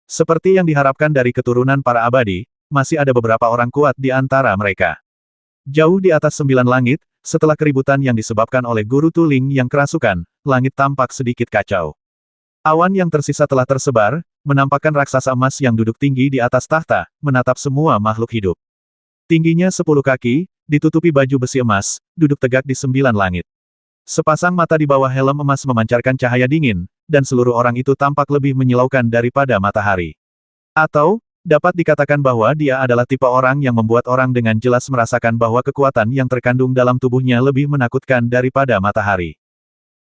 Seperti yang diharapkan dari keturunan para abadi, masih ada beberapa orang kuat di antara mereka. Jauh di atas 9 langit, setelah keributan yang disebabkan oleh Guru Tuling yang kerasukan, langit tampak sedikit kacau. Awan yang tersisa telah tersebar, menampakkan raksasa emas yang duduk tinggi di atas tahta, menatap semua makhluk hidup. Tingginya 10 kaki, ditutupi baju besi emas, duduk tegak di 9 langit. Sepasang mata di bawah helm emas memancarkan cahaya dingin, dan seluruh orang itu tampak lebih menyilaukan daripada matahari. Atau, dapat dikatakan bahwa dia adalah tipe orang yang membuat orang dengan jelas merasakan bahwa kekuatan yang terkandung dalam tubuhnya lebih menakutkan daripada matahari.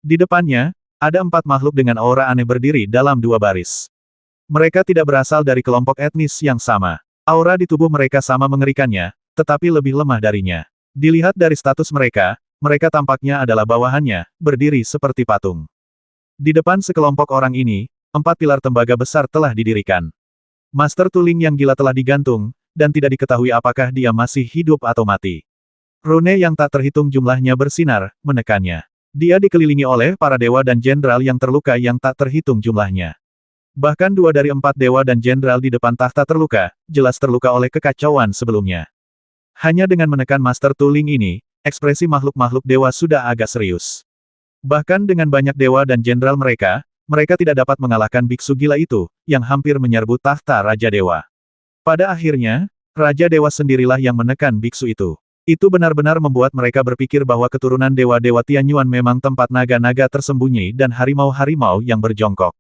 Di depannya, ada 4 makhluk dengan aura aneh berdiri dalam 2 baris. Mereka tidak berasal dari kelompok etnis yang sama. Aura di tubuh mereka sama mengerikannya, tetapi lebih lemah darinya. Dilihat dari status mereka, mereka tampaknya adalah bawahannya, berdiri seperti patung. Di depan sekelompok orang ini, 4 pilar tembaga besar telah didirikan. Master Tuling yang gila telah digantung, dan tidak diketahui apakah dia masih hidup atau mati. Rune yang tak terhitung jumlahnya bersinar, menekannya. Dia dikelilingi oleh para dewa dan jenderal yang terluka yang tak terhitung jumlahnya. Bahkan 2 dari 4 dewa dan jenderal di depan tahta terluka, jelas terluka oleh kekacauan sebelumnya. Hanya dengan menekan Master Tuling ini, ekspresi makhluk-makhluk dewa sudah agak serius. Bahkan dengan banyak dewa dan jenderal mereka tidak dapat mengalahkan biksu gila itu, yang hampir menyerbu tahta Raja Dewa. Pada akhirnya, Raja Dewa sendirilah yang menekan biksu itu. Itu benar-benar membuat mereka berpikir bahwa keturunan dewa-dewa Tianyuan memang tempat naga-naga tersembunyi dan harimau-harimau yang berjongkok.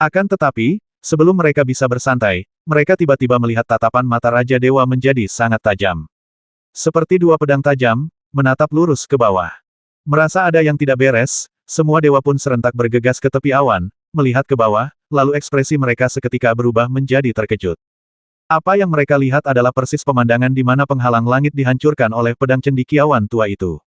Akan tetapi, sebelum mereka bisa bersantai, mereka tiba-tiba melihat tatapan mata Raja Dewa menjadi sangat tajam. Seperti 2 pedang tajam, menatap lurus ke bawah. Merasa ada yang tidak beres, semua dewa pun serentak bergegas ke tepi awan, melihat ke bawah, lalu ekspresi mereka seketika berubah menjadi terkejut. Apa yang mereka lihat adalah persis pemandangan di mana penghalang langit dihancurkan oleh pedang cendekiawan tua itu.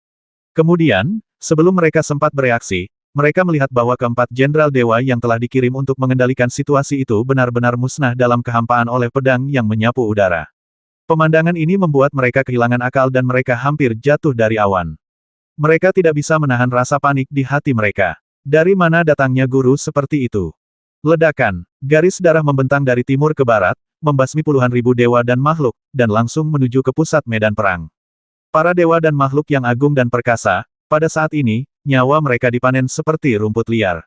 Kemudian, sebelum mereka sempat bereaksi, mereka melihat bahwa keempat jenderal dewa yang telah dikirim untuk mengendalikan situasi itu benar-benar musnah dalam kehampaan oleh pedang yang menyapu udara. Pemandangan ini membuat mereka kehilangan akal dan mereka hampir jatuh dari awan. Mereka tidak bisa menahan rasa panik di hati mereka. Dari mana datangnya guru seperti itu? Ledakan, garis darah membentang dari timur ke barat, membasmi puluhan ribu dewa dan makhluk, dan langsung menuju ke pusat medan perang. Para dewa dan makhluk yang agung dan perkasa, pada saat ini, nyawa mereka dipanen seperti rumput liar.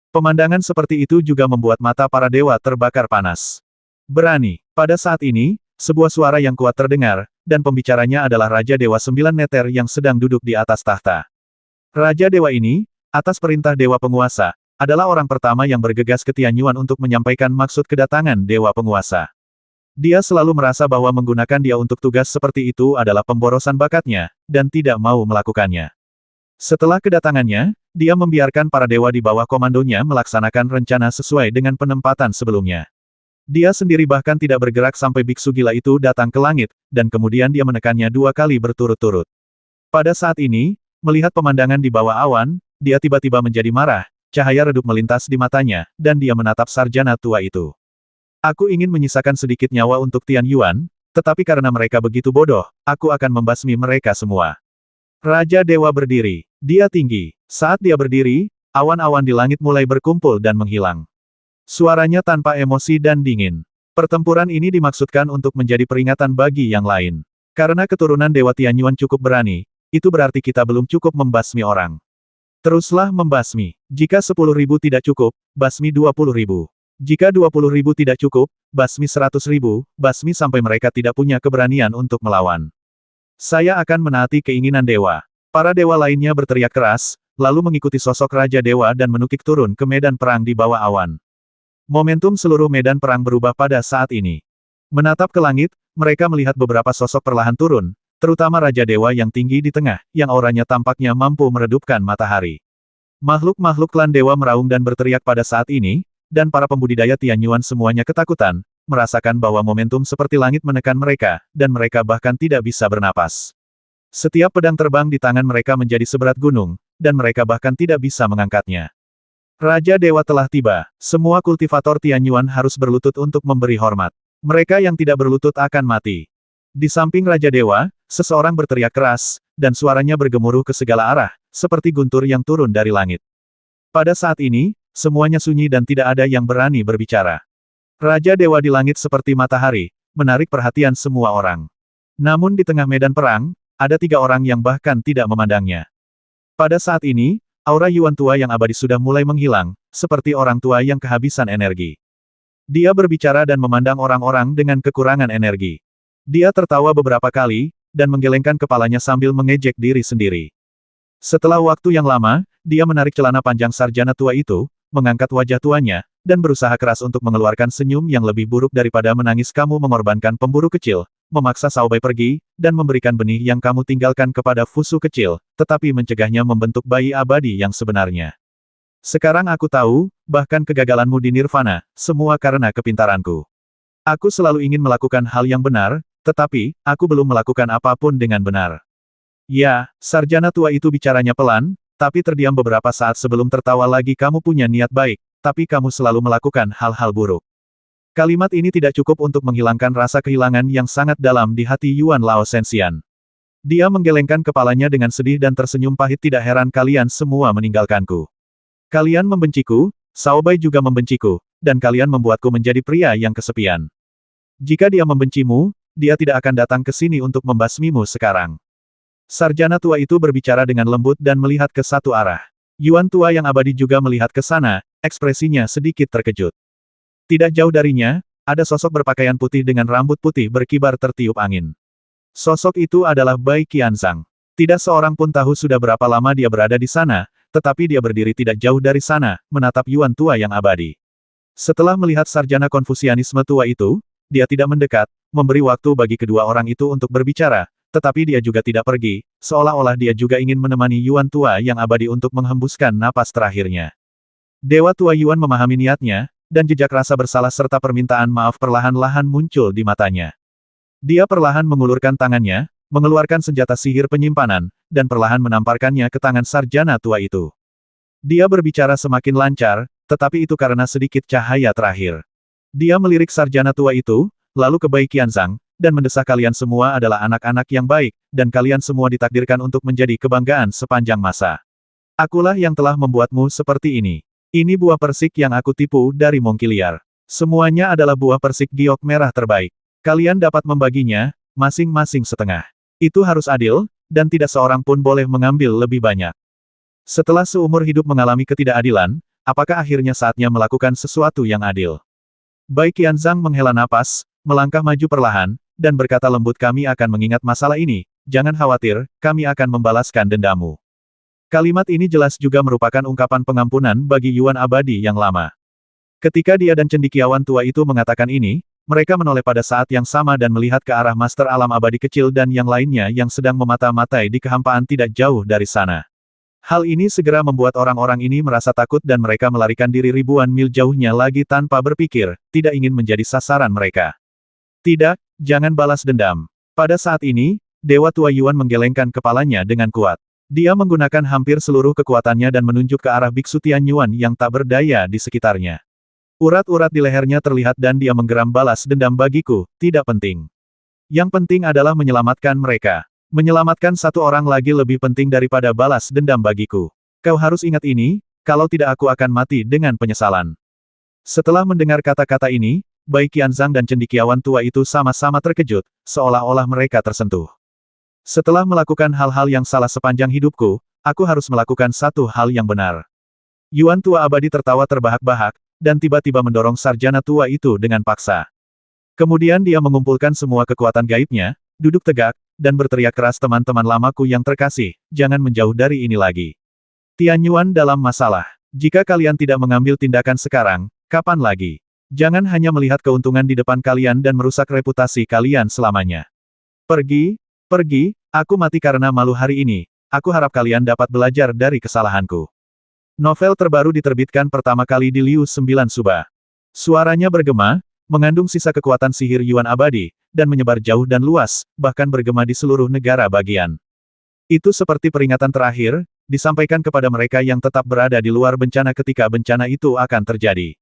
Pemandangan seperti itu juga membuat mata para dewa terbakar panas. Berani. Pada saat ini, sebuah suara yang kuat terdengar, dan pembicaranya adalah Raja Dewa 9 Neter yang sedang duduk di atas tahta. Raja Dewa ini, atas perintah Dewa Penguasa, adalah orang pertama yang bergegas ke Tianyuan untuk menyampaikan maksud kedatangan Dewa Penguasa. Dia selalu merasa bahwa menggunakan dia untuk tugas seperti itu adalah pemborosan bakatnya, dan tidak mau melakukannya. Setelah kedatangannya, dia membiarkan para dewa di bawah komandonya melaksanakan rencana sesuai dengan penempatan sebelumnya. Dia sendiri bahkan tidak bergerak sampai biksu gila itu datang ke langit, dan kemudian dia menekannya 2 kali berturut-turut. Pada saat ini, melihat pemandangan di bawah awan, dia tiba-tiba menjadi marah, cahaya redup melintas di matanya, dan dia menatap sarjana tua itu. Aku ingin menyisakan sedikit nyawa untuk Tianyuan, tetapi karena mereka begitu bodoh, aku akan membasmi mereka semua. Raja Dewa berdiri. Dia tinggi. Saat dia berdiri, awan-awan di langit mulai berkumpul dan menghilang. Suaranya tanpa emosi dan dingin. Pertempuran ini dimaksudkan untuk menjadi peringatan bagi yang lain. Karena keturunan Dewa Tianyuan cukup berani, itu berarti kita belum cukup membasmi orang. Teruslah membasmi. Jika 10.000 tidak cukup, basmi 20.000. Jika 20.000 tidak cukup, basmi 100.000, basmi sampai mereka tidak punya keberanian untuk melawan. Saya akan menaati keinginan dewa. Para dewa lainnya berteriak keras, lalu mengikuti sosok Raja Dewa dan menukik turun ke medan perang di bawah awan. Momentum seluruh medan perang berubah pada saat ini. Menatap ke langit, mereka melihat beberapa sosok perlahan turun, terutama Raja Dewa yang tinggi di tengah, yang auranya tampaknya mampu meredupkan matahari. Makhluk-makhluk klan dewa meraung dan berteriak pada saat ini, dan para pembudidaya Tianyuan semuanya ketakutan, merasakan bahwa momentum seperti langit menekan mereka, dan mereka bahkan tidak bisa bernapas. Setiap pedang terbang di tangan mereka menjadi seberat gunung, dan mereka bahkan tidak bisa mengangkatnya. Raja Dewa telah tiba. Semua kultivator Tianyuan harus berlutut untuk memberi hormat. Mereka yang tidak berlutut akan mati. Di samping Raja Dewa, seseorang berteriak keras, dan suaranya bergemuruh ke segala arah, seperti guntur yang turun dari langit. Pada saat ini, semuanya sunyi dan tidak ada yang berani berbicara. Raja Dewa di langit seperti matahari, menarik perhatian semua orang. Namun di tengah medan perang, ada 3 orang yang bahkan tidak memandangnya. Pada saat ini, aura Yuan tua yang abadi sudah mulai menghilang, seperti orang tua yang kehabisan energi. Dia berbicara dan memandang orang-orang dengan kekurangan energi. Dia tertawa beberapa kali, dan menggelengkan kepalanya sambil mengejek diri sendiri. Setelah waktu yang lama, dia menarik celana panjang sarjana tua itu, mengangkat wajah tuanya, dan berusaha keras untuk mengeluarkan senyum yang lebih buruk daripada menangis. Kamu mengorbankan pemburu kecil, memaksa Xiaobai pergi, dan memberikan benih yang kamu tinggalkan kepada Fusu kecil, tetapi mencegahnya membentuk bayi abadi yang sebenarnya. Sekarang aku tahu, bahkan kegagalanmu di Nirvana, semua karena kepintaranku. Aku selalu ingin melakukan hal yang benar, tetapi, aku belum melakukan apapun dengan benar. Ya, sarjana tua itu bicaranya pelan, tapi terdiam beberapa saat sebelum tertawa lagi. Kamu punya niat baik, tapi kamu selalu melakukan hal-hal buruk. Kalimat ini tidak cukup untuk menghilangkan rasa kehilangan yang sangat dalam di hati Yuan Lao Shenxian. Dia menggelengkan kepalanya dengan sedih dan tersenyum pahit. Tidak heran kalian semua meninggalkanku. Kalian membenciku, Xiaobai juga membenciku, dan kalian membuatku menjadi pria yang kesepian. Jika dia membencimu, dia tidak akan datang ke sini untuk membasmimu sekarang. Sarjana tua itu berbicara dengan lembut dan melihat ke satu arah. Yuan tua yang abadi juga melihat ke sana, ekspresinya sedikit terkejut. Tidak jauh darinya, ada sosok berpakaian putih dengan rambut putih berkibar tertiup angin. Sosok itu adalah Bai Qianzhang. Tidak seorang pun tahu sudah berapa lama dia berada di sana, tetapi dia berdiri tidak jauh dari sana, menatap Yuan tua yang abadi. Setelah melihat sarjana konfusianisme tua itu, dia tidak mendekat, memberi waktu bagi kedua orang itu untuk berbicara, tetapi dia juga tidak pergi, seolah-olah dia juga ingin menemani Yuan tua yang abadi untuk menghembuskan napas terakhirnya. Dewa tua Yuan memahami niatnya, dan jejak rasa bersalah serta permintaan maaf perlahan-lahan muncul di matanya. Dia perlahan mengulurkan tangannya, mengeluarkan senjata sihir penyimpanan, dan perlahan menamparkannya ke tangan sarjana tua itu. Dia berbicara semakin lancar, tetapi itu karena sedikit cahaya terakhir. Dia melirik sarjana tua itu, lalu ke Bai Qianzhang, dan mendesak. Kalian semua adalah anak-anak yang baik, dan kalian semua ditakdirkan untuk menjadi kebanggaan sepanjang masa. Akulah yang telah membuatmu seperti ini. Ini buah persik yang aku tipu dari Monkey Liar. Semuanya adalah buah persik giok merah terbaik. Kalian dapat membaginya, masing-masing setengah. Itu harus adil, dan tidak seorang pun boleh mengambil lebih banyak. Setelah seumur hidup mengalami ketidakadilan, apakah akhirnya saatnya melakukan sesuatu yang adil? Bai Qianzhang menghela napas, melangkah maju perlahan, dan berkata lembut, kami akan mengingat masalah ini, jangan khawatir, kami akan membalaskan dendamu. Kalimat ini jelas juga merupakan ungkapan pengampunan bagi Yuan abadi yang lama. Ketika dia dan cendekiawan tua itu mengatakan ini, mereka menoleh pada saat yang sama dan melihat ke arah Master Alam Abadi kecil dan yang lainnya yang sedang memata-matai di kehampaan tidak jauh dari sana. Hal ini segera membuat orang-orang ini merasa takut dan mereka melarikan diri ribuan mil jauhnya lagi tanpa berpikir, tidak ingin menjadi sasaran mereka. Tidak, jangan balas dendam. Pada saat ini, Dewa Tua Yuan menggelengkan kepalanya dengan kuat. Dia menggunakan hampir seluruh kekuatannya dan menunjuk ke arah Biksu Tianyuan yang tak berdaya di sekitarnya. Urat-urat di lehernya terlihat dan dia menggeram, balas dendam bagiku, tidak penting. Yang penting adalah menyelamatkan mereka. Menyelamatkan satu orang lagi lebih penting daripada balas dendam bagiku. Kau harus ingat ini, kalau tidak aku akan mati dengan penyesalan. Setelah mendengar kata-kata ini, Bai Qianzhang dan cendekiawan tua itu sama-sama terkejut, seolah-olah mereka tersentuh. Setelah melakukan hal-hal yang salah sepanjang hidupku, aku harus melakukan satu hal yang benar. Yuan tua abadi tertawa terbahak-bahak, dan tiba-tiba mendorong sarjana tua itu dengan paksa. Kemudian dia mengumpulkan semua kekuatan gaibnya, duduk tegak, dan berteriak keras, teman-teman lamaku yang terkasih, jangan menjauh dari ini lagi. Tianyuan dalam masalah. Jika kalian tidak mengambil tindakan sekarang, kapan lagi? Jangan hanya melihat keuntungan di depan kalian dan merusak reputasi kalian selamanya. Pergi, pergi, aku mati karena malu hari ini, aku harap kalian dapat belajar dari kesalahanku. Novel terbaru diterbitkan pertama kali di Liu 9 Suba. Suaranya bergema, mengandung sisa kekuatan sihir Yuan abadi, dan menyebar jauh dan luas, bahkan bergema di seluruh negara bagian. Itu seperti peringatan terakhir, disampaikan kepada mereka yang tetap berada di luar bencana ketika bencana itu akan terjadi.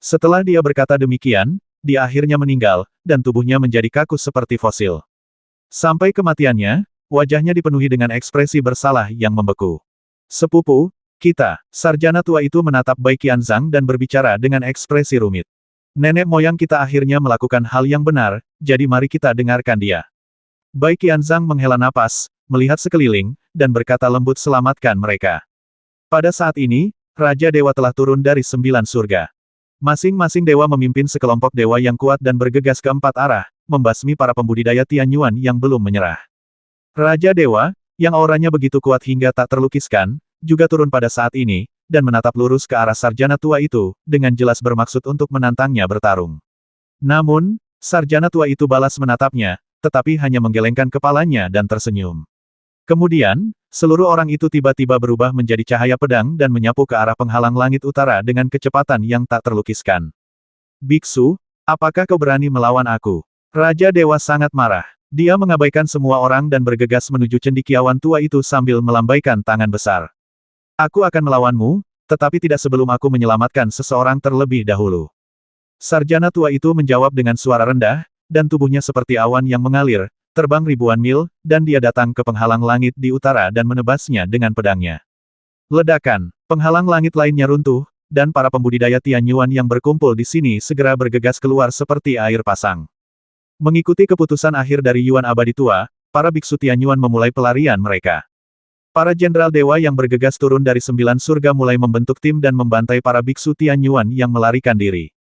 Setelah dia berkata demikian, dia akhirnya meninggal, dan tubuhnya menjadi kaku seperti fosil. Sampai kematiannya, wajahnya dipenuhi dengan ekspresi bersalah yang membeku. Sepupu, kita, sarjana tua itu menatap Bai Qianzhang dan berbicara dengan ekspresi rumit. Nenek moyang kita akhirnya melakukan hal yang benar, jadi mari kita dengarkan dia. Bai Qianzhang menghela napas, melihat sekeliling, dan berkata lembut selamatkan mereka. Pada saat ini, Raja Dewa telah turun dari 9 surga. Masing-masing dewa memimpin sekelompok dewa yang kuat dan bergegas ke 4 arah, membasmi para pembudidaya Tianyuan yang belum menyerah. Raja Dewa, yang auranya begitu kuat hingga tak terlukiskan, juga turun pada saat ini, dan menatap lurus ke arah sarjana tua itu, dengan jelas bermaksud untuk menantangnya bertarung. Namun, sarjana tua itu balas menatapnya, tetapi hanya menggelengkan kepalanya dan tersenyum. Kemudian, seluruh orang itu tiba-tiba berubah menjadi cahaya pedang dan menyapu ke arah penghalang langit utara dengan kecepatan yang tak terlukiskan. Biksu, apakah kau berani melawan aku? Raja Dewa sangat marah. Dia mengabaikan semua orang dan bergegas menuju cendekiawan tua itu sambil melambaikan tangan besar. Aku akan melawanmu, tetapi tidak sebelum aku menyelamatkan seseorang terlebih dahulu. Sarjana tua itu menjawab dengan suara rendah, dan tubuhnya seperti awan yang mengalir, terbang ribuan mil, dan dia datang ke penghalang langit di utara dan menebasnya dengan pedangnya. Ledakan, penghalang langit lainnya runtuh, dan para pembudidaya Tianyuan yang berkumpul di sini segera bergegas keluar seperti air pasang. Mengikuti keputusan akhir dari Yuan Abadi Tua, para biksu Tianyuan memulai pelarian mereka. Para jenderal dewa yang bergegas turun dari 9 surga mulai membentuk tim dan membantai para biksu Tianyuan yang melarikan diri.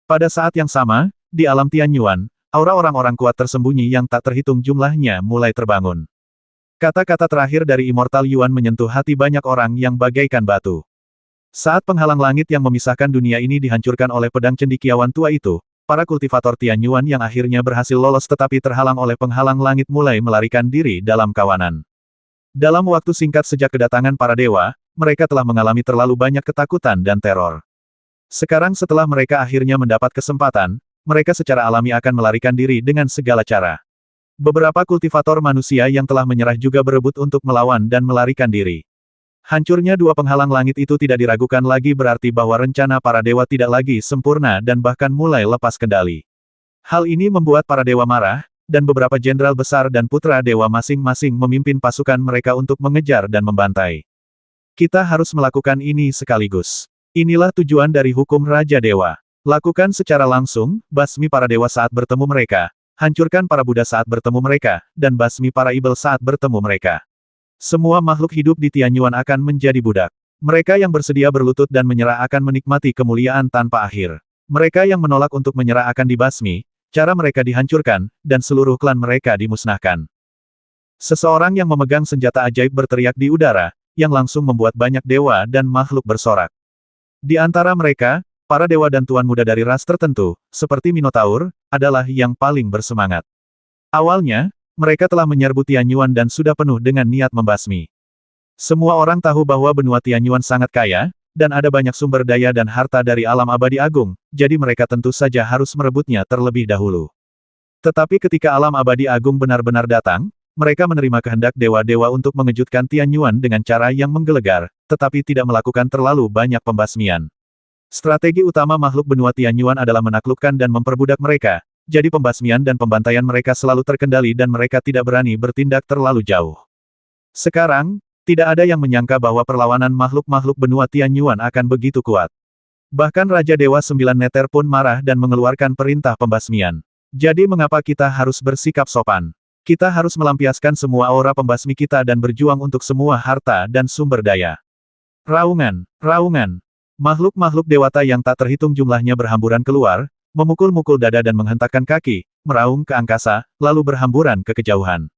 Pada saat yang sama, di alam Tianyuan, aura orang-orang kuat tersembunyi yang tak terhitung jumlahnya mulai terbangun. Kata-kata terakhir dari Immortal Yuan menyentuh hati banyak orang yang bagaikan batu. Saat penghalang langit yang memisahkan dunia ini dihancurkan oleh pedang cendekiawan tua itu, para kultivator Tianyuan yang akhirnya berhasil lolos tetapi terhalang oleh penghalang langit mulai melarikan diri dalam kawanan. Dalam waktu singkat sejak kedatangan para dewa, mereka telah mengalami terlalu banyak ketakutan dan teror. Sekarang setelah mereka akhirnya mendapat kesempatan, mereka secara alami akan melarikan diri dengan segala cara. Beberapa kultivator manusia yang telah menyerah juga berebut untuk melawan dan melarikan diri. Hancurnya dua penghalang langit itu tidak diragukan lagi berarti bahwa rencana para dewa tidak lagi sempurna dan bahkan mulai lepas kendali. Hal ini membuat para dewa marah, dan beberapa jenderal besar dan putra dewa masing-masing memimpin pasukan mereka untuk mengejar dan membantai. Kita harus melakukan ini sekaligus. Inilah tujuan dari hukum Raja Dewa. Lakukan secara langsung, basmi para dewa saat bertemu mereka, hancurkan para Buddha saat bertemu mereka, dan basmi para ibel saat bertemu mereka. Semua makhluk hidup di Tianyuan akan menjadi budak. Mereka yang bersedia berlutut dan menyerah akan menikmati kemuliaan tanpa akhir. Mereka yang menolak untuk menyerah akan dibasmi, cara mereka dihancurkan, dan seluruh klan mereka dimusnahkan. Seseorang yang memegang senjata ajaib berteriak di udara, yang langsung membuat banyak dewa dan makhluk bersorak. Di antara mereka, para dewa dan tuan muda dari ras tertentu, seperti Minotaur, adalah yang paling bersemangat. Awalnya, mereka telah menyerbu Tianyuan dan sudah penuh dengan niat membasmi. Semua orang tahu bahwa benua Tianyuan sangat kaya, dan ada banyak sumber daya dan harta dari alam abadi agung, jadi mereka tentu saja harus merebutnya terlebih dahulu. Tetapi ketika alam abadi agung benar-benar datang, mereka menerima kehendak dewa-dewa untuk mengejutkan Tianyuan dengan cara yang menggelegar, tetapi tidak melakukan terlalu banyak pembasmian. Strategi utama makhluk benua Tianyuan adalah menaklukkan dan memperbudak mereka, jadi pembasmian dan pembantaian mereka selalu terkendali dan mereka tidak berani bertindak terlalu jauh. Sekarang, tidak ada yang menyangka bahwa perlawanan makhluk-makhluk benua Tianyuan akan begitu kuat. Bahkan Raja Dewa Sembilan Neter pun marah dan mengeluarkan perintah pembasmian. Jadi mengapa kita harus bersikap sopan? Kita harus melampiaskan semua aura pembasmi kita dan berjuang untuk semua harta dan sumber daya. Raungan, raungan. Makhluk-makhluk dewata yang tak terhitung jumlahnya berhamburan keluar, memukul-mukul dada dan menghentakkan kaki, meraung ke angkasa, lalu berhamburan ke kejauhan.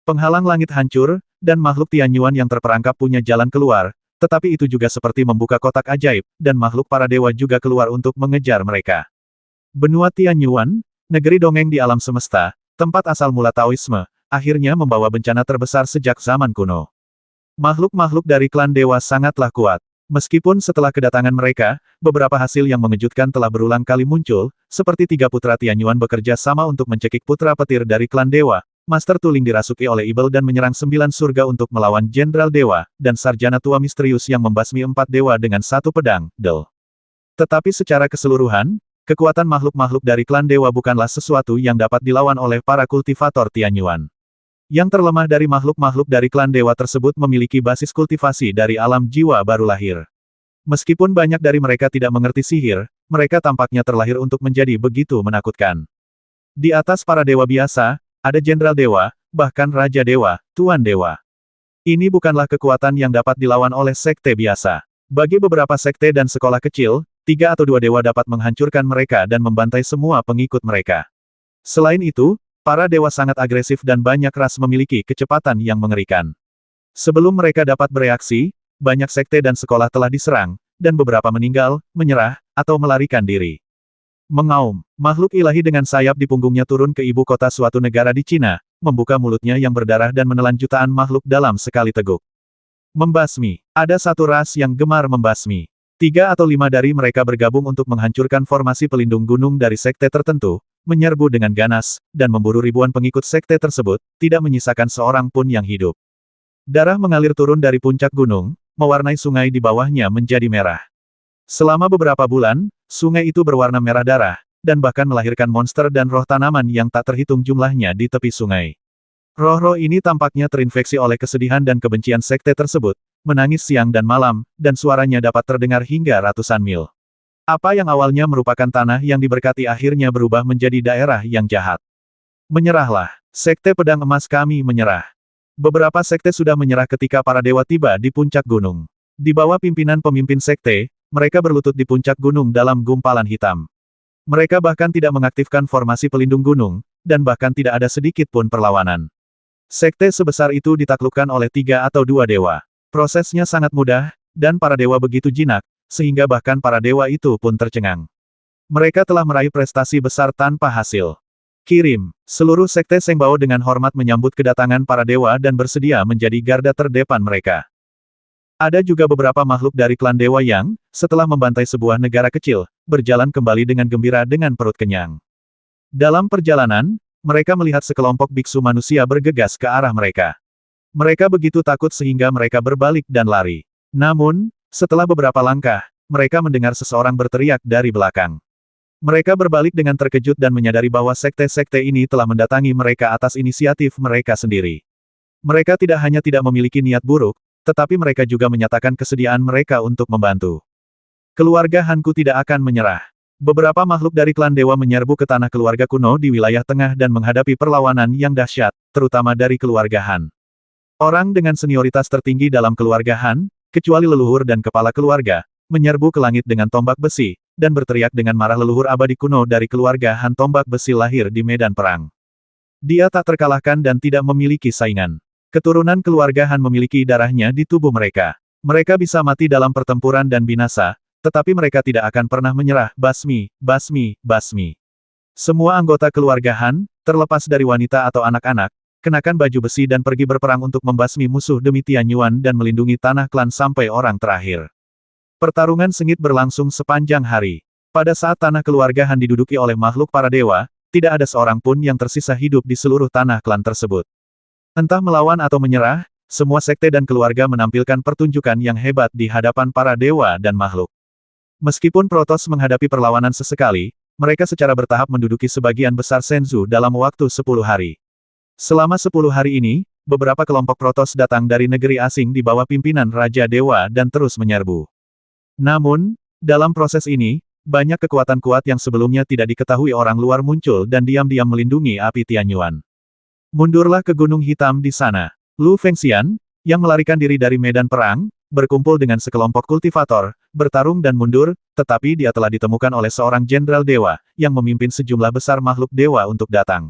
Penghalang langit hancur, dan makhluk Tianyuan yang terperangkap punya jalan keluar, tetapi itu juga seperti membuka kotak ajaib, dan makhluk para dewa juga keluar untuk mengejar mereka. Benua Tianyuan, negeri dongeng di alam semesta, tempat asal mula Taoisme, akhirnya membawa bencana terbesar sejak zaman kuno. Makhluk-makhluk dari klan dewa sangatlah kuat. Meskipun setelah kedatangan mereka, beberapa hasil yang mengejutkan telah berulang kali muncul, seperti 3 putra Tianyuan bekerja sama untuk mencekik putra petir dari klan dewa, Master Tuling dirasuki oleh Ibel dan menyerang 9 surga untuk melawan Jenderal Dewa, dan Sarjana Tua Misterius yang membasmi 4 dewa dengan 1 pedang, Del. Tetapi secara keseluruhan, kekuatan makhluk-makhluk dari klan dewa bukanlah sesuatu yang dapat dilawan oleh para kultivator Tianyuan. Yang terlemah dari makhluk-makhluk dari klan dewa tersebut memiliki basis kultivasi dari alam jiwa baru lahir. Meskipun banyak dari mereka tidak mengerti sihir, mereka tampaknya terlahir untuk menjadi begitu menakutkan. Di atas para dewa biasa, ada Jenderal Dewa, bahkan Raja Dewa, Tuan Dewa. Ini bukanlah kekuatan yang dapat dilawan oleh sekte biasa. Bagi beberapa sekte dan sekolah kecil, 3 atau 2 dewa dapat menghancurkan mereka dan membantai semua pengikut mereka. Selain itu, para dewa sangat agresif dan banyak ras memiliki kecepatan yang mengerikan. Sebelum mereka dapat bereaksi, banyak sekte dan sekolah telah diserang, dan beberapa meninggal, menyerah, atau melarikan diri. Mengaum, makhluk ilahi dengan sayap di punggungnya turun ke ibu kota suatu negara di Cina, membuka mulutnya yang berdarah dan menelan jutaan makhluk dalam sekali teguk. Membasmi. Ada satu ras yang gemar membasmi. 3 atau 5 dari mereka bergabung untuk menghancurkan formasi pelindung gunung dari sekte tertentu, menyerbu dengan ganas, dan memburu ribuan pengikut sekte tersebut, tidak menyisakan seorang pun yang hidup. Darah mengalir turun dari puncak gunung, mewarnai sungai di bawahnya menjadi merah. Selama beberapa bulan, sungai itu berwarna merah darah, dan bahkan melahirkan monster dan roh tanaman yang tak terhitung jumlahnya di tepi sungai. Roh-roh ini tampaknya terinfeksi oleh kesedihan dan kebencian sekte tersebut, menangis siang dan malam, dan suaranya dapat terdengar hingga ratusan mil. Apa yang awalnya merupakan tanah yang diberkati akhirnya berubah menjadi daerah yang jahat. Menyerahlah, sekte pedang emas kami menyerah. Beberapa sekte sudah menyerah ketika para dewa tiba di puncak gunung. Di bawah pimpinan pemimpin sekte, mereka berlutut di puncak gunung dalam gumpalan hitam. Mereka bahkan tidak mengaktifkan formasi pelindung gunung, dan bahkan tidak ada sedikit pun perlawanan. Sekte sebesar itu ditaklukkan oleh 3 atau 2 dewa. Prosesnya sangat mudah, dan para dewa begitu jinak, sehingga bahkan para dewa itu pun tercengang. Mereka telah meraih prestasi besar tanpa hasil. Kirim. Seluruh sekte Sengbao dengan hormat menyambut kedatangan para dewa dan bersedia menjadi garda terdepan mereka. Ada juga beberapa makhluk dari klan Dewa yang, setelah membantai sebuah negara kecil, berjalan kembali dengan gembira dengan perut kenyang. Dalam perjalanan, mereka melihat sekelompok biksu manusia bergegas ke arah mereka. Mereka begitu takut sehingga mereka berbalik dan lari. Namun, setelah beberapa langkah, mereka mendengar seseorang berteriak dari belakang. Mereka berbalik dengan terkejut dan menyadari bahwa sekte-sekte ini telah mendatangi mereka atas inisiatif mereka sendiri. Mereka tidak hanya tidak memiliki niat buruk, tetapi mereka juga menyatakan kesediaan mereka untuk membantu. Keluarga Hanku tidak akan menyerah. Beberapa makhluk dari klan dewa menyerbu ke tanah keluarga kuno di wilayah tengah dan menghadapi perlawanan yang dahsyat, terutama dari keluarga Han. Orang dengan senioritas tertinggi dalam keluarga Han, kecuali leluhur dan kepala keluarga, menyerbu ke langit dengan tombak besi, dan berteriak dengan marah leluhur abadi kuno dari keluarga Han tombak besi lahir di medan perang. Dia tak terkalahkan dan tidak memiliki saingan. Keturunan keluarga Han memiliki darahnya di tubuh mereka. Mereka bisa mati dalam pertempuran dan binasa, tetapi mereka tidak akan pernah menyerah. Basmi, basmi, basmi. Semua anggota keluarga Han, terlepas dari wanita atau anak-anak, kenakan baju besi dan pergi berperang untuk membasmi musuh demi Tianyuan dan melindungi tanah klan sampai orang terakhir. Pertarungan sengit berlangsung sepanjang hari. Pada saat tanah keluarga Han diduduki oleh makhluk para dewa, tidak ada seorang pun yang tersisa hidup di seluruh tanah klan tersebut. Entah melawan atau menyerah, semua sekte dan keluarga menampilkan pertunjukan yang hebat di hadapan para dewa dan makhluk. Meskipun Protoss menghadapi perlawanan sesekali, mereka secara bertahap menduduki sebagian besar Senzu dalam waktu 10 hari. Selama 10 hari ini, beberapa kelompok Protoss datang dari negeri asing di bawah pimpinan Raja Dewa dan terus menyerbu. Namun, dalam proses ini, banyak kekuatan kuat yang sebelumnya tidak diketahui orang luar muncul dan diam-diam melindungi api Tianyuan. Mundurlah ke Gunung Hitam di sana. Lu Fengxian, yang melarikan diri dari medan perang, berkumpul dengan sekelompok kultivator, bertarung dan mundur, tetapi dia telah ditemukan oleh seorang jenderal dewa, yang memimpin sejumlah besar makhluk dewa untuk datang.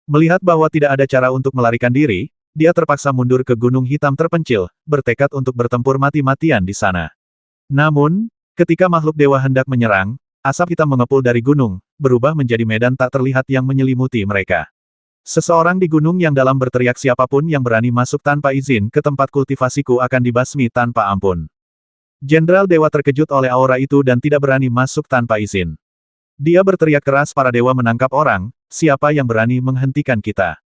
Melihat bahwa tidak ada cara untuk melarikan diri, dia terpaksa mundur ke Gunung Hitam terpencil, bertekad untuk bertempur mati-matian di sana. Namun, ketika makhluk dewa hendak menyerang, asap hitam mengepul dari gunung, berubah menjadi medan tak terlihat yang menyelimuti mereka. Seseorang di gunung yang dalam berteriak siapapun yang berani masuk tanpa izin ke tempat kultivasiku akan dibasmi tanpa ampun. Jenderal dewa terkejut oleh aura itu dan tidak berani masuk tanpa izin. Dia berteriak keras para dewa menangkap orang, siapa yang berani menghentikan kita.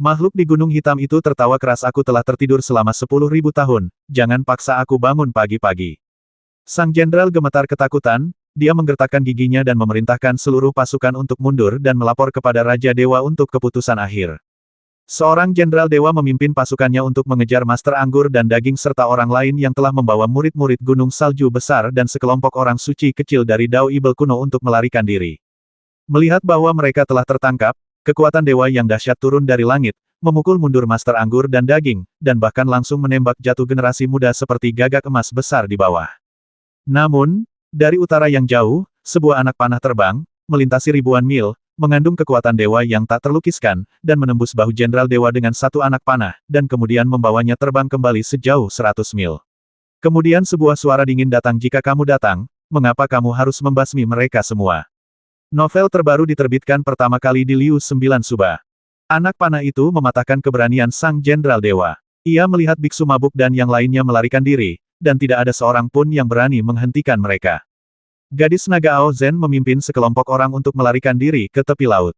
Makhluk di gunung hitam itu tertawa keras aku telah tertidur selama 10.000 tahun, jangan paksa aku bangun pagi-pagi. Sang jenderal gemetar ketakutan, dia menggertakkan giginya dan memerintahkan seluruh pasukan untuk mundur dan melapor kepada Raja Dewa untuk keputusan akhir. Seorang jenderal dewa memimpin pasukannya untuk mengejar Master Anggur dan Daging serta orang lain yang telah membawa murid-murid Gunung Salju Besar dan sekelompok orang suci kecil dari Dao Ibel kuno untuk melarikan diri. Melihat bahwa mereka telah tertangkap, kekuatan dewa yang dahsyat turun dari langit, memukul mundur Master Anggur dan Daging, dan bahkan langsung menembak jatuh generasi muda seperti gagak emas besar di bawah. Namun, dari utara yang jauh, sebuah anak panah terbang, melintasi ribuan mil, mengandung kekuatan dewa yang tak terlukiskan, dan menembus bahu jenderal dewa dengan satu anak panah, dan kemudian membawanya terbang kembali sejauh 100 mil. Kemudian sebuah suara dingin datang, jika kamu datang, mengapa kamu harus membasmi mereka semua? Novel terbaru diterbitkan pertama kali di Liu 9 Suba. Anak panah itu mematahkan keberanian sang jenderal dewa. Ia melihat biksu mabuk dan yang lainnya melarikan diri, dan tidak ada seorang pun yang berani menghentikan mereka. Gadis naga Ao Zen memimpin sekelompok orang untuk melarikan diri ke tepi laut.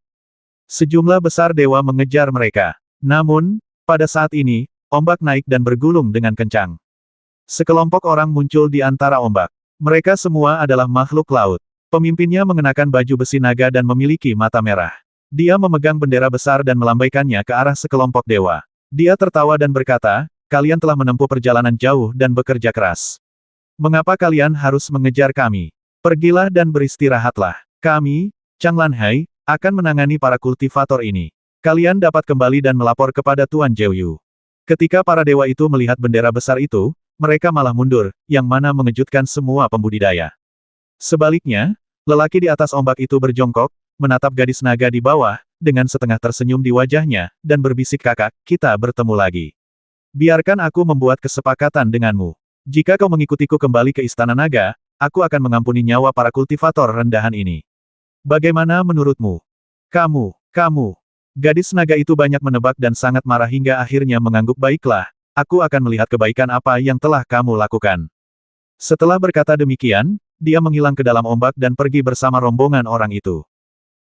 Sejumlah besar dewa mengejar mereka. Namun, pada saat ini, ombak naik dan bergulung dengan kencang. Sekelompok orang muncul di antara ombak. Mereka semua adalah makhluk laut. Pemimpinnya mengenakan baju besi naga dan memiliki mata merah. Dia memegang bendera besar dan melambaikannya ke arah sekelompok dewa. Dia tertawa dan berkata, "Kalian telah menempuh perjalanan jauh dan bekerja keras. Mengapa kalian harus mengejar kami? Pergilah dan beristirahatlah. Kami, Chang Lanhai, akan menangani para kultivator ini. Kalian dapat kembali dan melapor kepada Tuan Zhou. Ketika para dewa itu melihat bendera besar itu, mereka malah mundur, yang mana mengejutkan semua pembudidaya. Sebaliknya, lelaki di atas ombak itu berjongkok, menatap gadis naga di bawah, dengan setengah tersenyum di wajahnya, dan berbisik, "Kakak, kita bertemu lagi. Biarkan aku membuat kesepakatan denganmu. Jika kau mengikutiku kembali ke Istana Naga, aku akan mengampuni nyawa para kultivator rendahan ini. Bagaimana menurutmu?" Kamu. Gadis naga itu banyak menebak dan sangat marah hingga akhirnya mengangguk, "Baiklah, aku akan melihat kebaikan apa yang telah kamu lakukan." Setelah berkata demikian, dia menghilang ke dalam ombak dan pergi bersama rombongan orang itu.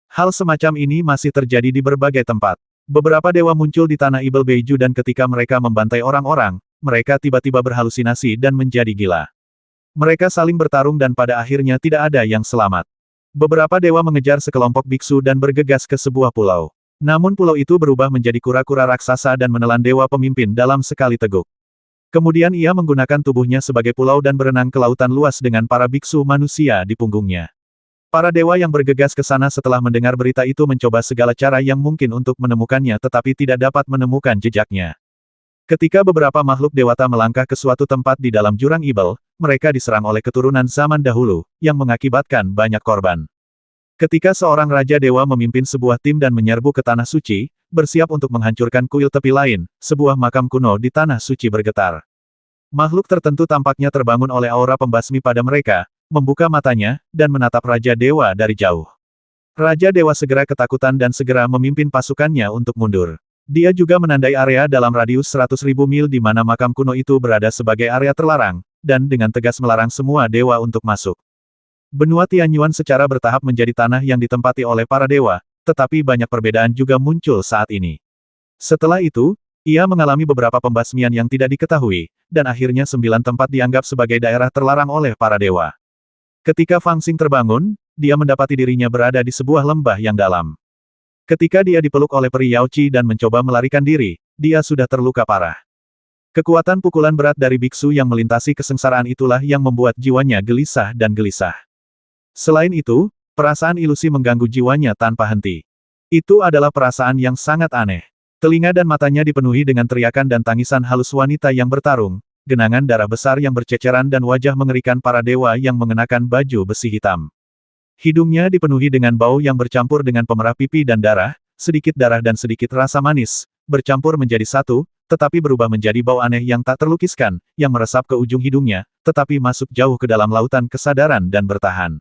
Hal semacam ini masih terjadi di berbagai tempat. Beberapa dewa muncul di tanah Ibel Beiju dan ketika mereka membantai orang-orang, mereka tiba-tiba berhalusinasi dan menjadi gila. Mereka saling bertarung dan pada akhirnya tidak ada yang selamat. Beberapa dewa mengejar sekelompok biksu dan bergegas ke sebuah pulau. Namun pulau itu berubah menjadi kura-kura raksasa dan menelan dewa pemimpin dalam sekali teguk. Kemudian ia menggunakan tubuhnya sebagai pulau dan berenang ke lautan luas dengan para biksu manusia di punggungnya. Para dewa yang bergegas ke sana setelah mendengar berita itu mencoba segala cara yang mungkin untuk menemukannya tetapi tidak dapat menemukan jejaknya. Ketika beberapa makhluk dewata melangkah ke suatu tempat di dalam jurang Ibel, mereka diserang oleh keturunan zaman dahulu, yang mengakibatkan banyak korban. Ketika seorang raja dewa memimpin sebuah tim dan menyerbu ke tanah suci, bersiap untuk menghancurkan kuil tepi lain, sebuah makam kuno di tanah suci bergetar. Makhluk tertentu tampaknya terbangun oleh aura pembasmi pada mereka, membuka matanya, dan menatap Raja Dewa dari jauh. Raja Dewa segera ketakutan dan segera memimpin pasukannya untuk mundur. Dia juga menandai area dalam radius 100.000 mil di mana makam kuno itu berada sebagai area terlarang, dan dengan tegas melarang semua dewa untuk masuk. Benua Tianyuan secara bertahap menjadi tanah yang ditempati oleh para dewa, tetapi banyak perbedaan juga muncul saat ini. Setelah itu, ia mengalami beberapa pembasmian yang tidak diketahui, dan akhirnya 9 tempat dianggap sebagai daerah terlarang oleh para dewa. Ketika Fang Xing terbangun, dia mendapati dirinya berada di sebuah lembah yang dalam. Ketika dia dipeluk oleh peri Yao Qi dan mencoba melarikan diri, dia sudah terluka parah. Kekuatan pukulan berat dari biksu yang melintasi kesengsaraan itulah yang membuat jiwanya gelisah dan gelisah. Selain itu, perasaan ilusi mengganggu jiwanya tanpa henti. Itu adalah perasaan yang sangat aneh. Telinga dan matanya dipenuhi dengan teriakan dan tangisan halus wanita yang bertarung, genangan darah besar yang berceceran dan wajah mengerikan para dewa yang mengenakan baju besi hitam. Hidungnya dipenuhi dengan bau yang bercampur dengan pemerah pipi dan darah dan sedikit rasa manis, bercampur menjadi satu, tetapi berubah menjadi bau aneh yang tak terlukiskan, yang meresap ke ujung hidungnya, tetapi masuk jauh ke dalam lautan kesadaran dan bertahan.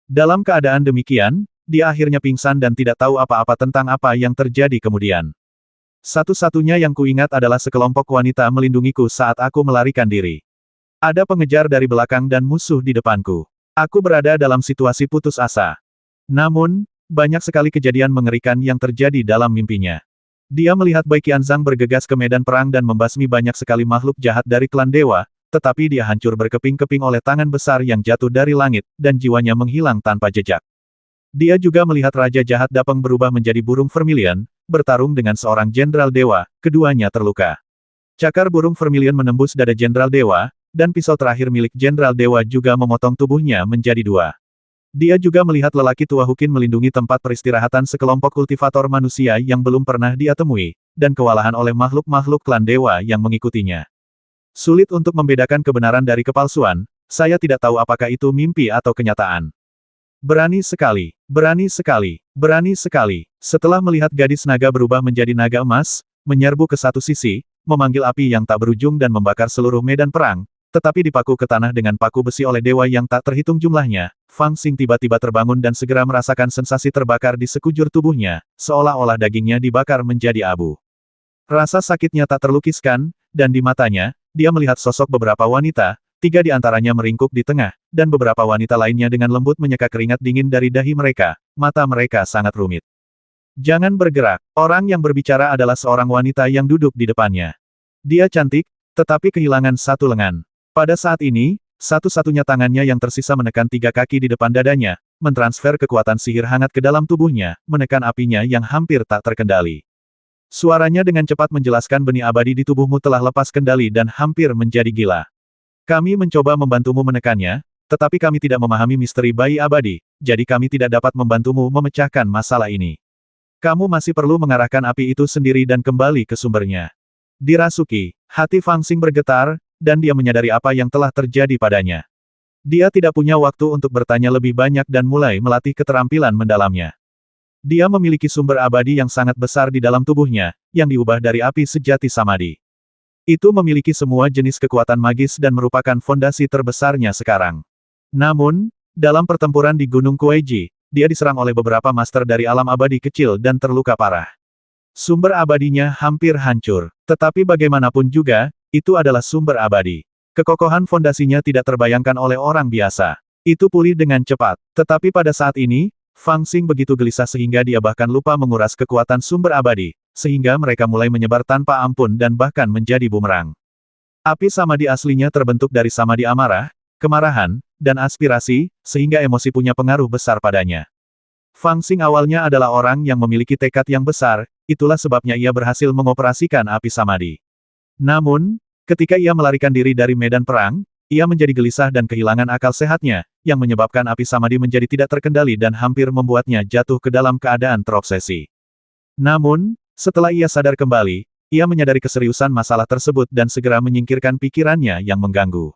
Dalam keadaan demikian, dia akhirnya pingsan dan tidak tahu apa-apa tentang apa yang terjadi kemudian. Satu-satunya yang kuingat adalah sekelompok wanita melindungiku saat aku melarikan diri. Ada pengejar dari belakang dan musuh di depanku. Aku berada dalam situasi putus asa. Namun, banyak sekali kejadian mengerikan yang terjadi dalam mimpinya. Dia melihat Bai Qianzhang bergegas ke medan perang dan membasmi banyak sekali makhluk jahat dari klan dewa, tetapi dia hancur berkeping-keping oleh tangan besar yang jatuh dari langit, dan jiwanya menghilang tanpa jejak. Dia juga melihat Raja Jahat Dapeng berubah menjadi burung vermilion, bertarung dengan seorang Jenderal Dewa, keduanya terluka. Cakar burung vermilion menembus dada Jenderal Dewa, dan pisau terakhir milik Jenderal Dewa juga memotong tubuhnya menjadi dua. Dia juga melihat lelaki tua Hukin melindungi tempat peristirahatan sekelompok kultivator manusia yang belum pernah dia temui, dan kewalahan oleh makhluk-makhluk klan dewa yang mengikutinya. Sulit untuk membedakan kebenaran dari kepalsuan, saya tidak tahu apakah itu mimpi atau kenyataan. Berani sekali, berani sekali, berani sekali. Setelah melihat gadis naga berubah menjadi naga emas, menyerbu ke satu sisi, memanggil api yang tak berujung dan membakar seluruh medan perang, tetapi dipaku ke tanah dengan paku besi oleh dewa yang tak terhitung jumlahnya, Fang Xing tiba-tiba terbangun dan segera merasakan sensasi terbakar di sekujur tubuhnya, seolah-olah dagingnya dibakar menjadi abu. Rasa sakitnya tak terlukiskan, dan di matanya, dia melihat sosok beberapa wanita, 3 di antaranya meringkuk di tengah, dan beberapa wanita lainnya dengan lembut menyeka keringat dingin dari dahi mereka, mata mereka sangat rumit. Jangan bergerak, orang yang berbicara adalah seorang wanita yang duduk di depannya. Dia cantik, tetapi kehilangan satu lengan. Pada saat ini, satu-satunya tangannya yang tersisa menekan 3 kaki di depan dadanya, mentransfer kekuatan sihir hangat ke dalam tubuhnya, menekan apinya yang hampir tak terkendali. Suaranya dengan cepat menjelaskan benih abadi di tubuhmu telah lepas kendali dan hampir menjadi gila. Kami mencoba membantumu menekannya, tetapi kami tidak memahami misteri bayi abadi, jadi kami tidak dapat membantumu memecahkan masalah ini. Kamu masih perlu mengarahkan api itu sendiri dan kembali ke sumbernya. Dirasuki, hati Fang Xing bergetar, dan dia menyadari apa yang telah terjadi padanya. Dia tidak punya waktu untuk bertanya lebih banyak dan mulai melatih keterampilan mendalamnya. Dia memiliki sumber abadi yang sangat besar di dalam tubuhnya, yang diubah dari api sejati Samadhi. Itu memiliki semua jenis kekuatan magis dan merupakan fondasi terbesarnya sekarang. Namun, dalam pertempuran di Gunung Kueji, dia diserang oleh beberapa master dari alam abadi kecil dan terluka parah. Sumber abadinya hampir hancur. Tetapi bagaimanapun juga, itu adalah sumber abadi. Kekokohan fondasinya tidak terbayangkan oleh orang biasa. Itu pulih dengan cepat. Tetapi pada saat ini, Fang Xing begitu gelisah sehingga dia bahkan lupa menguras kekuatan sumber abadi, sehingga mereka mulai menyebar tanpa ampun dan bahkan menjadi bumerang. Api Samadhi aslinya terbentuk dari Samadhi amarah, kemarahan, dan aspirasi, sehingga emosi punya pengaruh besar padanya. Fang Xing awalnya adalah orang yang memiliki tekad yang besar, itulah sebabnya ia berhasil mengoperasikan api Samadhi. Namun, ketika ia melarikan diri dari medan perang, ia menjadi gelisah dan kehilangan akal sehatnya, yang menyebabkan api Samadhi menjadi tidak terkendali dan hampir membuatnya jatuh ke dalam keadaan terobsesi. Namun, setelah ia sadar kembali, ia menyadari keseriusan masalah tersebut dan segera menyingkirkan pikirannya yang mengganggu.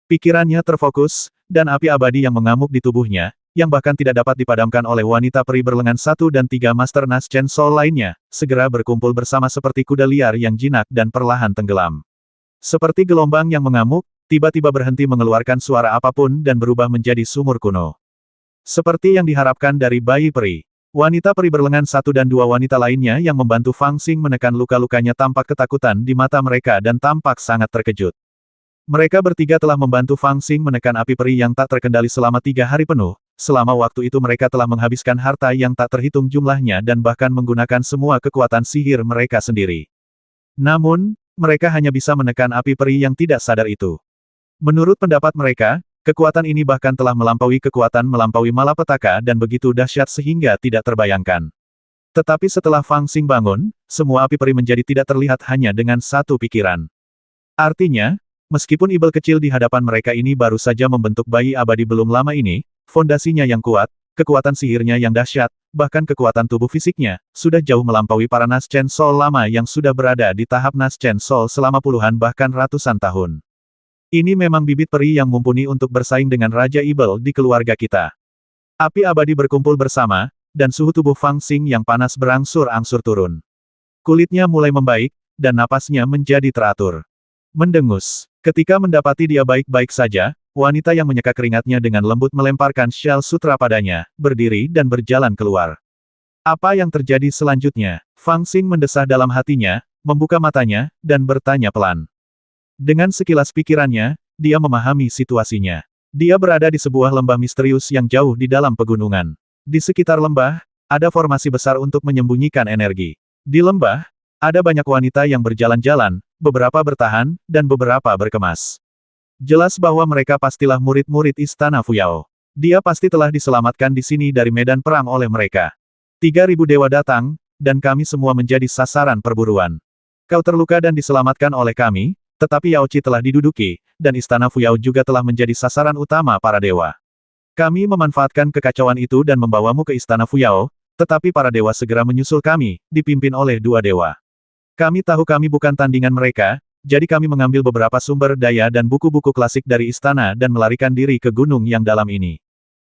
Pikirannya terfokus, dan api abadi yang mengamuk di tubuhnya, yang bahkan tidak dapat dipadamkan oleh wanita peri berlengan 1 dan 3 Master Naschen Soul lainnya, segera berkumpul bersama seperti kuda liar yang jinak dan perlahan tenggelam. Seperti gelombang yang mengamuk, tiba-tiba berhenti mengeluarkan suara apapun dan berubah menjadi sumur kuno. Seperti yang diharapkan dari bayi peri. Wanita peri berlengan 1 dan 2 wanita lainnya yang membantu Fang Xing menekan luka-lukanya tampak ketakutan di mata mereka dan tampak sangat terkejut. Mereka bertiga telah membantu Fang Xing menekan api peri yang tak terkendali selama 3 hari penuh. Selama waktu itu mereka telah menghabiskan harta yang tak terhitung jumlahnya dan bahkan menggunakan semua kekuatan sihir mereka sendiri. Namun, mereka hanya bisa menekan api peri yang tidak sadar itu. Menurut pendapat mereka, kekuatan ini bahkan telah melampaui kekuatan melampaui malapetaka dan begitu dahsyat sehingga tidak terbayangkan. Tetapi setelah Fang Xing bangun, semua api peri menjadi tidak terlihat hanya dengan satu pikiran. Artinya, meskipun Ibel kecil di hadapan mereka ini baru saja membentuk bayi abadi belum lama ini, fondasinya yang kuat, kekuatan sihirnya yang dahsyat, bahkan kekuatan tubuh fisiknya, sudah jauh melampaui para Naschen Soul lama yang sudah berada di tahap Naschen Soul selama puluhan bahkan ratusan tahun. Ini memang bibit peri yang mumpuni untuk bersaing dengan Raja Ibel di keluarga kita. Api abadi berkumpul bersama, dan suhu tubuh Fang Xing yang panas berangsur-angsur turun. Kulitnya mulai membaik, dan napasnya menjadi teratur. Mendengus. Ketika mendapati dia baik-baik saja, wanita yang menyeka keringatnya dengan lembut melemparkan syal sutra padanya, berdiri dan berjalan keluar. Apa yang terjadi selanjutnya? Fang Xing mendesah dalam hatinya, membuka matanya, dan bertanya pelan. Dengan sekilas pikirannya, dia memahami situasinya. Dia berada di sebuah lembah misterius yang jauh di dalam pegunungan. Di sekitar lembah, ada formasi besar untuk menyembunyikan energi. Di lembah, ada banyak wanita yang berjalan-jalan, beberapa bertahan, dan beberapa berkemas. Jelas bahwa mereka pastilah murid-murid Istana Fuyao. Dia pasti telah diselamatkan di sini dari medan perang oleh mereka. 3.000 dewa datang, dan kami semua menjadi sasaran perburuan. Kau terluka dan diselamatkan oleh kami, tetapi Yaochi telah diduduki, dan Istana Fuyao juga telah menjadi sasaran utama para dewa. Kami memanfaatkan kekacauan itu dan membawamu ke Istana Fuyao, tetapi para dewa segera menyusul kami, dipimpin oleh dua dewa. Kami tahu kami bukan tandingan mereka, jadi kami mengambil beberapa sumber daya dan buku-buku klasik dari istana dan melarikan diri ke gunung yang dalam ini.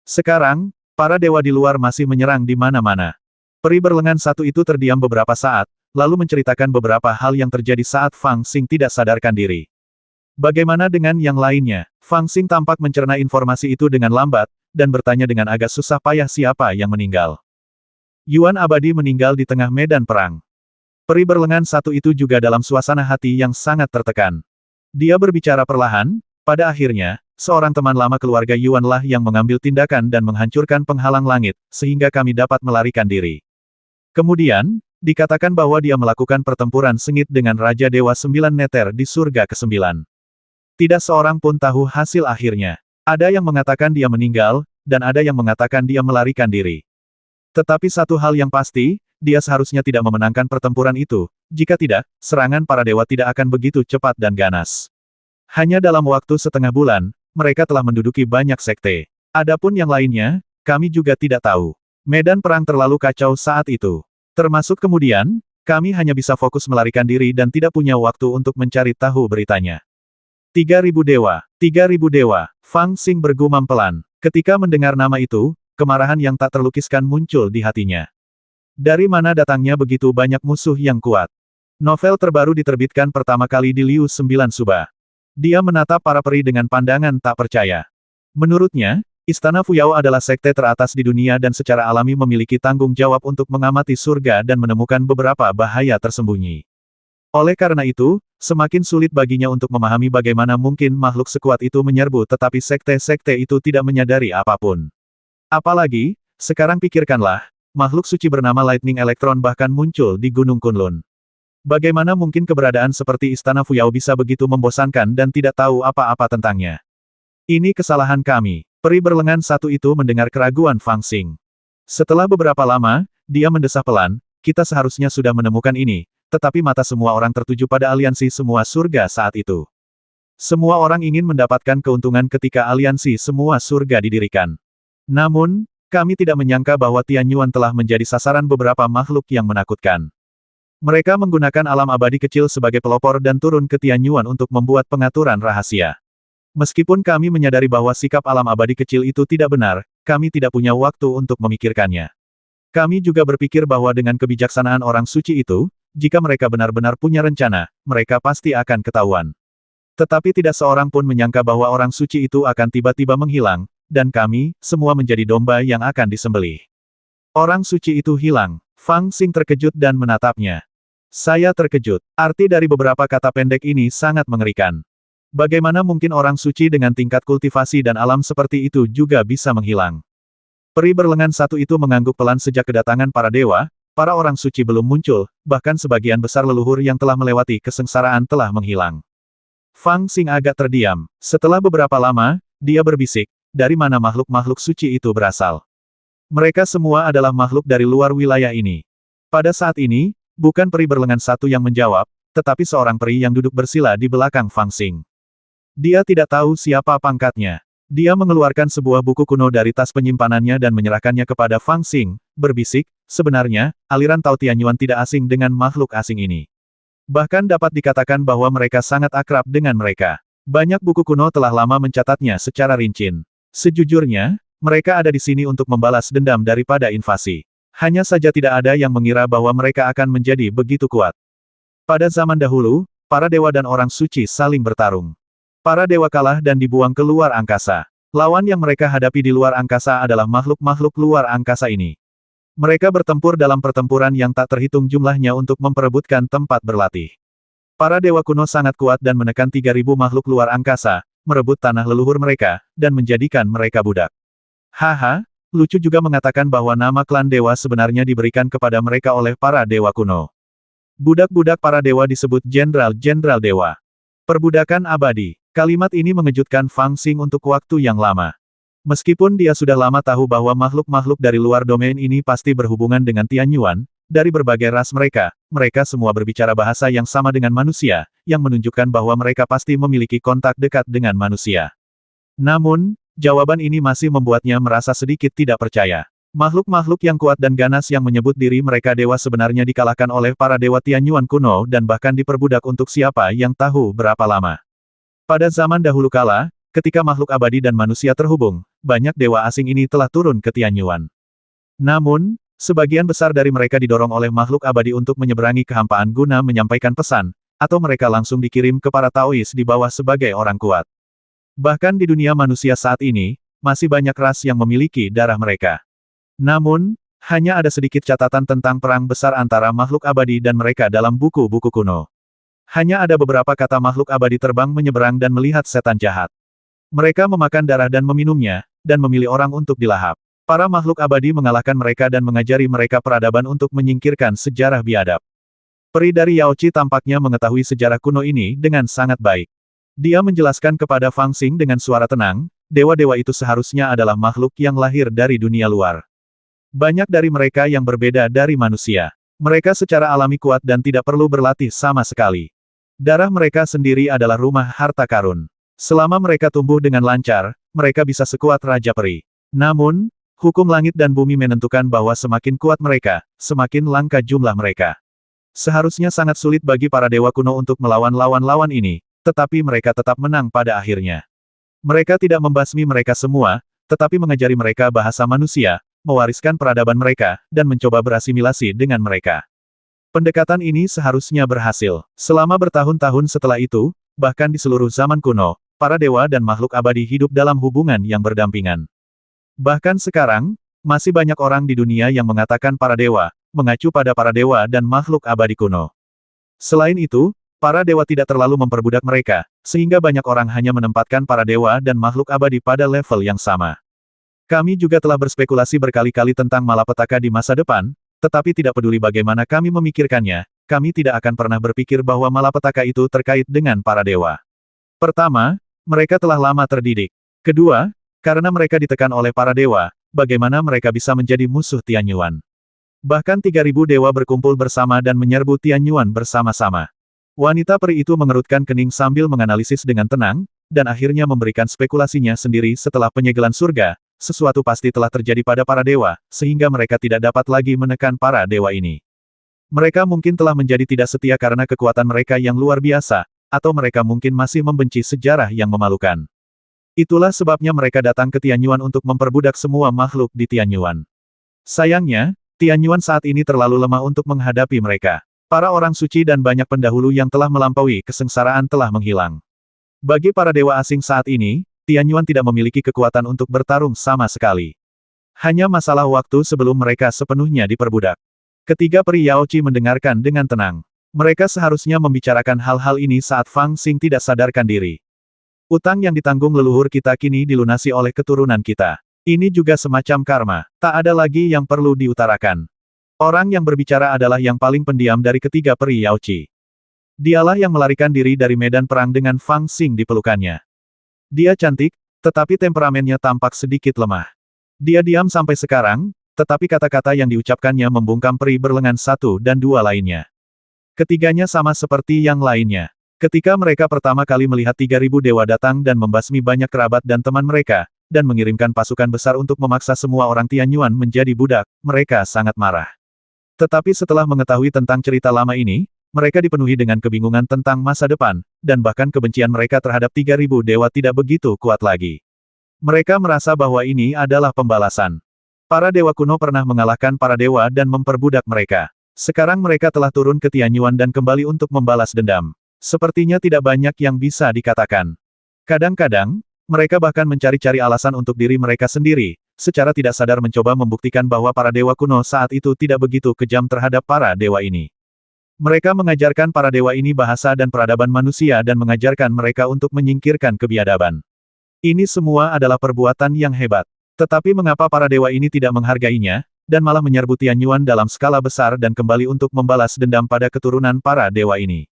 Sekarang, para dewa di luar masih menyerang di mana-mana. Peri berlengan satu itu terdiam beberapa saat, lalu menceritakan beberapa hal yang terjadi saat Fang Xing tidak sadarkan diri. Bagaimana dengan yang lainnya? Fang Xing tampak mencerna informasi itu dengan lambat, dan bertanya dengan agak susah payah siapa yang meninggal. Yuan Abadi meninggal di tengah medan perang. Peri berlengan satu itu juga dalam suasana hati yang sangat tertekan. Dia berbicara perlahan, pada akhirnya, seorang teman lama keluarga Yuan lah yang mengambil tindakan dan menghancurkan penghalang langit, sehingga kami dapat melarikan diri. Kemudian, dikatakan bahwa dia melakukan pertempuran sengit dengan Raja Dewa Sembilan Neter di surga ke-9. Tidak seorang pun tahu hasil akhirnya. Ada yang mengatakan dia meninggal, dan ada yang mengatakan dia melarikan diri. Tetapi satu hal yang pasti, dia seharusnya tidak memenangkan pertempuran itu, jika tidak, serangan para dewa tidak akan begitu cepat dan ganas. Hanya dalam waktu setengah bulan, mereka telah menduduki banyak sekte. Adapun yang lainnya, kami juga tidak tahu. Medan perang terlalu kacau saat itu. Termasuk kemudian, kami hanya bisa fokus melarikan diri dan tidak punya waktu untuk mencari tahu beritanya. 3.000 dewa, 3.000 dewa, Fang Xing bergumam pelan. Ketika mendengar nama itu, kemarahan yang tak terlukiskan muncul di hatinya. Dari mana datangnya begitu banyak musuh yang kuat? Novel terbaru diterbitkan pertama kali di Liu 9 Suba. Dia menatap para peri dengan pandangan tak percaya. Menurutnya, Istana Fuyao adalah sekte teratas di dunia dan secara alami memiliki tanggung jawab untuk mengamati surga dan menemukan beberapa bahaya tersembunyi. Oleh karena itu, semakin sulit baginya untuk memahami bagaimana mungkin makhluk sekuat itu menyerbu tetapi sekte-sekte itu tidak menyadari apapun. Apalagi, sekarang pikirkanlah, makhluk suci bernama Lightning Electron bahkan muncul di Gunung Kunlun. Bagaimana mungkin keberadaan seperti Istana Fuyao bisa begitu membosankan dan tidak tahu apa-apa tentangnya? Ini kesalahan kami. Peri berlengan satu itu mendengar keraguan Fang Xing. Setelah beberapa lama, dia mendesah pelan, kita seharusnya sudah menemukan ini, tetapi mata semua orang tertuju pada aliansi semua surga saat itu. Semua orang ingin mendapatkan keuntungan ketika aliansi semua surga didirikan. Namun, kami tidak menyangka bahwa Tianyuan telah menjadi sasaran beberapa makhluk yang menakutkan. Mereka menggunakan alam abadi kecil sebagai pelopor dan turun ke Tianyuan untuk membuat pengaturan rahasia. Meskipun kami menyadari bahwa sikap alam abadi kecil itu tidak benar, kami tidak punya waktu untuk memikirkannya. Kami juga berpikir bahwa dengan kebijaksanaan orang suci itu, jika mereka benar-benar punya rencana, mereka pasti akan ketahuan. Tetapi tidak seorang pun menyangka bahwa orang suci itu akan tiba-tiba menghilang, dan kami, semua menjadi domba yang akan disembelih. Orang suci itu hilang. Fang Xing terkejut dan menatapnya. Saya terkejut. Arti dari beberapa kata pendek ini sangat mengerikan. Bagaimana mungkin orang suci dengan tingkat kultivasi dan alam seperti itu juga bisa menghilang? Peri berlengan satu itu mengangguk pelan sejak kedatangan para dewa, para orang suci belum muncul, bahkan sebagian besar leluhur yang telah melewati kesengsaraan telah menghilang. Fang Xing agak terdiam. Setelah beberapa lama, dia berbisik, dari mana makhluk-makhluk suci itu berasal? Mereka semua adalah makhluk dari luar wilayah ini. Pada saat ini, bukan peri berlengan satu yang menjawab, tetapi seorang peri yang duduk bersila di belakang Fang Xing. Dia tidak tahu siapa pangkatnya. Dia mengeluarkan sebuah buku kuno dari tas penyimpanannya dan menyerahkannya kepada Fang Xing, berbisik, sebenarnya, aliran Tao Tianyuan tidak asing dengan makhluk asing ini. Bahkan dapat dikatakan bahwa mereka sangat akrab dengan mereka. Banyak buku kuno telah lama mencatatnya secara rinci. Sejujurnya, mereka ada di sini untuk membalas dendam daripada invasi. Hanya saja tidak ada yang mengira bahwa mereka akan menjadi begitu kuat. Pada zaman dahulu, para dewa dan orang suci saling bertarung. Para dewa kalah dan dibuang ke luar angkasa. Lawan yang mereka hadapi di luar angkasa adalah makhluk-makhluk luar angkasa ini. Mereka bertempur dalam pertempuran yang tak terhitung jumlahnya untuk memperebutkan tempat berlatih. Para dewa kuno sangat kuat dan menekan 3.000 makhluk luar angkasa, merebut tanah leluhur mereka, dan menjadikan mereka budak. Haha, lucu juga mengatakan bahwa nama klan dewa sebenarnya diberikan kepada mereka oleh para dewa kuno. Budak-budak para dewa disebut jenderal-jenderal dewa. Perbudakan abadi. Kalimat ini mengejutkan Fang Xing untuk waktu yang lama. Meskipun dia sudah lama tahu bahwa makhluk-makhluk dari luar domain ini pasti berhubungan dengan Tianyuan, dari berbagai ras mereka semua berbicara bahasa yang sama dengan manusia, yang menunjukkan bahwa mereka pasti memiliki kontak dekat dengan manusia. Namun, jawaban ini masih membuatnya merasa sedikit tidak percaya. Makhluk-makhluk yang kuat dan ganas yang menyebut diri mereka dewa sebenarnya dikalahkan oleh para dewa Tianyuan kuno dan bahkan diperbudak untuk siapa yang tahu berapa lama. Pada zaman dahulu kala, ketika makhluk abadi dan manusia terhubung, banyak dewa asing ini telah turun ke Tianyuan. Namun, sebagian besar dari mereka didorong oleh makhluk abadi untuk menyeberangi kehampaan guna menyampaikan pesan, atau mereka langsung dikirim ke para Taois di bawah sebagai orang kuat. Bahkan di dunia manusia saat ini, masih banyak ras yang memiliki darah mereka. Namun, hanya ada sedikit catatan tentang perang besar antara makhluk abadi dan mereka dalam buku-buku kuno. Hanya ada beberapa kata makhluk abadi terbang menyeberang dan melihat setan jahat. Mereka memakan darah dan meminumnya, dan memilih orang untuk dilahap. Para makhluk abadi mengalahkan mereka dan mengajari mereka peradaban untuk menyingkirkan sejarah biadab. Peri dari Yaochi tampaknya mengetahui sejarah kuno ini dengan sangat baik. Dia menjelaskan kepada Fang Xing dengan suara tenang, dewa-dewa itu seharusnya adalah makhluk yang lahir dari dunia luar. Banyak dari mereka yang berbeda dari manusia. Mereka secara alami kuat dan tidak perlu berlatih sama sekali. Darah mereka sendiri adalah rumah harta karun. Selama mereka tumbuh dengan lancar, mereka bisa sekuat Raja Peri. Namun, hukum langit dan bumi menentukan bahwa semakin kuat mereka, semakin langka jumlah mereka. Seharusnya sangat sulit bagi para dewa kuno untuk melawan lawan-lawan ini, tetapi mereka tetap menang pada akhirnya. Mereka tidak membasmi mereka semua, tetapi mengajari mereka bahasa manusia, mewariskan peradaban mereka, dan mencoba berasimilasi dengan mereka. Pendekatan ini seharusnya berhasil. Selama bertahun-tahun setelah itu, bahkan di seluruh zaman kuno, para dewa dan makhluk abadi hidup dalam hubungan yang berdampingan. Bahkan sekarang, masih banyak orang di dunia yang mengatakan para dewa, mengacu pada para dewa dan makhluk abadi kuno. Selain itu, para dewa tidak terlalu memperbudak mereka, sehingga banyak orang hanya menempatkan para dewa dan makhluk abadi pada level yang sama. Kami juga telah berspekulasi berkali-kali tentang malapetaka di masa depan, tetapi tidak peduli bagaimana kami memikirkannya, kami tidak akan pernah berpikir bahwa malapetaka itu terkait dengan para dewa. Pertama, mereka telah lama terdidik. Kedua, karena mereka ditekan oleh para dewa, bagaimana mereka bisa menjadi musuh Tianyuan. Bahkan 3.000 dewa berkumpul bersama dan menyerbu Tianyuan bersama-sama. Wanita peri itu mengerutkan kening sambil menganalisis dengan tenang, dan akhirnya memberikan spekulasinya sendiri setelah penyegelan surga. Sesuatu pasti telah terjadi pada para dewa, sehingga mereka tidak dapat lagi menekan para dewa ini. Mereka mungkin telah menjadi tidak setia karena kekuatan mereka yang luar biasa, atau mereka mungkin masih membenci sejarah yang memalukan. Itulah sebabnya mereka datang ke Tianyuan untuk memperbudak semua makhluk di Tianyuan. Sayangnya, Tianyuan saat ini terlalu lemah untuk menghadapi mereka. Para orang suci dan banyak pendahulu yang telah melampaui kesengsaraan telah menghilang. Bagi para dewa asing saat ini, Tianyuan tidak memiliki kekuatan untuk bertarung sama sekali. Hanya masalah waktu sebelum mereka sepenuhnya diperbudak. Ketiga peri Yaochi mendengarkan dengan tenang. Mereka seharusnya membicarakan hal-hal ini saat Fang Xing tidak sadarkan diri. Utang yang ditanggung leluhur kita kini dilunasi oleh keturunan kita. Ini juga semacam karma. Tak ada lagi yang perlu diutarakan. Orang yang berbicara adalah yang paling pendiam dari ketiga peri Yaochi. Dialah yang melarikan diri dari medan perang dengan Fang Xing di pelukannya. Dia cantik, tetapi temperamennya tampak sedikit lemah. Dia diam sampai sekarang, tetapi kata-kata yang diucapkannya membungkam peri berlengan satu dan dua lainnya. Ketiganya sama seperti yang lainnya. Ketika mereka pertama kali melihat 3.000 dewa datang dan membasmi banyak kerabat dan teman mereka, dan mengirimkan pasukan besar untuk memaksa semua orang Tianyuan menjadi budak, mereka sangat marah. Tetapi setelah mengetahui tentang cerita lama ini, mereka dipenuhi dengan kebingungan tentang masa depan, dan bahkan kebencian mereka terhadap 3.000 dewa tidak begitu kuat lagi. Mereka merasa bahwa ini adalah pembalasan. Para dewa kuno pernah mengalahkan para dewa dan memperbudak mereka. Sekarang mereka telah turun ke Tianyuan dan kembali untuk membalas dendam. Sepertinya tidak banyak yang bisa dikatakan. Kadang-kadang, mereka bahkan mencari-cari alasan untuk diri mereka sendiri, secara tidak sadar mencoba membuktikan bahwa para dewa kuno saat itu tidak begitu kejam terhadap para dewa ini. Mereka mengajarkan para dewa ini bahasa dan peradaban manusia dan mengajarkan mereka untuk menyingkirkan kebiadaban. Ini semua adalah perbuatan yang hebat. Tetapi mengapa para dewa ini tidak menghargainya, dan malah menyerbu Tianyuan dalam skala besar dan kembali untuk membalas dendam pada keturunan para dewa ini?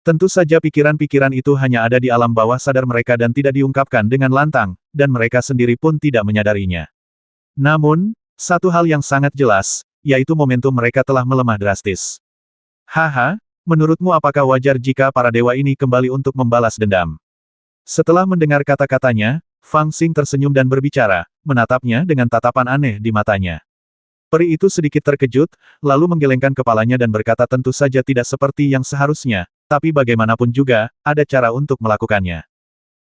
Tentu saja pikiran-pikiran itu hanya ada di alam bawah sadar mereka dan tidak diungkapkan dengan lantang, dan mereka sendiri pun tidak menyadarinya. Namun, satu hal yang sangat jelas, yaitu momentum mereka telah melemah drastis. Haha, menurutmu apakah wajar jika para dewa ini kembali untuk membalas dendam? Setelah mendengar kata-katanya, Fang Xing tersenyum dan berbicara, menatapnya dengan tatapan aneh di matanya. Peri itu sedikit terkejut, lalu menggelengkan kepalanya dan berkata tentu saja tidak seperti yang seharusnya, tapi bagaimanapun juga, ada cara untuk melakukannya.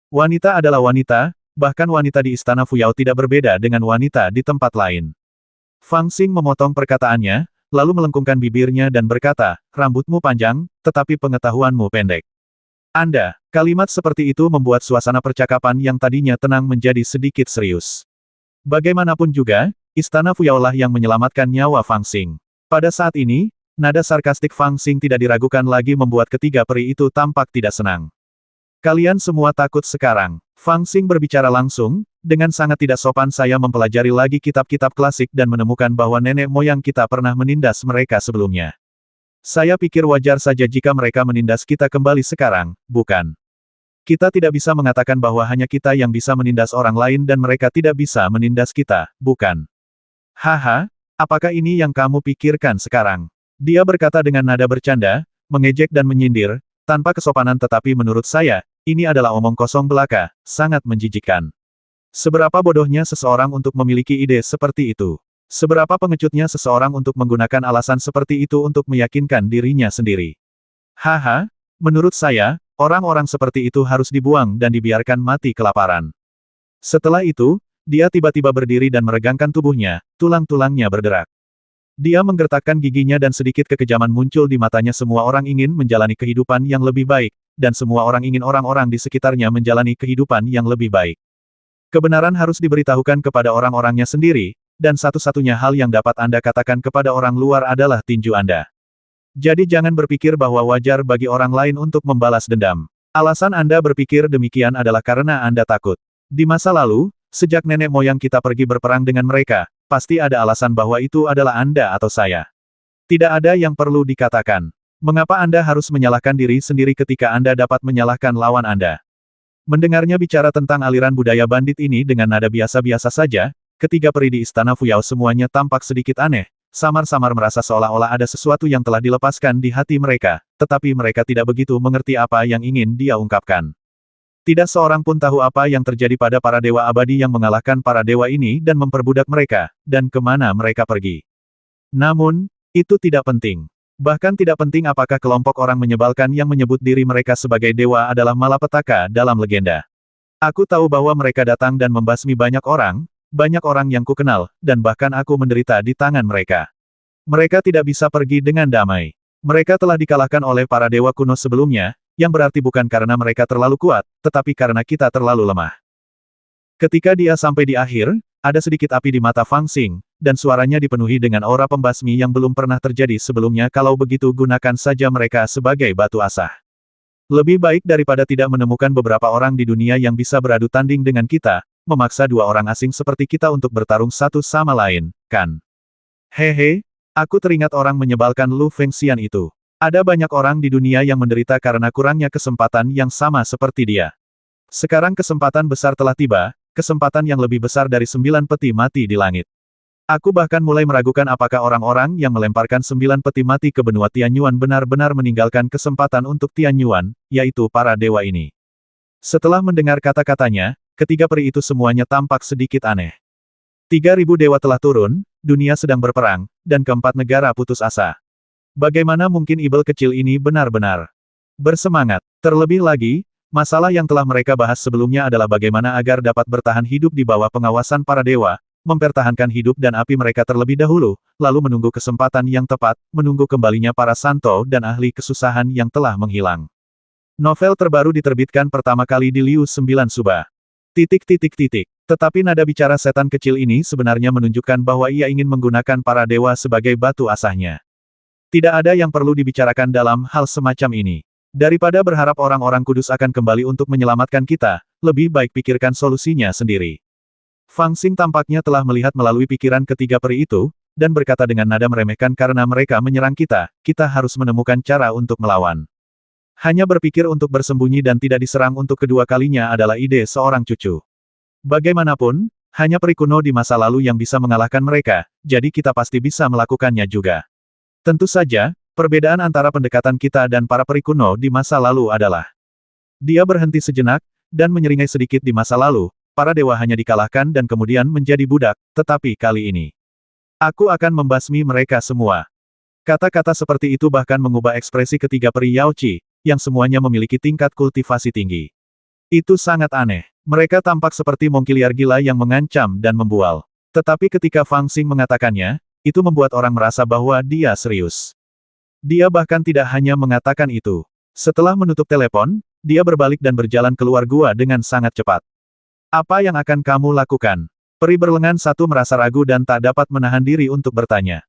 Wanita adalah wanita, bahkan wanita di Istana Fuyao tidak berbeda dengan wanita di tempat lain. Fang Xing memotong perkataannya, lalu melengkungkan bibirnya dan berkata, rambutmu panjang, tetapi pengetahuanmu pendek. Kalimat seperti itu membuat suasana percakapan yang tadinya tenang menjadi sedikit serius. Bagaimanapun juga, Istana Fuyao lah yang menyelamatkan nyawa Fang Xing. Pada saat ini, nada sarkastik Fang Xing tidak diragukan lagi membuat ketiga peri itu tampak tidak senang. Kalian semua takut sekarang. Fang Xing berbicara langsung, dengan sangat tidak sopan saya mempelajari lagi kitab-kitab klasik dan menemukan bahwa nenek moyang kita pernah menindas mereka sebelumnya. Saya pikir wajar saja jika mereka menindas kita kembali sekarang, bukan? Kita tidak bisa mengatakan bahwa hanya kita yang bisa menindas orang lain dan mereka tidak bisa menindas kita, bukan? Haha, apakah ini yang kamu pikirkan sekarang? Dia berkata dengan nada bercanda, mengejek dan menyindir, tanpa kesopanan tetapi menurut saya, ini adalah omong kosong belaka, sangat menjijikkan. Seberapa bodohnya seseorang untuk memiliki ide seperti itu? Seberapa pengecutnya seseorang untuk menggunakan alasan seperti itu untuk meyakinkan dirinya sendiri? Haha, menurut saya, orang-orang seperti itu harus dibuang dan dibiarkan mati kelaparan. Setelah itu, dia tiba-tiba berdiri dan meregangkan tubuhnya, tulang-tulangnya berderak. Dia menggertakkan giginya dan sedikit kekejaman muncul di matanya. Semua orang ingin menjalani kehidupan yang lebih baik, dan semua orang ingin orang-orang di sekitarnya menjalani kehidupan yang lebih baik. Kebenaran harus diberitahukan kepada orang-orangnya sendiri, dan satu-satunya hal yang dapat Anda katakan kepada orang luar adalah tinju Anda. Jadi jangan berpikir bahwa wajar bagi orang lain untuk membalas dendam. Alasan Anda berpikir demikian adalah karena Anda takut. Di masa lalu, sejak nenek moyang kita pergi berperang dengan mereka, pasti ada alasan bahwa itu adalah Anda atau saya. Tidak ada yang perlu dikatakan. Mengapa Anda harus menyalahkan diri sendiri ketika Anda dapat menyalahkan lawan Anda? Mendengarnya bicara tentang aliran budaya bandit ini dengan nada biasa-biasa saja, ketiga peri di Istana Fuyao semuanya tampak sedikit aneh, samar-samar merasa seolah-olah ada sesuatu yang telah dilepaskan di hati mereka, tetapi mereka tidak begitu mengerti apa yang ingin dia ungkapkan. Tidak seorang pun tahu apa yang terjadi pada para dewa abadi yang mengalahkan para dewa ini dan memperbudak mereka, dan kemana mereka pergi. Namun, itu tidak penting. Bahkan tidak penting apakah kelompok orang menyebalkan yang menyebut diri mereka sebagai dewa adalah malapetaka dalam legenda. Aku tahu bahwa mereka datang dan membasmi banyak orang yang kukenal, dan bahkan aku menderita di tangan mereka. Mereka tidak bisa pergi dengan damai. Mereka telah dikalahkan oleh para dewa kuno sebelumnya, yang berarti bukan karena mereka terlalu kuat, tetapi karena kita terlalu lemah. Ketika dia sampai di akhir, ada sedikit api di mata Fang Xing, dan suaranya dipenuhi dengan aura pembasmi yang belum pernah terjadi sebelumnya. Kalau begitu gunakan saja mereka sebagai batu asah. Lebih baik daripada tidak menemukan beberapa orang di dunia yang bisa beradu tanding dengan kita, memaksa dua orang asing seperti kita untuk bertarung satu sama lain, kan? Hehe, aku teringat orang menyebalkan Lu Fengxian itu. Ada banyak orang di dunia yang menderita karena kurangnya kesempatan yang sama seperti dia. Sekarang kesempatan besar telah tiba, kesempatan yang lebih besar dari 9 peti mati di langit. Aku bahkan mulai meragukan apakah orang-orang yang melemparkan 9 peti mati ke benua Tianyuan benar-benar meninggalkan kesempatan untuk Tianyuan, yaitu para dewa ini. Setelah mendengar kata-katanya, ketiga peri itu semuanya tampak sedikit aneh. 3.000 dewa telah turun, dunia sedang berperang, dan keempat negara putus asa. Bagaimana mungkin Ibel kecil ini benar-benar bersemangat? Terlebih lagi, masalah yang telah mereka bahas sebelumnya adalah bagaimana agar dapat bertahan hidup di bawah pengawasan para dewa, mempertahankan hidup dan api mereka terlebih dahulu, lalu menunggu kesempatan yang tepat, menunggu kembalinya para santo dan ahli kesusahan yang telah menghilang. Novel terbaru diterbitkan pertama kali di Liu 9 Suba. Tetapi nada bicara setan kecil ini sebenarnya menunjukkan bahwa ia ingin menggunakan para dewa sebagai batu asahnya. Tidak ada yang perlu dibicarakan dalam hal semacam ini. Daripada berharap orang-orang kudus akan kembali untuk menyelamatkan kita, lebih baik pikirkan solusinya sendiri. Fang Xing tampaknya telah melihat melalui pikiran ketiga peri itu, dan berkata dengan nada meremehkan karena mereka menyerang kita harus menemukan cara untuk melawan. Hanya berpikir untuk bersembunyi dan tidak diserang untuk kedua kalinya adalah ide seorang cucu. Bagaimanapun, Hanya peri kuno di masa lalu yang bisa mengalahkan mereka, jadi kita pasti bisa melakukannya juga. Tentu saja, perbedaan antara pendekatan kita dan para peri kuno di masa lalu adalah. Dia berhenti sejenak, dan menyeringai sedikit di masa lalu, para dewa hanya dikalahkan dan kemudian menjadi budak, tetapi kali ini. Aku akan membasmi mereka semua. Kata-kata seperti itu bahkan mengubah ekspresi ketiga peri Yao Qi, yang semuanya memiliki tingkat kultivasi tinggi. Itu sangat aneh. Mereka tampak seperti mongki liar gila yang mengancam dan membual. Tetapi ketika Fang Xing mengatakannya, itu membuat orang merasa bahwa dia serius. Dia bahkan tidak hanya mengatakan itu. Setelah menutup telepon, dia berbalik dan berjalan keluar gua dengan sangat cepat. Apa yang akan kamu lakukan? Peri berlengan satu merasa ragu dan tak dapat menahan diri untuk bertanya.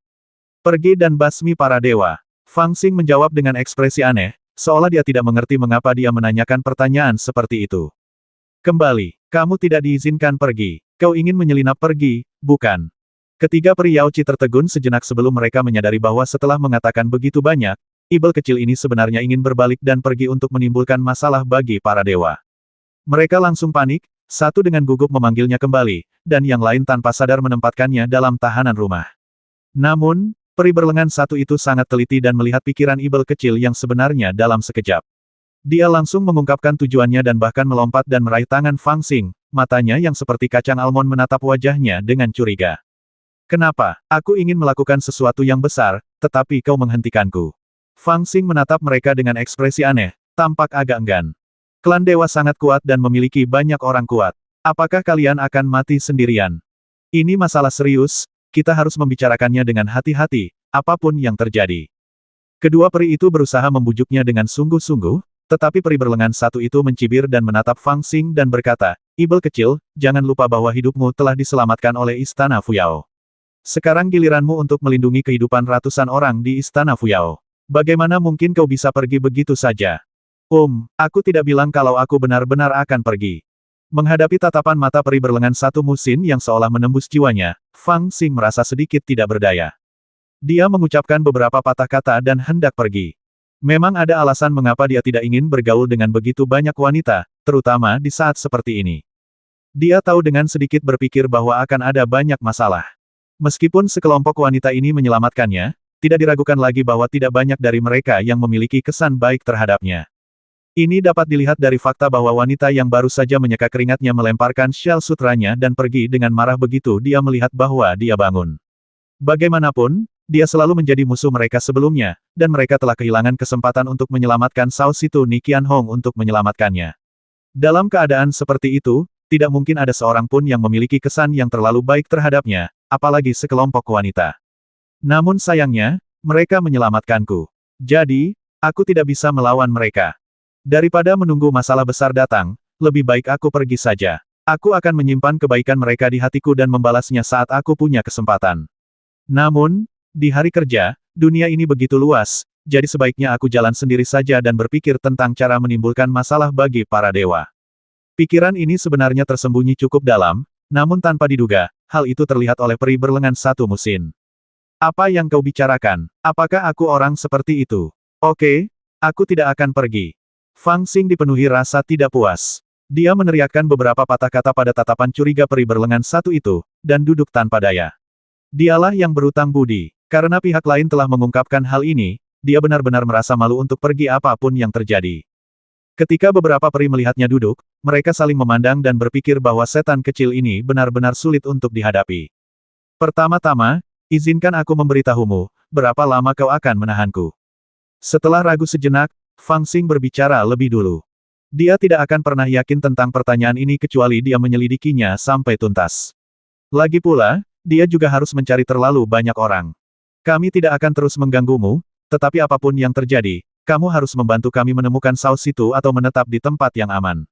Pergi dan basmi para dewa. Fang Xing menjawab dengan ekspresi aneh, seolah dia tidak mengerti mengapa dia menanyakan pertanyaan seperti itu. Kembali, kamu tidak diizinkan pergi. Kau ingin menyelinap pergi, bukan? Ketiga peri Yao Qi tertegun sejenak sebelum mereka menyadari bahwa setelah mengatakan begitu banyak, ibel kecil ini sebenarnya ingin berbalik dan pergi untuk menimbulkan masalah bagi para dewa. Mereka langsung panik, satu dengan gugup memanggilnya kembali, dan yang lain tanpa sadar menempatkannya dalam tahanan rumah. Namun, peri berlengan satu itu sangat teliti dan melihat pikiran ibel kecil yang sebenarnya dalam sekejap. Dia langsung mengungkapkan tujuannya dan bahkan melompat dan meraih tangan Fang Xing, matanya yang seperti kacang almond menatap wajahnya dengan curiga. Kenapa? Aku ingin melakukan sesuatu yang besar, tetapi kau menghentikanku. Fang Xing menatap mereka dengan ekspresi aneh, tampak agak enggan. Klan dewa sangat kuat dan memiliki banyak orang kuat. Apakah kalian akan mati sendirian? Ini masalah serius, kita harus membicarakannya dengan hati-hati, apapun yang terjadi. Kedua peri itu berusaha membujuknya dengan sungguh-sungguh, tetapi peri berlengan satu itu mencibir dan menatap Fang Xing dan berkata, ibel kecil, jangan lupa bahwa hidupmu telah diselamatkan oleh Istana Fuyao. Sekarang giliranmu untuk melindungi kehidupan ratusan orang di Istana Fuyao. Bagaimana mungkin kau bisa pergi begitu saja? Aku tidak bilang kalau aku benar-benar akan pergi. Menghadapi tatapan mata peri berlengan satu musin yang seolah menembus jiwanya, Fang Xing merasa sedikit tidak berdaya. Dia mengucapkan beberapa patah kata dan hendak pergi. Memang ada alasan mengapa dia tidak ingin bergaul dengan begitu banyak wanita, terutama di saat seperti ini. Dia tahu dengan sedikit berpikir bahwa akan ada banyak masalah. Meskipun sekelompok wanita ini menyelamatkannya, tidak diragukan lagi bahwa tidak banyak dari mereka yang memiliki kesan baik terhadapnya. Ini dapat dilihat dari fakta bahwa wanita yang baru saja menyeka keringatnya melemparkan syal sutranya dan pergi dengan marah begitu dia melihat bahwa dia bangun. Bagaimanapun, dia selalu menjadi musuh mereka sebelumnya, dan mereka telah kehilangan kesempatan untuk menyelamatkan Sao Situ Nikian Hong untuk menyelamatkannya. Dalam keadaan seperti itu, tidak mungkin ada seorang pun yang memiliki kesan yang terlalu baik terhadapnya, apalagi sekelompok wanita. Namun sayangnya, mereka menyelamatkanku. Jadi, aku tidak bisa melawan mereka. Daripada menunggu masalah besar datang, lebih baik aku pergi saja. Aku akan menyimpan kebaikan mereka di hatiku dan membalasnya saat aku punya kesempatan. Namun, di hari kerja, dunia ini begitu luas, jadi sebaiknya aku jalan sendiri saja dan berpikir tentang cara menimbulkan masalah bagi para dewa. Pikiran ini sebenarnya tersembunyi cukup dalam, namun tanpa diduga, hal itu terlihat oleh peri berlengan satu musin. Apa yang kau bicarakan? Apakah aku orang seperti itu? Oke, aku tidak akan pergi. Fang Xing dipenuhi rasa tidak puas. Dia meneriakkan beberapa patah kata pada tatapan curiga peri berlengan satu itu, dan duduk tanpa daya. Dialah yang berutang budi. Karena pihak lain telah mengungkapkan hal ini, dia benar-benar merasa malu untuk pergi apapun yang terjadi. Ketika beberapa peri melihatnya duduk, mereka saling memandang dan berpikir bahwa setan kecil ini benar-benar sulit untuk dihadapi. Pertama-tama, izinkan aku memberitahumu, berapa lama kau akan menahanku. Setelah ragu sejenak, Fang Xing berbicara lebih dulu. Dia tidak akan pernah yakin tentang pertanyaan ini kecuali dia menyelidikinya sampai tuntas. Lagi pula, dia juga harus mencari terlalu banyak orang. Kami tidak akan terus mengganggumu, tetapi apapun yang terjadi, kamu harus membantu kami menemukan Sao Situ atau menetap di tempat yang aman.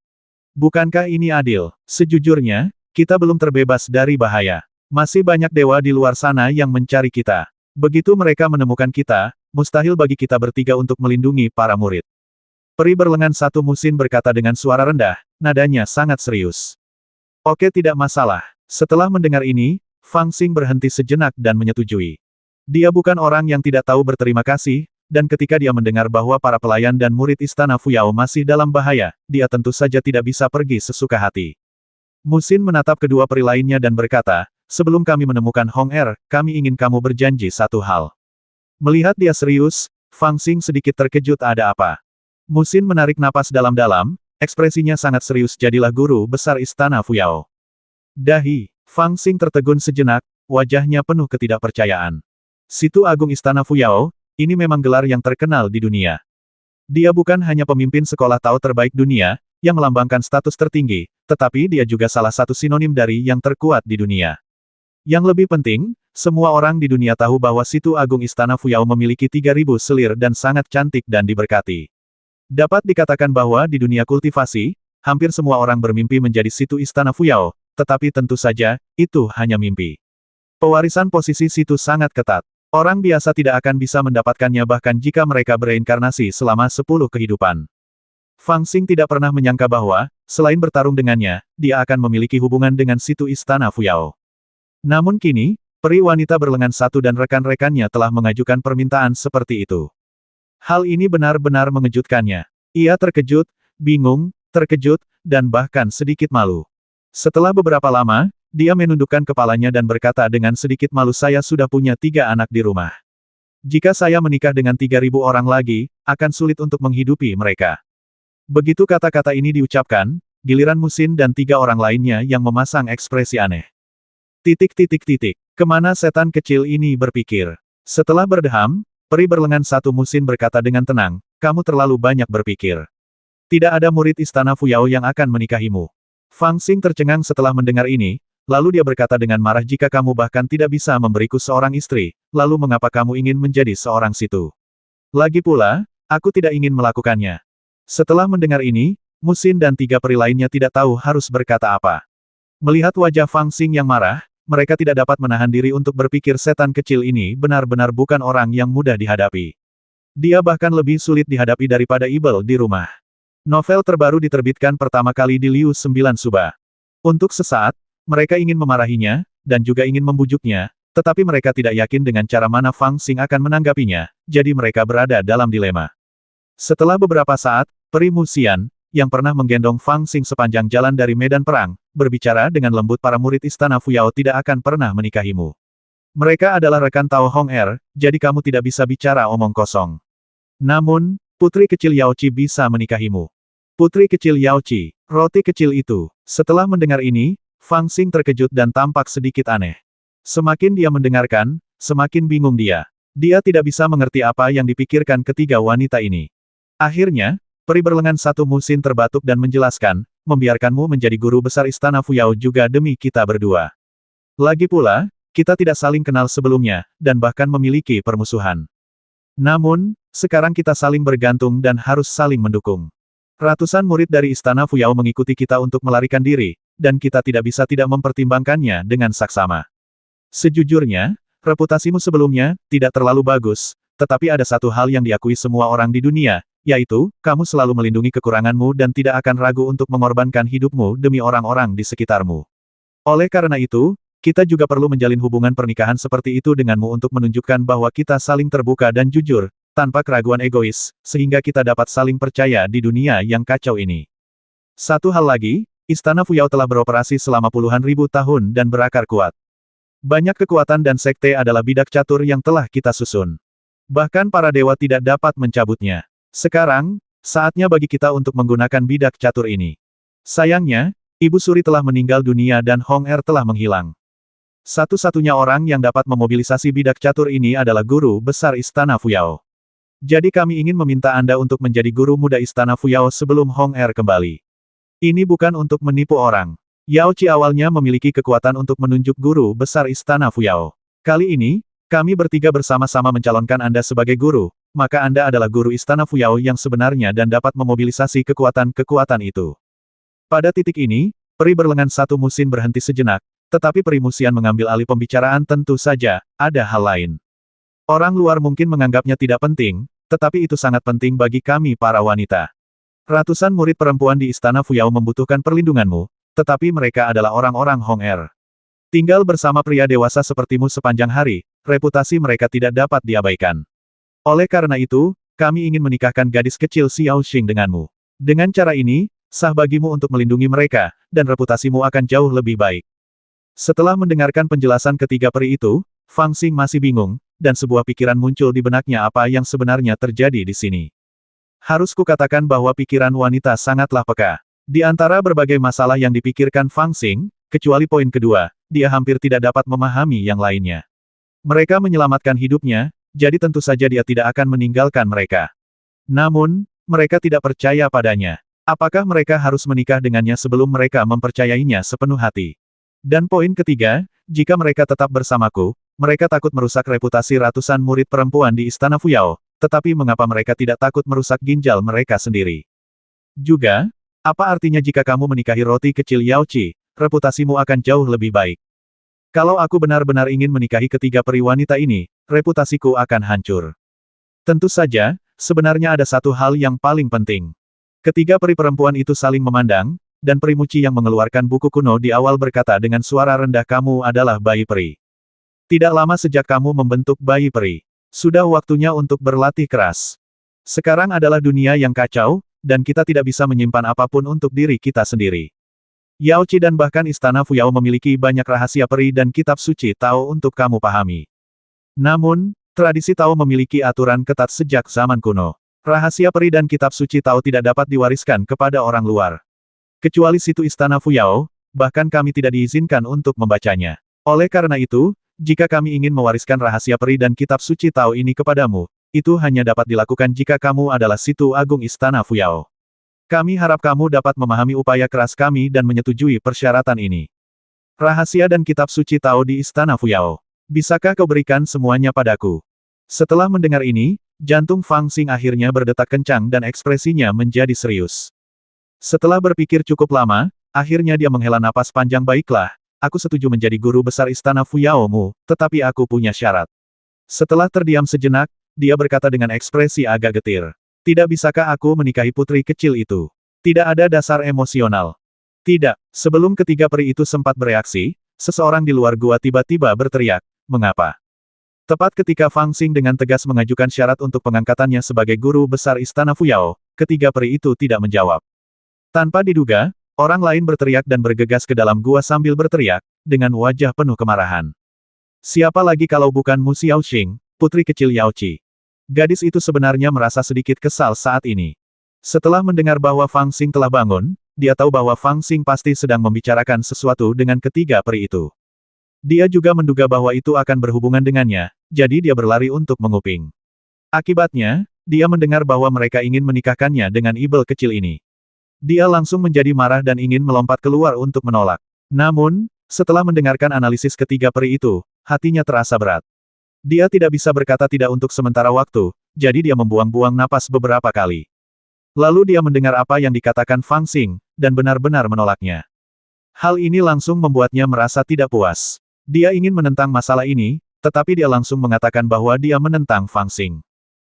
Bukankah ini adil? Sejujurnya, kita belum terbebas dari bahaya. Masih banyak dewa di luar sana yang mencari kita. Begitu mereka menemukan kita, mustahil bagi kita bertiga untuk melindungi para murid. Peri berlengan satu musin berkata dengan suara rendah, nadanya sangat serius. Oke, tidak masalah. Setelah mendengar ini, Fang Xing berhenti sejenak dan menyetujui. Dia bukan orang yang tidak tahu berterima kasih, dan ketika dia mendengar bahwa para pelayan dan murid Istana Fuyao masih dalam bahaya, dia tentu saja tidak bisa pergi sesuka hati. Musin menatap kedua peri lainnya dan berkata, sebelum kami menemukan Hong Er, kami ingin kamu berjanji satu hal. Melihat dia serius, Fang Xing sedikit terkejut ada apa. Musin menarik napas dalam-dalam, ekspresinya sangat serius jadilah guru besar istana Fuyao. Dahi, Fang Xing tertegun sejenak, wajahnya penuh ketidakpercayaan. Situ Agung Istana Fuyao, ini memang gelar yang terkenal di dunia. Dia bukan hanya pemimpin sekolah Tao terbaik dunia, yang melambangkan status tertinggi, tetapi dia juga salah satu sinonim dari yang terkuat di dunia. Yang lebih penting, semua orang di dunia tahu bahwa Situ Agung Istana Fuyao memiliki 3.000 selir dan sangat cantik dan diberkati. Dapat dikatakan bahwa di dunia kultivasi, hampir semua orang bermimpi menjadi Situ Istana Fuyao, tetapi tentu saja, itu hanya mimpi. Pewarisan posisi Situ sangat ketat. Orang biasa tidak akan bisa mendapatkannya bahkan jika mereka bereinkarnasi selama 10 kehidupan. Fang Xing tidak pernah menyangka bahwa, selain bertarung dengannya, dia akan memiliki hubungan dengan Situ Istana Fuyao. Namun kini, peri wanita berlengan satu dan rekan-rekannya telah mengajukan permintaan seperti itu. Hal ini benar-benar mengejutkannya. Ia terkejut, bingung, terkejut, dan bahkan sedikit malu. Setelah beberapa lama, dia menundukkan kepalanya dan berkata dengan sedikit malu saya sudah punya 3 anak di rumah. Jika saya menikah dengan 3.000 orang lagi, akan sulit untuk menghidupi mereka. Begitu kata-kata ini diucapkan, giliran Musin dan 3 orang lainnya yang memasang ekspresi aneh. Kemana setan kecil ini berpikir? Setelah berdeham, peri berlengan satu Musin berkata dengan tenang, kamu terlalu banyak berpikir. Tidak ada murid istana Fuyao yang akan menikahimu. Fang Xing tercengang setelah mendengar ini, lalu dia berkata dengan marah jika kamu bahkan tidak bisa memberiku seorang istri, lalu mengapa kamu ingin menjadi seorang situ? Lagi pula, aku tidak ingin melakukannya. Setelah mendengar ini, Musin dan 3 peri lainnya tidak tahu harus berkata apa. Melihat wajah Fang Xing yang marah, mereka tidak dapat menahan diri untuk berpikir setan kecil ini benar-benar bukan orang yang mudah dihadapi. Dia bahkan lebih sulit dihadapi daripada Ibel di rumah. Novel terbaru diterbitkan pertama kali di Liu 9 Suba. Untuk sesaat, mereka ingin memarahinya, dan juga ingin membujuknya, tetapi mereka tidak yakin dengan cara mana Fang Xing akan menanggapinya, jadi mereka berada dalam dilema. Setelah beberapa saat, peri Musian, yang pernah menggendong Fang Xing sepanjang jalan dari medan perang, berbicara dengan lembut para murid istana Fuyao tidak akan pernah menikahimu. Mereka adalah rekan Tao Hong Er, jadi kamu tidak bisa bicara omong kosong. Namun, putri kecil Yao Qi bisa menikahimu. Putri kecil Yao Qi, roti kecil itu. Setelah mendengar ini, Fang Xing terkejut dan tampak sedikit aneh. Semakin dia mendengarkan, semakin bingung dia. Dia tidak bisa mengerti apa yang dipikirkan ketiga wanita ini. Akhirnya, peri berlengan satu Musin terbatuk dan menjelaskan, membiarkanmu menjadi guru besar istana Fuyao juga demi kita berdua. Lagi pula, kita tidak saling kenal sebelumnya, dan bahkan memiliki permusuhan. Namun, sekarang kita saling bergantung dan harus saling mendukung. Ratusan murid dari istana Fuyao mengikuti kita untuk melarikan diri, dan kita tidak bisa tidak mempertimbangkannya dengan saksama. Sejujurnya, reputasimu sebelumnya tidak terlalu bagus, tetapi ada satu hal yang diakui semua orang di dunia, yaitu, kamu selalu melindungi kekuranganmu dan tidak akan ragu untuk mengorbankan hidupmu demi orang-orang di sekitarmu. Oleh karena itu, kita juga perlu menjalin hubungan pernikahan seperti itu denganmu untuk menunjukkan bahwa kita saling terbuka dan jujur, tanpa keraguan egois, sehingga kita dapat saling percaya di dunia yang kacau ini. Satu hal lagi, Istana Fuyao telah beroperasi selama puluhan ribu tahun dan berakar kuat. Banyak kekuatan dan sekte adalah bidak catur yang telah kita susun. Bahkan para dewa tidak dapat mencabutnya. Sekarang, saatnya bagi kita untuk menggunakan bidak catur ini. Sayangnya, Ibu Suri telah meninggal dunia dan Hong Er telah menghilang. Satu-satunya orang yang dapat memobilisasi bidak catur ini adalah guru besar Istana Fuyao. Jadi kami ingin meminta Anda untuk menjadi guru muda Istana Fuyao sebelum Hong Er kembali. Ini bukan untuk menipu orang. Yao Qi awalnya memiliki kekuatan untuk menunjuk guru besar Istana Fuyao. Kali ini, kami bertiga bersama-sama mencalonkan Anda sebagai guru, maka Anda adalah guru Istana Fuyao yang sebenarnya dan dapat memobilisasi kekuatan-kekuatan itu. Pada titik ini, peri berlengan satu Musin berhenti sejenak, tetapi peri Musian mengambil alih pembicaraan tentu saja, ada hal lain. Orang luar mungkin menganggapnya tidak penting, tetapi itu sangat penting bagi kami para wanita. Ratusan murid perempuan di Istana Fuyao membutuhkan perlindunganmu, tetapi mereka adalah orang-orang Hong Er. Tinggal bersama pria dewasa sepertimu sepanjang hari, reputasi mereka tidak dapat diabaikan. Oleh karena itu, kami ingin menikahkan gadis kecil Xiao Xing denganmu. Dengan cara ini, sah bagimu untuk melindungi mereka, dan reputasimu akan jauh lebih baik. Setelah mendengarkan penjelasan ketiga peri itu, Fang Xing masih bingung, dan sebuah pikiran muncul di benaknya apa yang sebenarnya terjadi di sini. Harus kukatakan bahwa pikiran wanita sangatlah peka. Di antara berbagai masalah yang dipikirkan Fang Xing, kecuali poin kedua, dia hampir tidak dapat memahami yang lainnya. Mereka menyelamatkan hidupnya, jadi tentu saja dia tidak akan meninggalkan mereka. Namun, mereka tidak percaya padanya. Apakah mereka harus menikah dengannya sebelum mereka mempercayainya sepenuh hati? Dan poin ketiga, jika mereka tetap bersamaku, mereka takut merusak reputasi ratusan murid perempuan di Istana Fuyao, tetapi mengapa mereka tidak takut merusak ginjal mereka sendiri? Juga, apa artinya jika kamu menikahi roti kecil Yao Qi, reputasimu akan jauh lebih baik. Kalau aku benar-benar ingin menikahi ketiga peri wanita ini, reputasiku akan hancur. Tentu saja, sebenarnya ada satu hal yang paling penting. Ketiga peri perempuan itu saling memandang, dan peri Muci yang mengeluarkan buku kuno di awal berkata dengan suara rendah, kamu adalah bayi peri. Tidak lama sejak kamu membentuk bayi peri. Sudah waktunya untuk berlatih keras. Sekarang adalah dunia yang kacau, dan kita tidak bisa menyimpan apapun untuk diri kita sendiri. Yao Qi dan bahkan Istana Fuyao memiliki banyak rahasia peri dan kitab suci Tao untuk kamu pahami. Namun, tradisi Tao memiliki aturan ketat sejak zaman kuno. Rahasia peri dan kitab suci Tao tidak dapat diwariskan kepada orang luar. Kecuali situ Istana Fuyao, bahkan kami tidak diizinkan untuk membacanya. Oleh karena itu, jika kami ingin mewariskan rahasia peri dan kitab suci Tao ini kepadamu, itu hanya dapat dilakukan jika kamu adalah situ agung Istana Fuyao. Kami harap kamu dapat memahami upaya keras kami dan menyetujui persyaratan ini. Rahasia dan kitab suci Tao di Istana Fuyao. Bisakah kau berikan semuanya padaku? Setelah mendengar ini, jantung Fang Xing akhirnya berdetak kencang dan ekspresinya menjadi serius. Setelah berpikir cukup lama, akhirnya dia menghela napas panjang. Baiklah, aku setuju menjadi guru besar Istana Fuyao-mu, tetapi aku punya syarat. Setelah terdiam sejenak, dia berkata dengan ekspresi agak getir. Tidak bisakah aku menikahi putri kecil itu? Tidak ada dasar emosional. Tidak, sebelum ketiga peri itu sempat bereaksi, seseorang di luar gua tiba-tiba berteriak, mengapa? Tepat ketika Fang Xing dengan tegas mengajukan syarat untuk pengangkatannya sebagai guru besar Istana Fuyao, ketiga peri itu tidak menjawab. Tanpa diduga, orang lain berteriak dan bergegas ke dalam gua sambil berteriak, dengan wajah penuh kemarahan. Siapa lagi kalau bukan Mu Xiaoxing, putri kecil Yao Qi? Gadis itu sebenarnya merasa sedikit kesal saat ini. Setelah mendengar bahwa Fang Xing telah bangun, dia tahu bahwa Fang Xing pasti sedang membicarakan sesuatu dengan ketiga peri itu. Dia juga menduga bahwa itu akan berhubungan dengannya, jadi dia berlari untuk menguping. Akibatnya, dia mendengar bahwa mereka ingin menikahkannya dengan ibel kecil ini. Dia langsung menjadi marah dan ingin melompat keluar untuk menolak. Namun, setelah mendengarkan analisis ketiga peri itu, hatinya terasa berat. Dia tidak bisa berkata tidak untuk sementara waktu, jadi dia membuang-buang napas beberapa kali. Lalu dia mendengar apa yang dikatakan Fang Xing, dan benar-benar menolaknya. Hal ini langsung membuatnya merasa tidak puas. Dia ingin menentang masalah ini, tetapi dia langsung mengatakan bahwa dia menentang Fang Xing.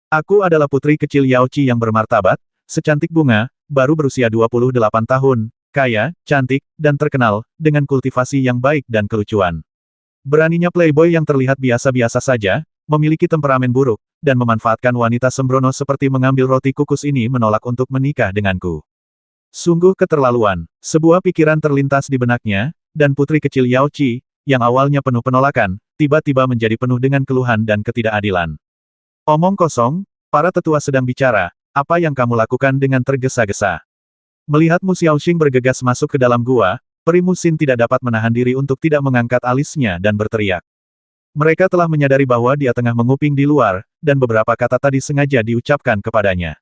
Aku adalah putri kecil Yao Qi yang bermartabat, secantik bunga, baru berusia 28 tahun, kaya, cantik, dan terkenal, dengan kultivasi yang baik dan kelucuan. Beraninya playboy yang terlihat biasa-biasa saja, memiliki temperamen buruk, dan memanfaatkan wanita sembrono seperti mengambil roti kukus ini menolak untuk menikah denganku. Sungguh keterlaluan. Sebuah pikiran terlintas di benaknya, dan putri kecil Yao Qi, yang awalnya penuh penolakan, tiba-tiba menjadi penuh dengan keluhan dan ketidakadilan. Omong kosong, para tetua sedang bicara, apa yang kamu lakukan dengan tergesa-gesa? Melihat Mu Xiaoxing bergegas masuk ke dalam gua, peri Musin tidak dapat menahan diri untuk tidak mengangkat alisnya dan berteriak. Mereka telah menyadari bahwa dia tengah menguping di luar, dan beberapa kata tadi sengaja diucapkan kepadanya.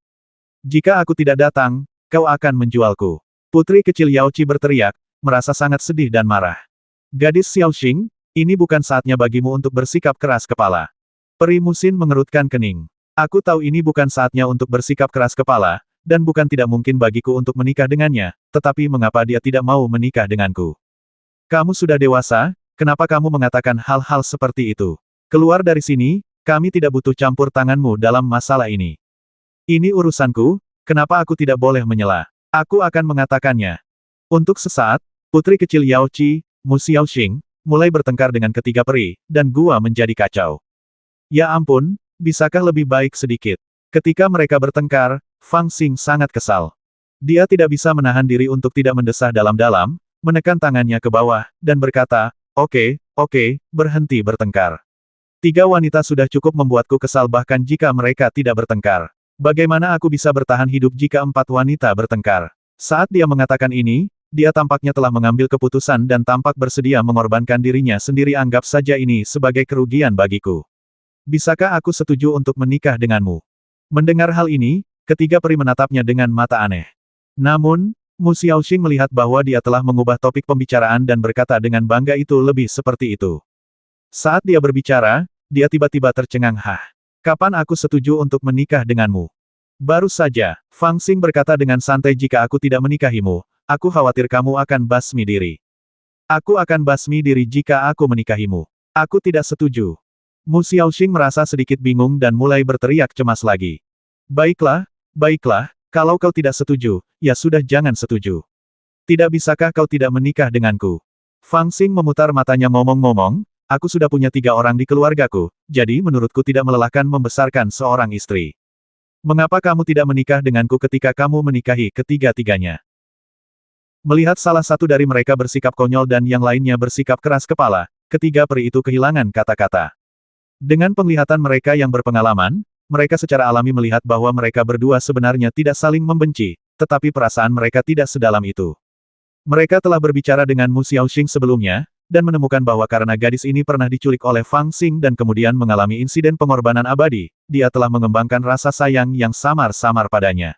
Jika aku tidak datang, kau akan menjualku. Putri kecil Yao Qi berteriak, merasa sangat sedih dan marah. Gadis Xiaoxing, ini bukan saatnya bagimu untuk bersikap keras kepala. Peri Musin mengerutkan kening. Aku tahu ini bukan saatnya untuk bersikap keras kepala, dan bukan tidak mungkin bagiku untuk menikah dengannya, tetapi mengapa dia tidak mau menikah denganku? Kamu sudah dewasa, kenapa kamu mengatakan hal-hal seperti itu? Keluar dari sini, kami tidak butuh campur tanganmu dalam masalah ini. Ini urusanku, kenapa aku tidak boleh menyela? Aku akan mengatakannya. Untuk sesaat, putri kecil Yao Qi, Mu Xiaoxing, mulai bertengkar dengan ketiga peri, dan gua menjadi kacau. Ya ampun, bisakah lebih baik sedikit? Ketika mereka bertengkar, Fang Xing sangat kesal. Dia tidak bisa menahan diri untuk tidak mendesah dalam-dalam, menekan tangannya ke bawah, dan berkata, oke, berhenti bertengkar. 3 wanita sudah cukup membuatku kesal bahkan jika mereka tidak bertengkar. Bagaimana aku bisa bertahan hidup jika 4 wanita bertengkar? Saat dia mengatakan ini, dia tampaknya telah mengambil keputusan dan tampak bersedia mengorbankan dirinya sendiri. Anggap saja ini sebagai kerugian bagiku. Bisakah aku setuju untuk menikah denganmu? Mendengar hal ini, ketiga peri menatapnya dengan mata aneh. Namun, Mu Xiaoxing melihat bahwa dia telah mengubah topik pembicaraan dan berkata dengan bangga itu lebih seperti itu. Saat dia berbicara, dia tiba-tiba tercengang. Kapan aku setuju untuk menikah denganmu? Baru saja, Fang Xing berkata dengan santai, jika aku tidak menikahimu, aku khawatir kamu akan basmi diri. Aku akan basmi diri jika aku menikahimu. Aku tidak setuju. Mu Xiaoxing merasa sedikit bingung dan mulai berteriak cemas lagi. Baiklah, kalau kau tidak setuju, ya sudah jangan setuju. Tidak bisakah kau tidak menikah denganku? Fang Xing memutar matanya ngomong-ngomong, aku sudah punya 3 orang di keluargaku, jadi menurutku tidak melelahkan membesarkan seorang istri. Mengapa kamu tidak menikah denganku ketika kamu menikahi ketiga-tiganya? Melihat salah satu dari mereka bersikap konyol dan yang lainnya bersikap keras kepala, ketiga peri itu kehilangan kata-kata. Dengan penglihatan mereka yang berpengalaman, mereka secara alami melihat bahwa mereka berdua sebenarnya tidak saling membenci, tetapi perasaan mereka tidak sedalam itu. Mereka telah berbicara dengan Mu Xiaoxing sebelumnya, dan menemukan bahwa karena gadis ini pernah diculik oleh Fang Xing dan kemudian mengalami insiden pengorbanan abadi, dia telah mengembangkan rasa sayang yang samar-samar padanya.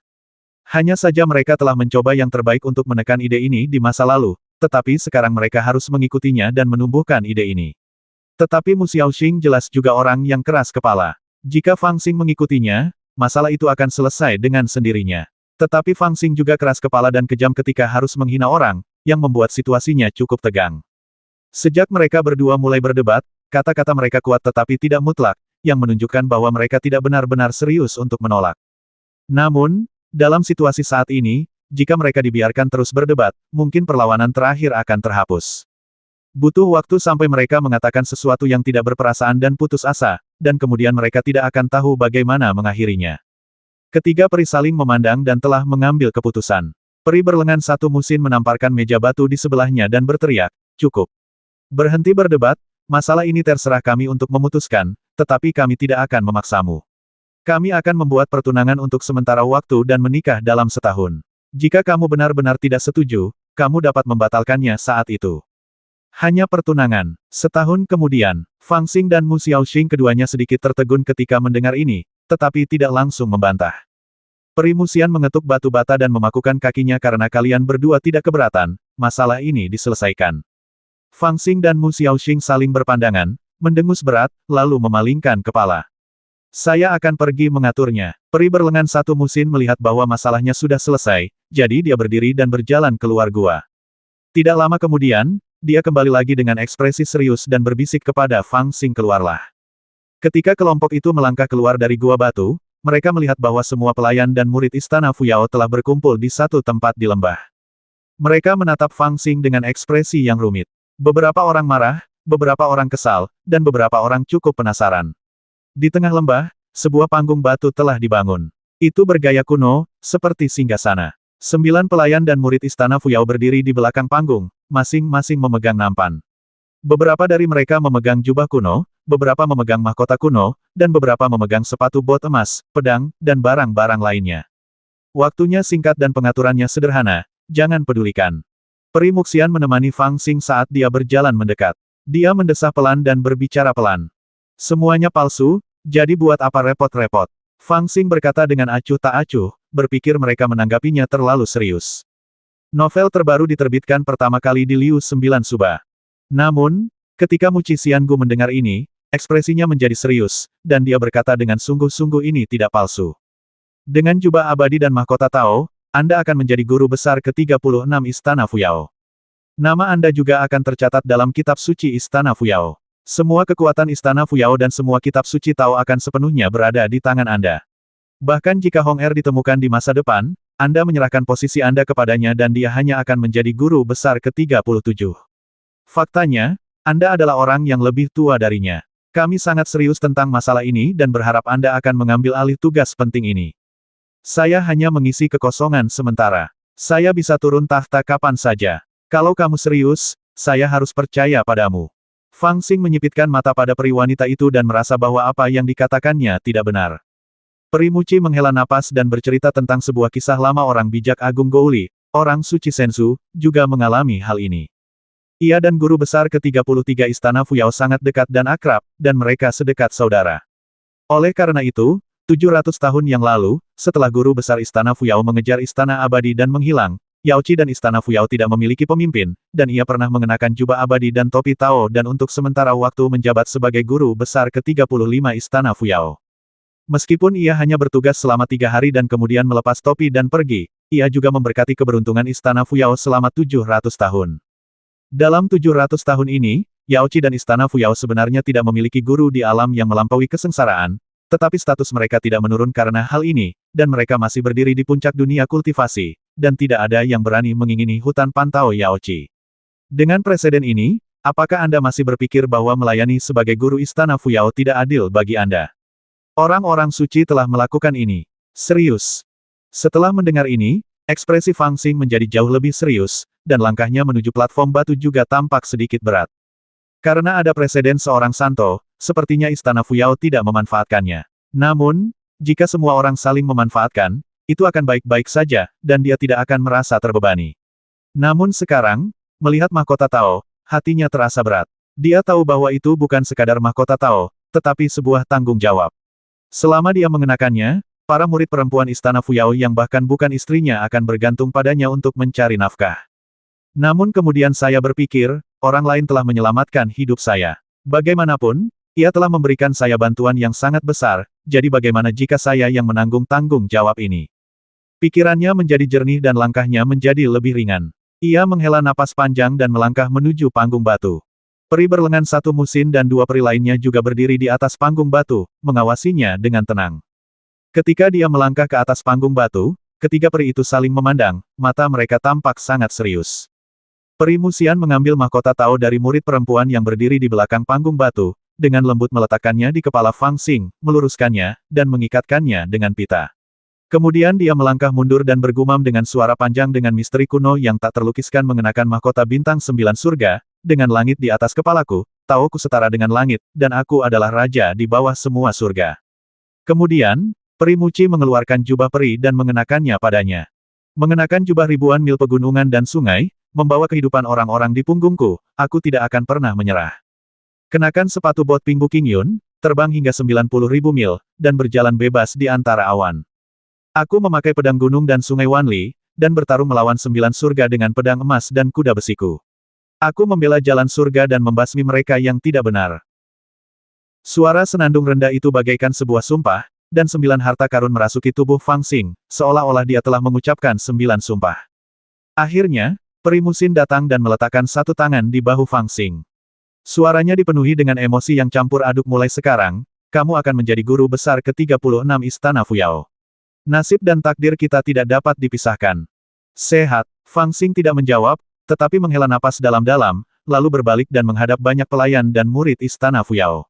Hanya saja mereka telah mencoba yang terbaik untuk menekan ide ini di masa lalu, tetapi sekarang mereka harus mengikutinya dan menumbuhkan ide ini. Tetapi Mu Xiaoxing jelas juga orang yang keras kepala. Jika Fang Xing mengikutinya, masalah itu akan selesai dengan sendirinya. Tetapi Fang Xing juga keras kepala dan kejam ketika harus menghina orang, yang membuat situasinya cukup tegang. Sejak mereka berdua mulai berdebat, kata-kata mereka kuat tetapi tidak mutlak, yang menunjukkan bahwa mereka tidak benar-benar serius untuk menolak. Namun, dalam situasi saat ini, jika mereka dibiarkan terus berdebat, mungkin perlawanan terakhir akan terhapus. Butuh waktu sampai mereka mengatakan sesuatu yang tidak berperasaan dan putus asa, dan kemudian mereka tidak akan tahu bagaimana mengakhirinya. Ketiga peri saling memandang dan telah mengambil keputusan. Peri berlengan satu musin menamparkan meja batu di sebelahnya dan berteriak, cukup. Berhenti berdebat, masalah ini terserah kami untuk memutuskan, tetapi kami tidak akan memaksamu. Kami akan membuat pertunangan untuk sementara waktu dan menikah dalam setahun. Jika kamu benar-benar tidak setuju, kamu dapat membatalkannya saat itu. Hanya pertunangan. Setahun kemudian, Fang Xing dan Mu Xiaoxing keduanya sedikit tertegun ketika mendengar ini, tetapi tidak langsung membantah. Peri Musian mengetuk batu bata dan memakukan kakinya karena kalian berdua tidak keberatan, masalah ini diselesaikan. Fang Xing dan Mu Xiaoxing saling berpandangan, mendengus berat, lalu memalingkan kepala. Saya akan pergi mengaturnya. Peri berlengan satu musin melihat bahwa masalahnya sudah selesai, jadi dia berdiri dan berjalan keluar gua. Tidak lama kemudian, dia kembali lagi dengan ekspresi serius dan berbisik kepada Fang Xing, keluarlah. Ketika kelompok itu melangkah keluar dari gua batu, mereka melihat bahwa semua pelayan dan murid istana Fuyao telah berkumpul di satu tempat di lembah. Mereka menatap Fang Xing dengan ekspresi yang rumit. Beberapa orang marah, beberapa orang kesal, dan beberapa orang cukup penasaran. Di tengah lembah, sebuah panggung batu telah dibangun. Itu bergaya kuno, seperti singgasana. 9 pelayan dan murid istana Fuyao berdiri di belakang panggung, masing-masing memegang nampan. Beberapa dari mereka memegang jubah kuno, beberapa memegang mahkota kuno, dan beberapa memegang sepatu bot emas, pedang, dan barang-barang lainnya. Waktunya singkat dan pengaturannya sederhana, jangan pedulikan. Peri Muxian menemani Fang Xing saat dia berjalan mendekat. Dia mendesah pelan dan berbicara pelan. Semuanya palsu, jadi buat apa repot-repot? Fang Xing berkata dengan acuh tak acuh, berpikir mereka menanggapinya terlalu serius. Novel terbaru diterbitkan pertama kali di Liu 9 Suba. Namun, ketika Mu Xiangu mendengar ini, ekspresinya menjadi serius, dan dia berkata dengan sungguh-sungguh ini tidak palsu. Dengan jubah abadi dan mahkota Tao, Anda akan menjadi guru besar ke-36 Istana Fuyao. Nama Anda juga akan tercatat dalam kitab suci Istana Fuyao. Semua kekuatan Istana Fuyao dan semua kitab suci Tao akan sepenuhnya berada di tangan Anda. Bahkan jika Hong Er ditemukan di masa depan, Anda menyerahkan posisi Anda kepadanya dan dia hanya akan menjadi guru besar ke-37. Faktanya, Anda adalah orang yang lebih tua darinya. Kami sangat serius tentang masalah ini dan berharap Anda akan mengambil alih tugas penting ini. Saya hanya mengisi kekosongan sementara. Saya bisa turun tahta kapan saja. Kalau kamu serius, saya harus percaya padamu. Fang Xing menyipitkan mata pada peri wanita itu dan merasa bahwa apa yang dikatakannya tidak benar. Peri Muci menghela napas dan bercerita tentang sebuah kisah lama orang bijak Agung Gouli, orang suci Sensu, juga mengalami hal ini. Ia dan guru besar ke-33 Istana Fuyao sangat dekat dan akrab, dan mereka sedekat saudara. Oleh karena itu, 700 tahun yang lalu, setelah guru besar Istana Fuyao mengejar Istana Abadi dan menghilang, Yaoqi dan Istana Fuyao tidak memiliki pemimpin, dan ia pernah mengenakan jubah abadi dan topi Tao dan untuk sementara waktu menjabat sebagai guru besar ke-35 Istana Fuyao. Meskipun ia hanya bertugas selama 3 hari dan kemudian melepas topi dan pergi, ia juga memberkati keberuntungan Istana Fuyao selama 700 tahun. Dalam 700 tahun ini, Yaoqi dan Istana Fuyao sebenarnya tidak memiliki guru di alam yang melampaui kesengsaraan, tetapi status mereka tidak menurun karena hal ini, dan mereka masih berdiri di puncak dunia kultivasi, dan tidak ada yang berani mengingini hutan pantau Yaoqi. Dengan preseden ini, apakah Anda masih berpikir bahwa melayani sebagai guru Istana Fuyao tidak adil bagi Anda? Orang-orang suci telah melakukan ini. Serius. Setelah mendengar ini, ekspresi Fang Xing menjadi jauh lebih serius, dan langkahnya menuju platform batu juga tampak sedikit berat. Karena ada preseden seorang Santo, sepertinya Istana Fuyao tidak memanfaatkannya. Namun, jika semua orang saling memanfaatkan, itu akan baik-baik saja, dan dia tidak akan merasa terbebani. Namun sekarang, melihat mahkota Tao, hatinya terasa berat. Dia tahu bahwa itu bukan sekadar mahkota Tao, tetapi sebuah tanggung jawab. Selama dia mengenakannya, para murid perempuan Istana Fuyao yang bahkan bukan istrinya akan bergantung padanya untuk mencari nafkah. Namun kemudian saya berpikir, orang lain telah menyelamatkan hidup saya. Bagaimanapun, ia telah memberikan saya bantuan yang sangat besar, jadi bagaimana jika saya yang menanggung tanggung jawab ini? Pikirannya menjadi jernih dan langkahnya menjadi lebih ringan. Ia menghela napas panjang dan melangkah menuju panggung batu. Peri berlengan satu musin dan 2 peri lainnya juga berdiri di atas panggung batu, mengawasinya dengan tenang. Ketika dia melangkah ke atas panggung batu, ketiga peri itu saling memandang, mata mereka tampak sangat serius. Peri Musian mengambil mahkota Tao dari murid perempuan yang berdiri di belakang panggung batu, dengan lembut meletakkannya di kepala Fang Xing, meluruskannya, dan mengikatkannya dengan pita. Kemudian dia melangkah mundur dan bergumam dengan suara panjang dengan misteri kuno yang tak terlukiskan mengenakan mahkota bintang 9 surga, dengan langit di atas kepalaku, Taoku setara dengan langit, dan aku adalah raja di bawah semua surga. Kemudian, Peri Muci mengeluarkan jubah peri dan mengenakannya padanya. Mengenakan jubah ribuan mil pegunungan dan sungai, membawa kehidupan orang-orang di punggungku, aku tidak akan pernah menyerah. Kenakan sepatu bot Pingbu King Yun, terbang hingga 90.000 mil, dan berjalan bebas di antara awan. Aku memakai pedang gunung dan sungai Wanli, dan bertarung melawan 9 surga dengan pedang emas dan kuda besiku. Aku membela jalan surga dan membasmi mereka yang tidak benar. Suara senandung rendah itu bagaikan sebuah sumpah, dan 9 harta karun merasuki tubuh Fang Xing, seolah-olah dia telah mengucapkan 9 sumpah. Akhirnya, Peri Musin datang dan meletakkan satu tangan di bahu Fang Xing. Suaranya dipenuhi dengan emosi yang campur aduk. Mulai sekarang, kamu akan menjadi guru besar ke-36 Istana Fuyao. Nasib dan takdir kita tidak dapat dipisahkan. Sehat, Fang Xing tidak menjawab, tetapi menghela napas dalam-dalam, lalu berbalik dan menghadap banyak pelayan dan murid Istana Fuyao.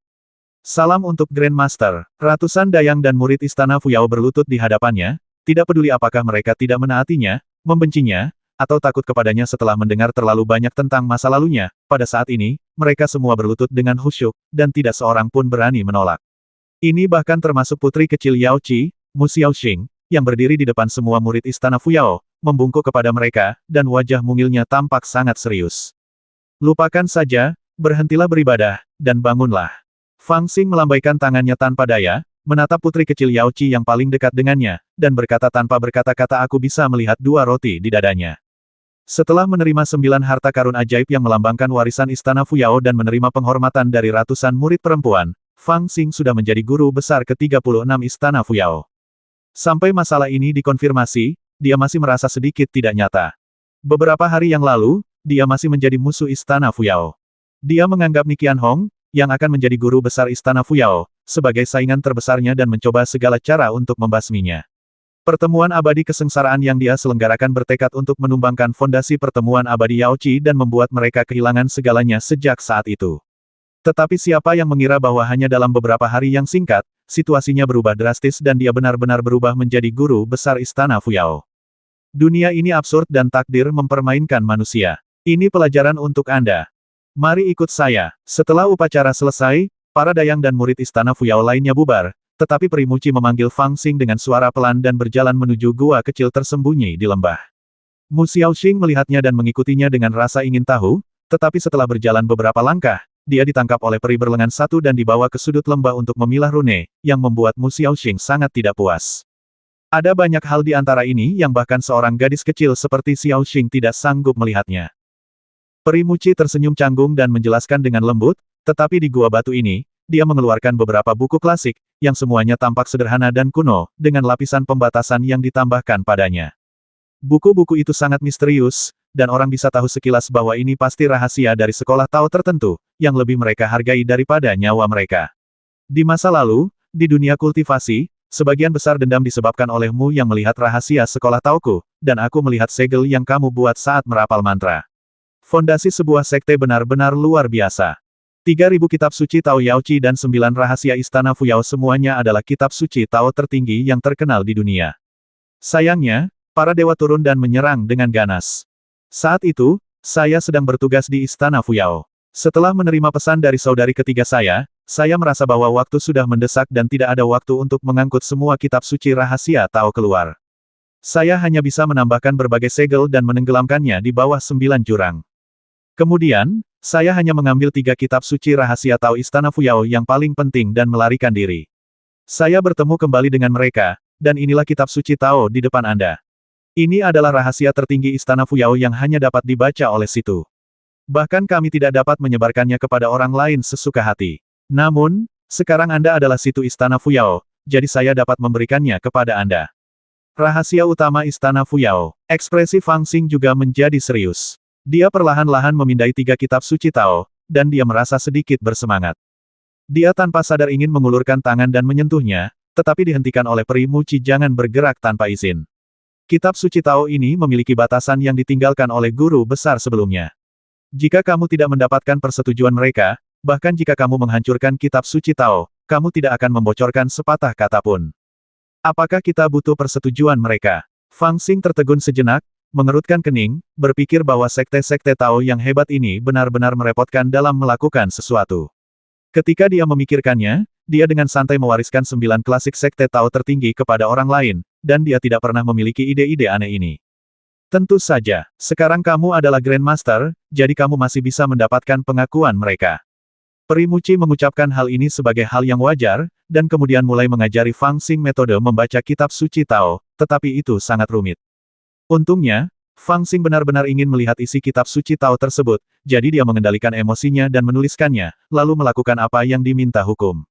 Salam untuk Grandmaster. Ratusan dayang dan murid Istana Fuyao berlutut di hadapannya, tidak peduli apakah mereka tidak menaatinya, membencinya, atau takut kepadanya setelah mendengar terlalu banyak tentang masa lalunya. Pada saat ini, mereka semua berlutut dengan khusyuk, dan tidak seorang pun berani menolak. Ini bahkan termasuk putri kecil Yaoqi, Mu Xiaoxing, yang berdiri di depan semua murid Istana Fuyao, membungkuk kepada mereka, dan wajah mungilnya tampak sangat serius. Lupakan saja, berhentilah beribadah, dan bangunlah. Fang Xing melambaikan tangannya tanpa daya, menatap putri kecil Yaoqi yang paling dekat dengannya, dan berkata tanpa berkata-kata, aku bisa melihat 2 roti di dadanya. Setelah menerima 9 harta karun ajaib yang melambangkan warisan Istana Fuyao dan menerima penghormatan dari ratusan murid perempuan, Fang Xing sudah menjadi guru besar ke-36 Istana Fuyao. Sampai masalah ini dikonfirmasi, dia masih merasa sedikit tidak nyata. Beberapa hari yang lalu, dia masih menjadi musuh Istana Fuyao. Dia menganggap Ni Qianhong, yang akan menjadi guru besar Istana Fuyao, sebagai saingan terbesarnya dan mencoba segala cara untuk membasminya. Pertemuan abadi kesengsaraan yang dia selenggarakan bertekad untuk menumbangkan fondasi pertemuan abadi Yaoqi dan membuat mereka kehilangan segalanya sejak saat itu. Tetapi siapa yang mengira bahwa hanya dalam beberapa hari yang singkat, situasinya berubah drastis dan dia benar-benar berubah menjadi guru besar Istana Fuyao. Dunia ini absurd dan takdir mempermainkan manusia. Ini pelajaran untuk Anda. Mari ikut saya. Setelah upacara selesai, para dayang dan murid Istana Fuyao lainnya bubar, tetapi Peri Muci memanggil Fang Xing dengan suara pelan dan berjalan menuju gua kecil tersembunyi di lembah. Mu Xiaoxing melihatnya dan mengikutinya dengan rasa ingin tahu, tetapi setelah berjalan beberapa langkah, dia ditangkap oleh peri berlengan satu dan dibawa ke sudut lembah untuk memilah rune, yang membuat Mu Xiaoxing sangat tidak puas. Ada banyak hal di antara ini yang bahkan seorang gadis kecil seperti Xiaoxing tidak sanggup melihatnya. Peri Muci tersenyum canggung dan menjelaskan dengan lembut, tetapi di gua batu ini, dia mengeluarkan beberapa buku klasik, yang semuanya tampak sederhana dan kuno, dengan lapisan pembatasan yang ditambahkan padanya. Buku-buku itu sangat misterius, dan orang bisa tahu sekilas bahwa ini pasti rahasia dari sekolah Tao tertentu, yang lebih mereka hargai daripada nyawa mereka. Di masa lalu, di dunia kultivasi, sebagian besar dendam disebabkan olehmu yang melihat rahasia sekolah Taoku, dan aku melihat segel yang kamu buat saat merapal mantra. Fondasi sebuah sekte benar-benar luar biasa. 3.000 kitab suci Tao Yaoqi dan 9 rahasia Istana Fuyao semuanya adalah kitab suci Tao tertinggi yang terkenal di dunia. Sayangnya, para dewa turun dan menyerang dengan ganas. Saat itu, saya sedang bertugas di Istana Fuyao. Setelah menerima pesan dari saudari ketiga saya merasa bahwa waktu sudah mendesak dan tidak ada waktu untuk mengangkut semua kitab suci rahasia Tao keluar. Saya hanya bisa menambahkan berbagai segel dan menenggelamkannya di bawah 9 jurang. Kemudian, saya hanya mengambil 3 kitab suci rahasia Tao Istana Fuyao yang paling penting dan melarikan diri. Saya bertemu kembali dengan mereka, dan inilah kitab suci Tao di depan Anda. Ini adalah rahasia tertinggi Istana Fuyao yang hanya dapat dibaca oleh situ. Bahkan kami tidak dapat menyebarkannya kepada orang lain sesuka hati. Namun, sekarang Anda adalah situ Istana Fuyao, jadi saya dapat memberikannya kepada Anda. Rahasia utama Istana Fuyao. Ekspresi Fang Xing juga menjadi serius. Dia perlahan-lahan memindai 3 kitab suci Tao, dan dia merasa sedikit bersemangat. Dia tanpa sadar ingin mengulurkan tangan dan menyentuhnya, tetapi dihentikan oleh Peri Muci jangan bergerak tanpa izin. Kitab suci Tao ini memiliki batasan yang ditinggalkan oleh guru besar sebelumnya. Jika kamu tidak mendapatkan persetujuan mereka, bahkan jika kamu menghancurkan kitab suci Tao, kamu tidak akan membocorkan sepatah kata pun. Apakah kita butuh persetujuan mereka? Fang Xing tertegun sejenak, mengerutkan kening, berpikir bahwa sekte-sekte Tao yang hebat ini benar-benar merepotkan dalam melakukan sesuatu. Ketika dia memikirkannya, dia dengan santai mewariskan 9 klasik sekte Tao tertinggi kepada orang lain, dan dia tidak pernah memiliki ide-ide aneh ini. Tentu saja, sekarang kamu adalah Grandmaster, jadi kamu masih bisa mendapatkan pengakuan mereka. Peri Muci mengucapkan hal ini sebagai hal yang wajar, dan kemudian mulai mengajari Fang Xing metode membaca kitab suci Tao, tetapi itu sangat rumit. Untungnya, Fang Xing benar-benar ingin melihat isi kitab suci Tao tersebut, jadi dia mengendalikan emosinya dan menuliskannya, lalu melakukan apa yang diminta hukum.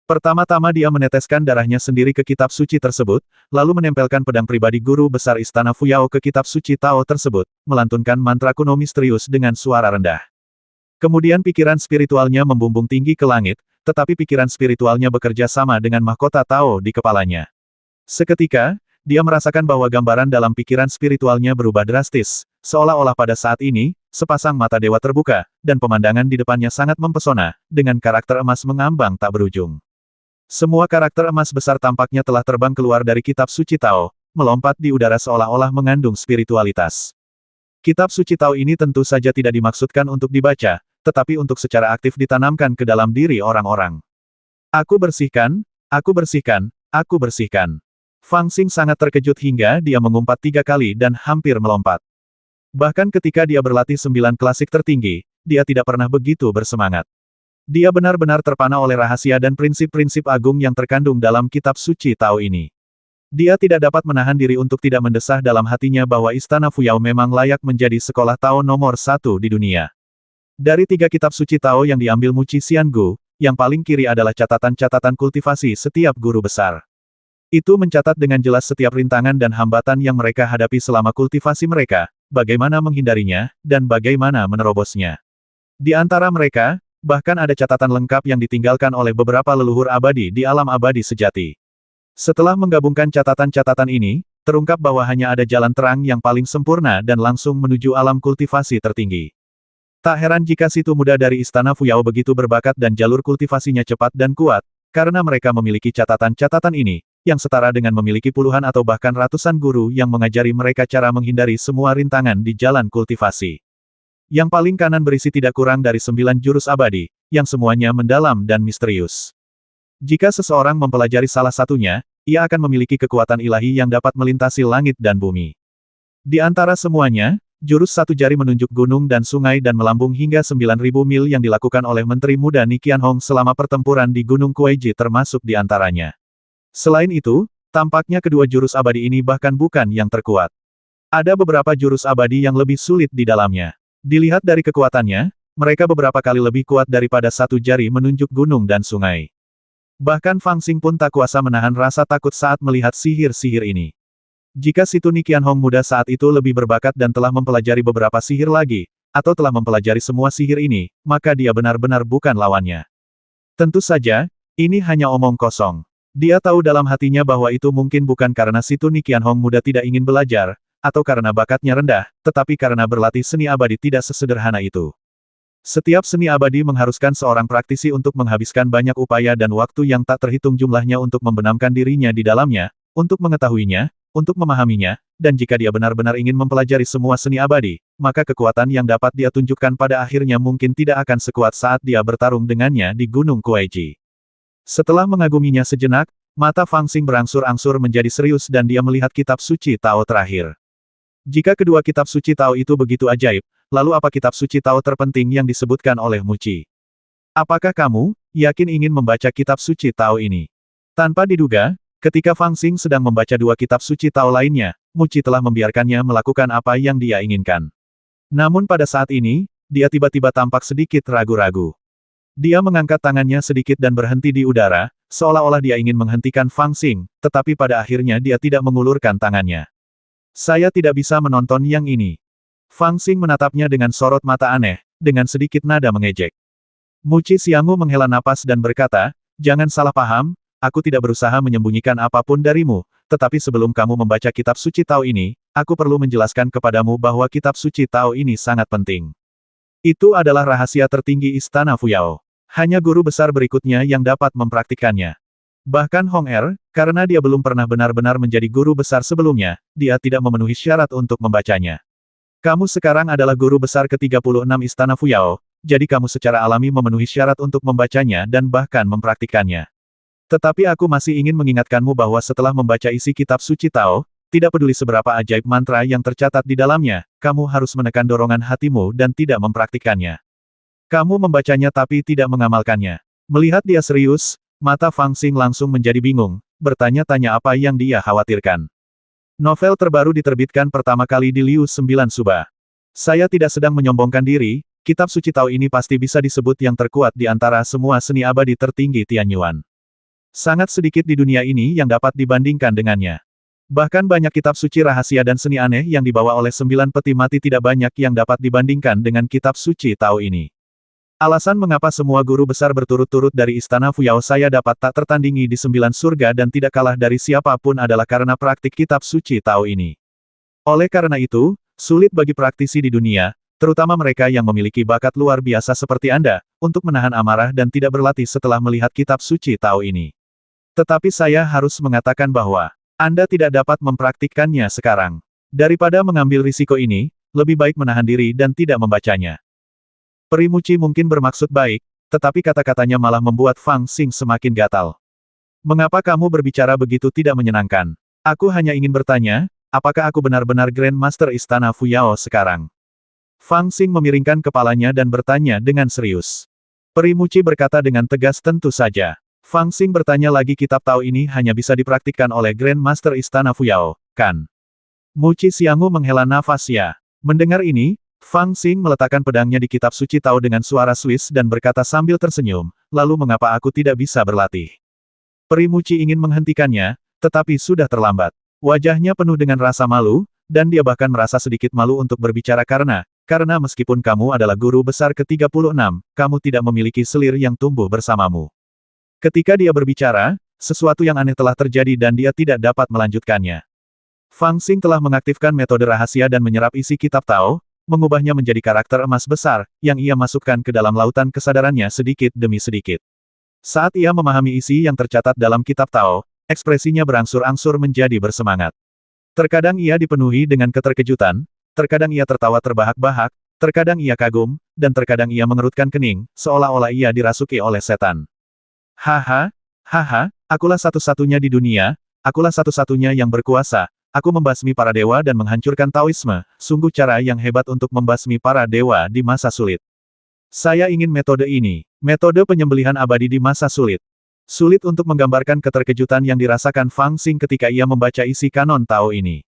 Pertama-tama dia meneteskan darahnya sendiri ke kitab suci tersebut, lalu menempelkan pedang pribadi guru besar Istana Fuyao ke kitab suci Tao tersebut, melantunkan mantra kuno misterius dengan suara rendah. Kemudian pikiran spiritualnya membumbung tinggi ke langit, tetapi pikiran spiritualnya bekerja sama dengan mahkota Tao di kepalanya. Seketika, dia merasakan bahwa gambaran dalam pikiran spiritualnya berubah drastis, seolah-olah pada saat ini, sepasang mata dewa terbuka, dan pemandangan di depannya sangat mempesona, dengan karakter emas mengambang tak berujung. Semua karakter emas besar tampaknya telah terbang keluar dari kitab suci Tao, melompat di udara seolah-olah mengandung spiritualitas. Kitab suci Tao ini tentu saja tidak dimaksudkan untuk dibaca, tetapi untuk secara aktif ditanamkan ke dalam diri orang-orang. Aku bersihkan, aku bersihkan, aku bersihkan. Fang Xing sangat terkejut hingga dia mengumpat 3 kali dan hampir melompat. Bahkan ketika dia berlatih 9 klasik tertinggi, dia tidak pernah begitu bersemangat. Dia benar-benar terpana oleh rahasia dan prinsip-prinsip agung yang terkandung dalam kitab suci Tao ini. Dia tidak dapat menahan diri untuk tidak mendesah dalam hatinya bahwa Istana Fuyao memang layak menjadi sekolah Tao nomor 1 di dunia. Dari 3 kitab suci Tao yang diambil Mu Xiangu, yang paling kiri adalah catatan-catatan kultivasi setiap guru besar. Itu mencatat dengan jelas setiap rintangan dan hambatan yang mereka hadapi selama kultivasi mereka, bagaimana menghindarinya, dan bagaimana menerobosnya. Di antara mereka, bahkan ada catatan lengkap yang ditinggalkan oleh beberapa leluhur abadi di alam abadi sejati. Setelah menggabungkan catatan-catatan ini, terungkap bahwa hanya ada jalan terang yang paling sempurna dan langsung menuju alam kultivasi tertinggi. Tak heran jika situ muda dari Istana Fuyao begitu berbakat dan jalur kultivasinya cepat dan kuat, karena mereka memiliki catatan-catatan ini, yang setara dengan memiliki puluhan atau bahkan ratusan guru yang mengajari mereka cara menghindari semua rintangan di jalan kultivasi. Yang paling kanan berisi tidak kurang dari 9 jurus abadi, yang semuanya mendalam dan misterius. Jika seseorang mempelajari salah satunya, ia akan memiliki kekuatan ilahi yang dapat melintasi langit dan bumi. Di antara semuanya, jurus satu jari menunjuk gunung dan sungai dan melambung hingga 9.000 mil yang dilakukan oleh Menteri Muda Ni Qianhong selama pertempuran di Gunung Kueji termasuk di antaranya. Selain itu, tampaknya kedua jurus abadi ini bahkan bukan yang terkuat. Ada beberapa jurus abadi yang lebih sulit di dalamnya. Dilihat dari kekuatannya, mereka beberapa kali lebih kuat daripada satu jari menunjuk gunung dan sungai. Bahkan Fang Xing pun tak kuasa menahan rasa takut saat melihat sihir-sihir ini. Jika Situ Ni Qianhong muda saat itu lebih berbakat dan telah mempelajari beberapa sihir lagi, atau telah mempelajari semua sihir ini, maka dia benar-benar bukan lawannya. Tentu saja, ini hanya omong kosong. Dia tahu dalam hatinya bahwa itu mungkin bukan karena Situ Ni Qianhong muda tidak ingin belajar, atau karena bakatnya rendah, tetapi karena berlatih seni abadi tidak sesederhana itu. Setiap seni abadi mengharuskan seorang praktisi untuk menghabiskan banyak upaya dan waktu yang tak terhitung jumlahnya untuk membenamkan dirinya di dalamnya, untuk mengetahuinya, untuk memahaminya, dan jika dia benar-benar ingin mempelajari semua seni abadi, maka kekuatan yang dapat dia tunjukkan pada akhirnya mungkin tidak akan sekuat saat dia bertarung dengannya di Gunung Kueji. Setelah mengaguminya sejenak, mata Fang Xing berangsur-angsur menjadi serius dan dia melihat kitab suci Tao terakhir. Jika kedua kitab suci Tao itu begitu ajaib, lalu apa kitab suci Tao terpenting yang disebutkan oleh Muci? Apakah kamu yakin ingin membaca kitab suci Tao ini? Tanpa diduga, ketika Fang Xing sedang membaca dua kitab suci Tao lainnya, Muci telah membiarkannya melakukan apa yang dia inginkan. Namun pada saat ini, dia tiba-tiba tampak sedikit ragu-ragu. Dia mengangkat tangannya sedikit dan berhenti di udara, seolah-olah dia ingin menghentikan Fang Xing, tetapi pada akhirnya dia tidak mengulurkan tangannya. Saya tidak bisa menonton yang ini. Fang Xing menatapnya dengan sorot mata aneh, dengan sedikit nada mengejek. Muci Xianggu menghela napas dan berkata, jangan salah paham, aku tidak berusaha menyembunyikan apapun darimu, tetapi sebelum kamu membaca kitab suci Tao ini, aku perlu menjelaskan kepadamu bahwa kitab suci Tao ini sangat penting. Itu adalah rahasia tertinggi Istana Fuyao. Hanya guru besar berikutnya yang dapat mempraktikannya. Bahkan Hong Er, karena dia belum pernah benar-benar menjadi guru besar sebelumnya, dia tidak memenuhi syarat untuk membacanya. Kamu sekarang adalah guru besar ke-36 Istana Fuyao, jadi kamu secara alami memenuhi syarat untuk membacanya dan bahkan mempraktikannya. Tetapi aku masih ingin mengingatkanmu bahwa setelah membaca isi kitab suci Tao, tidak peduli seberapa ajaib mantra yang tercatat di dalamnya, kamu harus menekan dorongan hatimu dan tidak mempraktikannya. Kamu membacanya tapi tidak mengamalkannya. Melihat dia serius, mata Fang Xing langsung menjadi bingung, bertanya-tanya apa yang dia khawatirkan. Novel terbaru diterbitkan pertama kali di Liu 9 Suba. Saya tidak sedang menyombongkan diri, kitab suci Tao ini pasti bisa disebut yang terkuat di antara semua seni abadi tertinggi Tianyuan. Sangat sedikit di dunia ini yang dapat dibandingkan dengannya. Bahkan banyak kitab suci rahasia dan seni aneh yang dibawa oleh 9 peti mati tidak banyak yang dapat dibandingkan dengan kitab suci Tao ini. Alasan mengapa semua guru besar berturut-turut dari Istana Fuyao saya dapat tak tertandingi di 9 surga dan tidak kalah dari siapapun adalah karena praktik kitab suci Tao ini. Oleh karena itu, sulit bagi praktisi di dunia, terutama mereka yang memiliki bakat luar biasa seperti Anda, untuk menahan amarah dan tidak berlatih setelah melihat kitab suci Tao ini. Tetapi saya harus mengatakan bahwa Anda tidak dapat mempraktikkannya sekarang. Daripada mengambil risiko ini, lebih baik menahan diri dan tidak membacanya. Peri Muci mungkin bermaksud baik, tetapi kata-katanya malah membuat Fang Xing semakin gatal. Mengapa kamu berbicara begitu tidak menyenangkan? Aku hanya ingin bertanya, apakah aku benar-benar Grand Master Istana Fuyao sekarang? Fang Xing memiringkan kepalanya dan bertanya dengan serius. Peri Muci berkata dengan tegas tentu saja. Fang Xing bertanya lagi kitab Tao ini hanya bisa dipraktikkan oleh Grand Master Istana Fuyao, kan? Muci Xianggu menghela nafas ya. Mendengar ini, Fang Xing meletakkan pedangnya di kitab suci Tao dengan suara Swiss dan berkata sambil tersenyum, lalu mengapa aku tidak bisa berlatih? Peri Muci ingin menghentikannya, tetapi sudah terlambat. Wajahnya penuh dengan rasa malu, dan dia bahkan merasa sedikit malu untuk berbicara karena meskipun kamu adalah guru besar ke-36, kamu tidak memiliki selir yang tumbuh bersamamu. Ketika dia berbicara, sesuatu yang aneh telah terjadi dan dia tidak dapat melanjutkannya. Fang Xing telah mengaktifkan metode rahasia dan menyerap isi kitab Tao, mengubahnya menjadi karakter emas besar, yang ia masukkan ke dalam lautan kesadarannya sedikit demi sedikit. Saat ia memahami isi yang tercatat dalam kitab Tao, ekspresinya berangsur-angsur menjadi bersemangat. Terkadang ia dipenuhi dengan keterkejutan, terkadang ia tertawa terbahak-bahak, terkadang ia kagum, dan terkadang ia mengerutkan kening, seolah-olah ia dirasuki oleh setan. Haha, haha, akulah satu-satunya di dunia, akulah satu-satunya yang berkuasa, aku membasmi para dewa dan menghancurkan Taoisme, sungguh cara yang hebat untuk membasmi para dewa di masa sulit. Saya ingin metode ini, metode penyembelihan abadi di masa sulit. Sulit untuk menggambarkan keterkejutan yang dirasakan Fang Xing ketika ia membaca isi kanon Tao ini.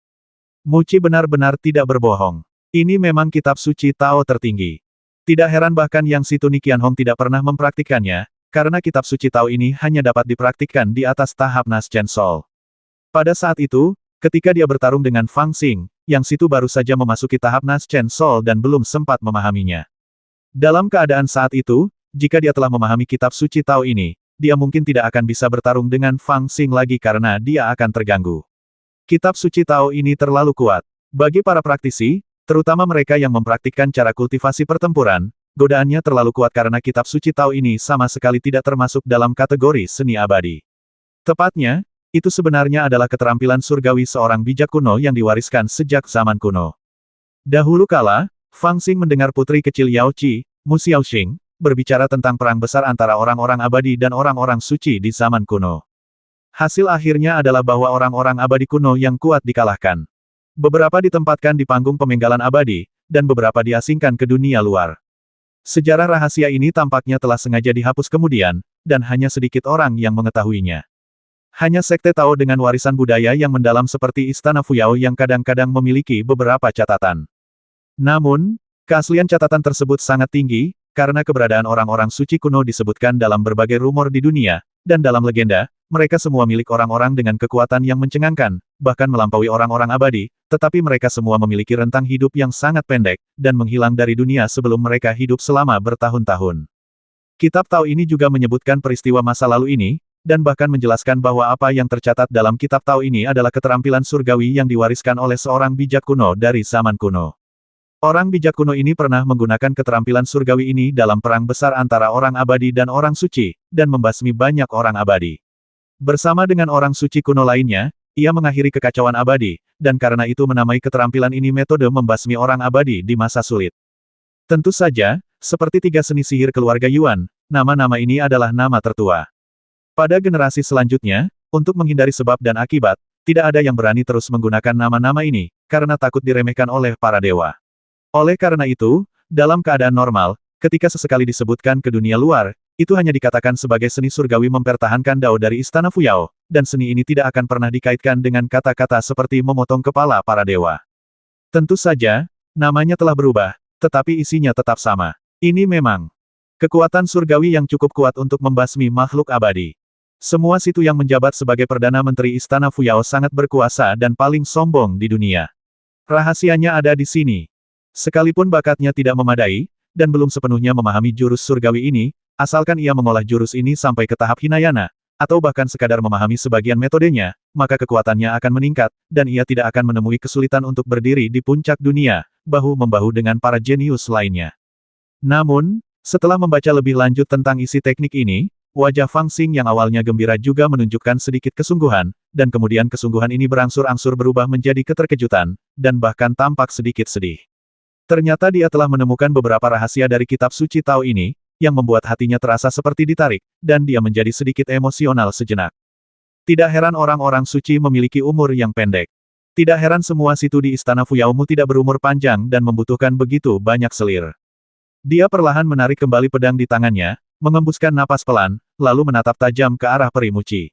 Muci benar-benar tidak berbohong. Ini memang kitab suci Tao tertinggi. Tidak heran bahkan Yang Situni Qianhong tidak pernah mempraktikkannya, karena kitab suci Tao ini hanya dapat dipraktikkan di atas tahap Naschen Soul. Pada saat itu, ketika dia bertarung dengan Fang Xing, Yang Situ baru saja memasuki tahap Naschen Soul dan belum sempat memahaminya. Dalam keadaan saat itu, jika dia telah memahami kitab suci Tao ini, dia mungkin tidak akan bisa bertarung dengan Fang Xing lagi karena dia akan terganggu. Kitab suci Tao ini terlalu kuat. Bagi para praktisi, terutama mereka yang mempraktikkan cara kultivasi pertempuran, godaannya terlalu kuat karena kitab suci Tao ini sama sekali tidak termasuk dalam kategori seni abadi. Tepatnya, itu sebenarnya adalah keterampilan surgawi seorang bijak kuno yang diwariskan sejak zaman kuno. Dahulu kala, Fang Xing mendengar putri kecil Yao Qi, Mu Xiaoxing, berbicara tentang perang besar antara orang-orang abadi dan orang-orang suci di zaman kuno. Hasil akhirnya adalah bahwa orang-orang abadi kuno yang kuat dikalahkan. Beberapa ditempatkan di panggung pemenggalan abadi, dan beberapa diasingkan ke dunia luar. Sejarah rahasia ini tampaknya telah sengaja dihapus kemudian, dan hanya sedikit orang yang mengetahuinya. Hanya sekte Tao dengan warisan budaya yang mendalam seperti Istana Fuyao yang kadang-kadang memiliki beberapa catatan. Namun, keaslian catatan tersebut sangat tinggi, karena keberadaan orang-orang suci kuno disebutkan dalam berbagai rumor di dunia, dan dalam legenda, mereka semua milik orang-orang dengan kekuatan yang mencengangkan, bahkan melampaui orang-orang abadi, tetapi mereka semua memiliki rentang hidup yang sangat pendek, dan menghilang dari dunia sebelum mereka hidup selama bertahun-tahun. Kitab Tao ini juga menyebutkan peristiwa masa lalu ini, dan bahkan menjelaskan bahwa apa yang tercatat dalam kitab Tao ini adalah keterampilan surgawi yang diwariskan oleh seorang bijak kuno dari zaman kuno. Orang bijak kuno ini pernah menggunakan keterampilan surgawi ini dalam perang besar antara orang abadi dan orang suci, dan membasmi banyak orang abadi. Bersama dengan orang suci kuno lainnya, ia mengakhiri kekacauan abadi, dan karena itu menamai keterampilan ini metode membasmi orang abadi di masa sulit. Tentu saja, seperti tiga seni sihir keluarga Yuan, nama-nama ini adalah nama tertua. Pada generasi selanjutnya, untuk menghindari sebab dan akibat, tidak ada yang berani terus menggunakan nama-nama ini, karena takut diremehkan oleh para dewa. Oleh karena itu, dalam keadaan normal, ketika sesekali disebutkan ke dunia luar, itu hanya dikatakan sebagai seni surgawi mempertahankan Dao dari Istana Fuyao, dan seni ini tidak akan pernah dikaitkan dengan kata-kata seperti memotong kepala para dewa. Tentu saja, namanya telah berubah, tetapi isinya tetap sama. Ini memang kekuatan surgawi yang cukup kuat untuk membasmi makhluk abadi. Semua situ yang menjabat sebagai Perdana Menteri Istana Fuyao sangat berkuasa dan paling sombong di dunia. Rahasianya ada di sini. Sekalipun bakatnya tidak memadai, dan belum sepenuhnya memahami jurus surgawi ini, asalkan ia mengolah jurus ini sampai ke tahap Hinayana, atau bahkan sekadar memahami sebagian metodenya, maka kekuatannya akan meningkat, dan ia tidak akan menemui kesulitan untuk berdiri di puncak dunia, bahu-membahu dengan para jenius lainnya. Namun, setelah membaca lebih lanjut tentang isi teknik ini, wajah Fang Xing yang awalnya gembira juga menunjukkan sedikit kesungguhan, dan kemudian kesungguhan ini berangsur-angsur berubah menjadi keterkejutan, dan bahkan tampak sedikit sedih. Ternyata dia telah menemukan beberapa rahasia dari kitab suci Tao ini, yang membuat hatinya terasa seperti ditarik, dan dia menjadi sedikit emosional sejenak. Tidak heran orang-orang suci memiliki umur yang pendek. Tidak heran semua situ di Istana Fuyaomu tidak berumur panjang dan membutuhkan begitu banyak selir. Dia perlahan menarik kembali pedang di tangannya, mengembuskan napas pelan, lalu menatap tajam ke arah peri Muci.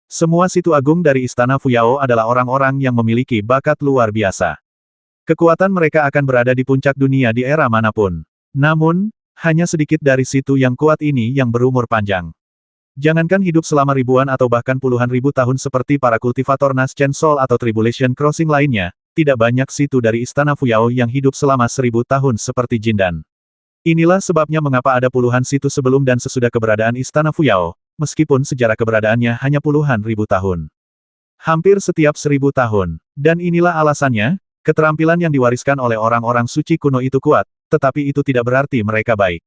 Semua situ agung dari Istana Fuyao adalah orang-orang yang memiliki bakat luar biasa. Kekuatan mereka akan berada di puncak dunia di era manapun. Namun, hanya sedikit dari situ yang kuat ini yang berumur panjang. Jangankan hidup selama ribuan atau bahkan puluhan ribu tahun seperti para kultivator Naschen Soul atau Tribulation Crossing lainnya, tidak banyak situ dari Istana Fuyao yang hidup selama 1000 tahun seperti Jindan. Inilah sebabnya mengapa ada puluhan situ sebelum dan sesudah keberadaan Istana Fuyao, meskipun sejarah keberadaannya hanya puluhan ribu tahun. Hampir setiap 1000 tahun. Dan inilah alasannya, keterampilan yang diwariskan oleh orang-orang suci kuno itu kuat, tetapi itu tidak berarti mereka baik.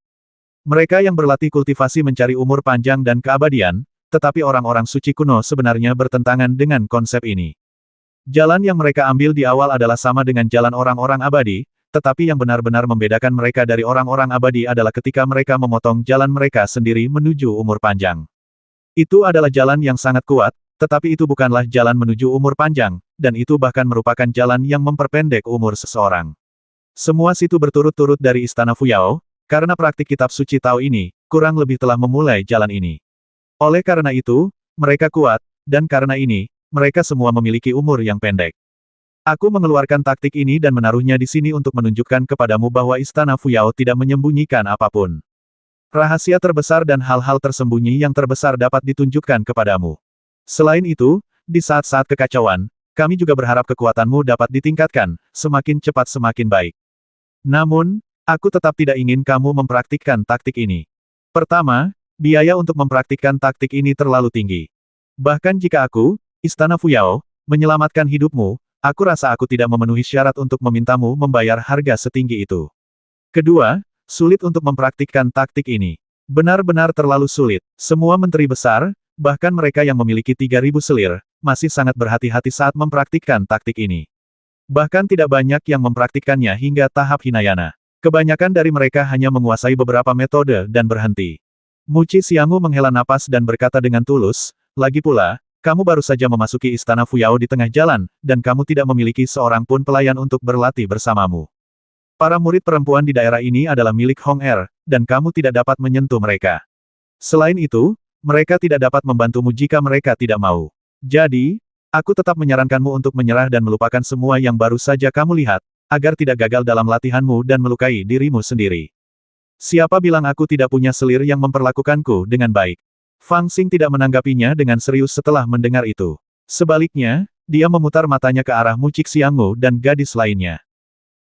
Mereka yang berlatih kultivasi mencari umur panjang dan keabadian, tetapi orang-orang suci kuno sebenarnya bertentangan dengan konsep ini. Jalan yang mereka ambil di awal adalah sama dengan jalan orang-orang abadi, tetapi yang benar-benar membedakan mereka dari orang-orang abadi adalah ketika mereka memotong jalan mereka sendiri menuju umur panjang. Itu adalah jalan yang sangat kuat, tetapi itu bukanlah jalan menuju umur panjang, dan itu bahkan merupakan jalan yang memperpendek umur seseorang. Semua situ berturut-turut dari Istana Fuyao, karena praktik kitab suci Tao ini, kurang lebih telah memulai jalan ini. Oleh karena itu, mereka kuat, dan karena ini, mereka semua memiliki umur yang pendek. Aku mengeluarkan taktik ini dan menaruhnya di sini untuk menunjukkan kepadamu bahwa Istana Fuyao tidak menyembunyikan apapun. Rahasia terbesar dan hal-hal tersembunyi yang terbesar dapat ditunjukkan kepadamu. Selain itu, di saat-saat kekacauan, kami juga berharap kekuatanmu dapat ditingkatkan, semakin cepat semakin baik. Namun, aku tetap tidak ingin kamu mempraktikkan taktik ini. Pertama, biaya untuk mempraktikkan taktik ini terlalu tinggi. Bahkan jika aku, Istana Fuyao, menyelamatkan hidupmu, aku rasa aku tidak memenuhi syarat untuk memintamu membayar harga setinggi itu. Kedua, sulit untuk mempraktikkan taktik ini. Benar-benar terlalu sulit. Semua menteri besar, bahkan mereka yang memiliki 3.000 selir, masih sangat berhati-hati saat mempraktikkan taktik ini. Bahkan tidak banyak yang mempraktikkannya hingga tahap Hinayana. Kebanyakan dari mereka hanya menguasai beberapa metode dan berhenti. Muci Xianggu menghela napas dan berkata dengan tulus, lagi pula, kamu baru saja memasuki Istana Fuyao di tengah jalan, dan kamu tidak memiliki seorang pun pelayan untuk berlatih bersamamu. Para murid perempuan di daerah ini adalah milik Hong Er, dan kamu tidak dapat menyentuh mereka. Selain itu, mereka tidak dapat membantumu jika mereka tidak mau. Jadi, aku tetap menyarankanmu untuk menyerah dan melupakan semua yang baru saja kamu lihat, agar tidak gagal dalam latihanmu dan melukai dirimu sendiri. Siapa bilang aku tidak punya selir yang memperlakukanku dengan baik? Fang Xing tidak menanggapinya dengan serius setelah mendengar itu. Sebaliknya, dia memutar matanya ke arah Muci Xianggu dan gadis lainnya.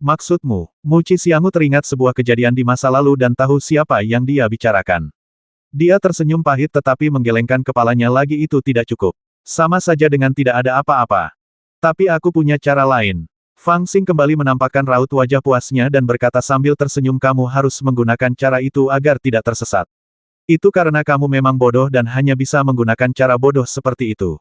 Maksudmu, Muci Xianggu teringat sebuah kejadian di masa lalu dan tahu siapa yang dia bicarakan. Dia tersenyum pahit tetapi menggelengkan kepalanya lagi itu tidak cukup. Sama saja dengan tidak ada apa-apa. Tapi aku punya cara lain. Fang Xing kembali menampakkan raut wajah puasnya dan berkata sambil tersenyum kamu harus menggunakan cara itu agar tidak tersesat. Itu karena kamu memang bodoh dan hanya bisa menggunakan cara bodoh seperti itu.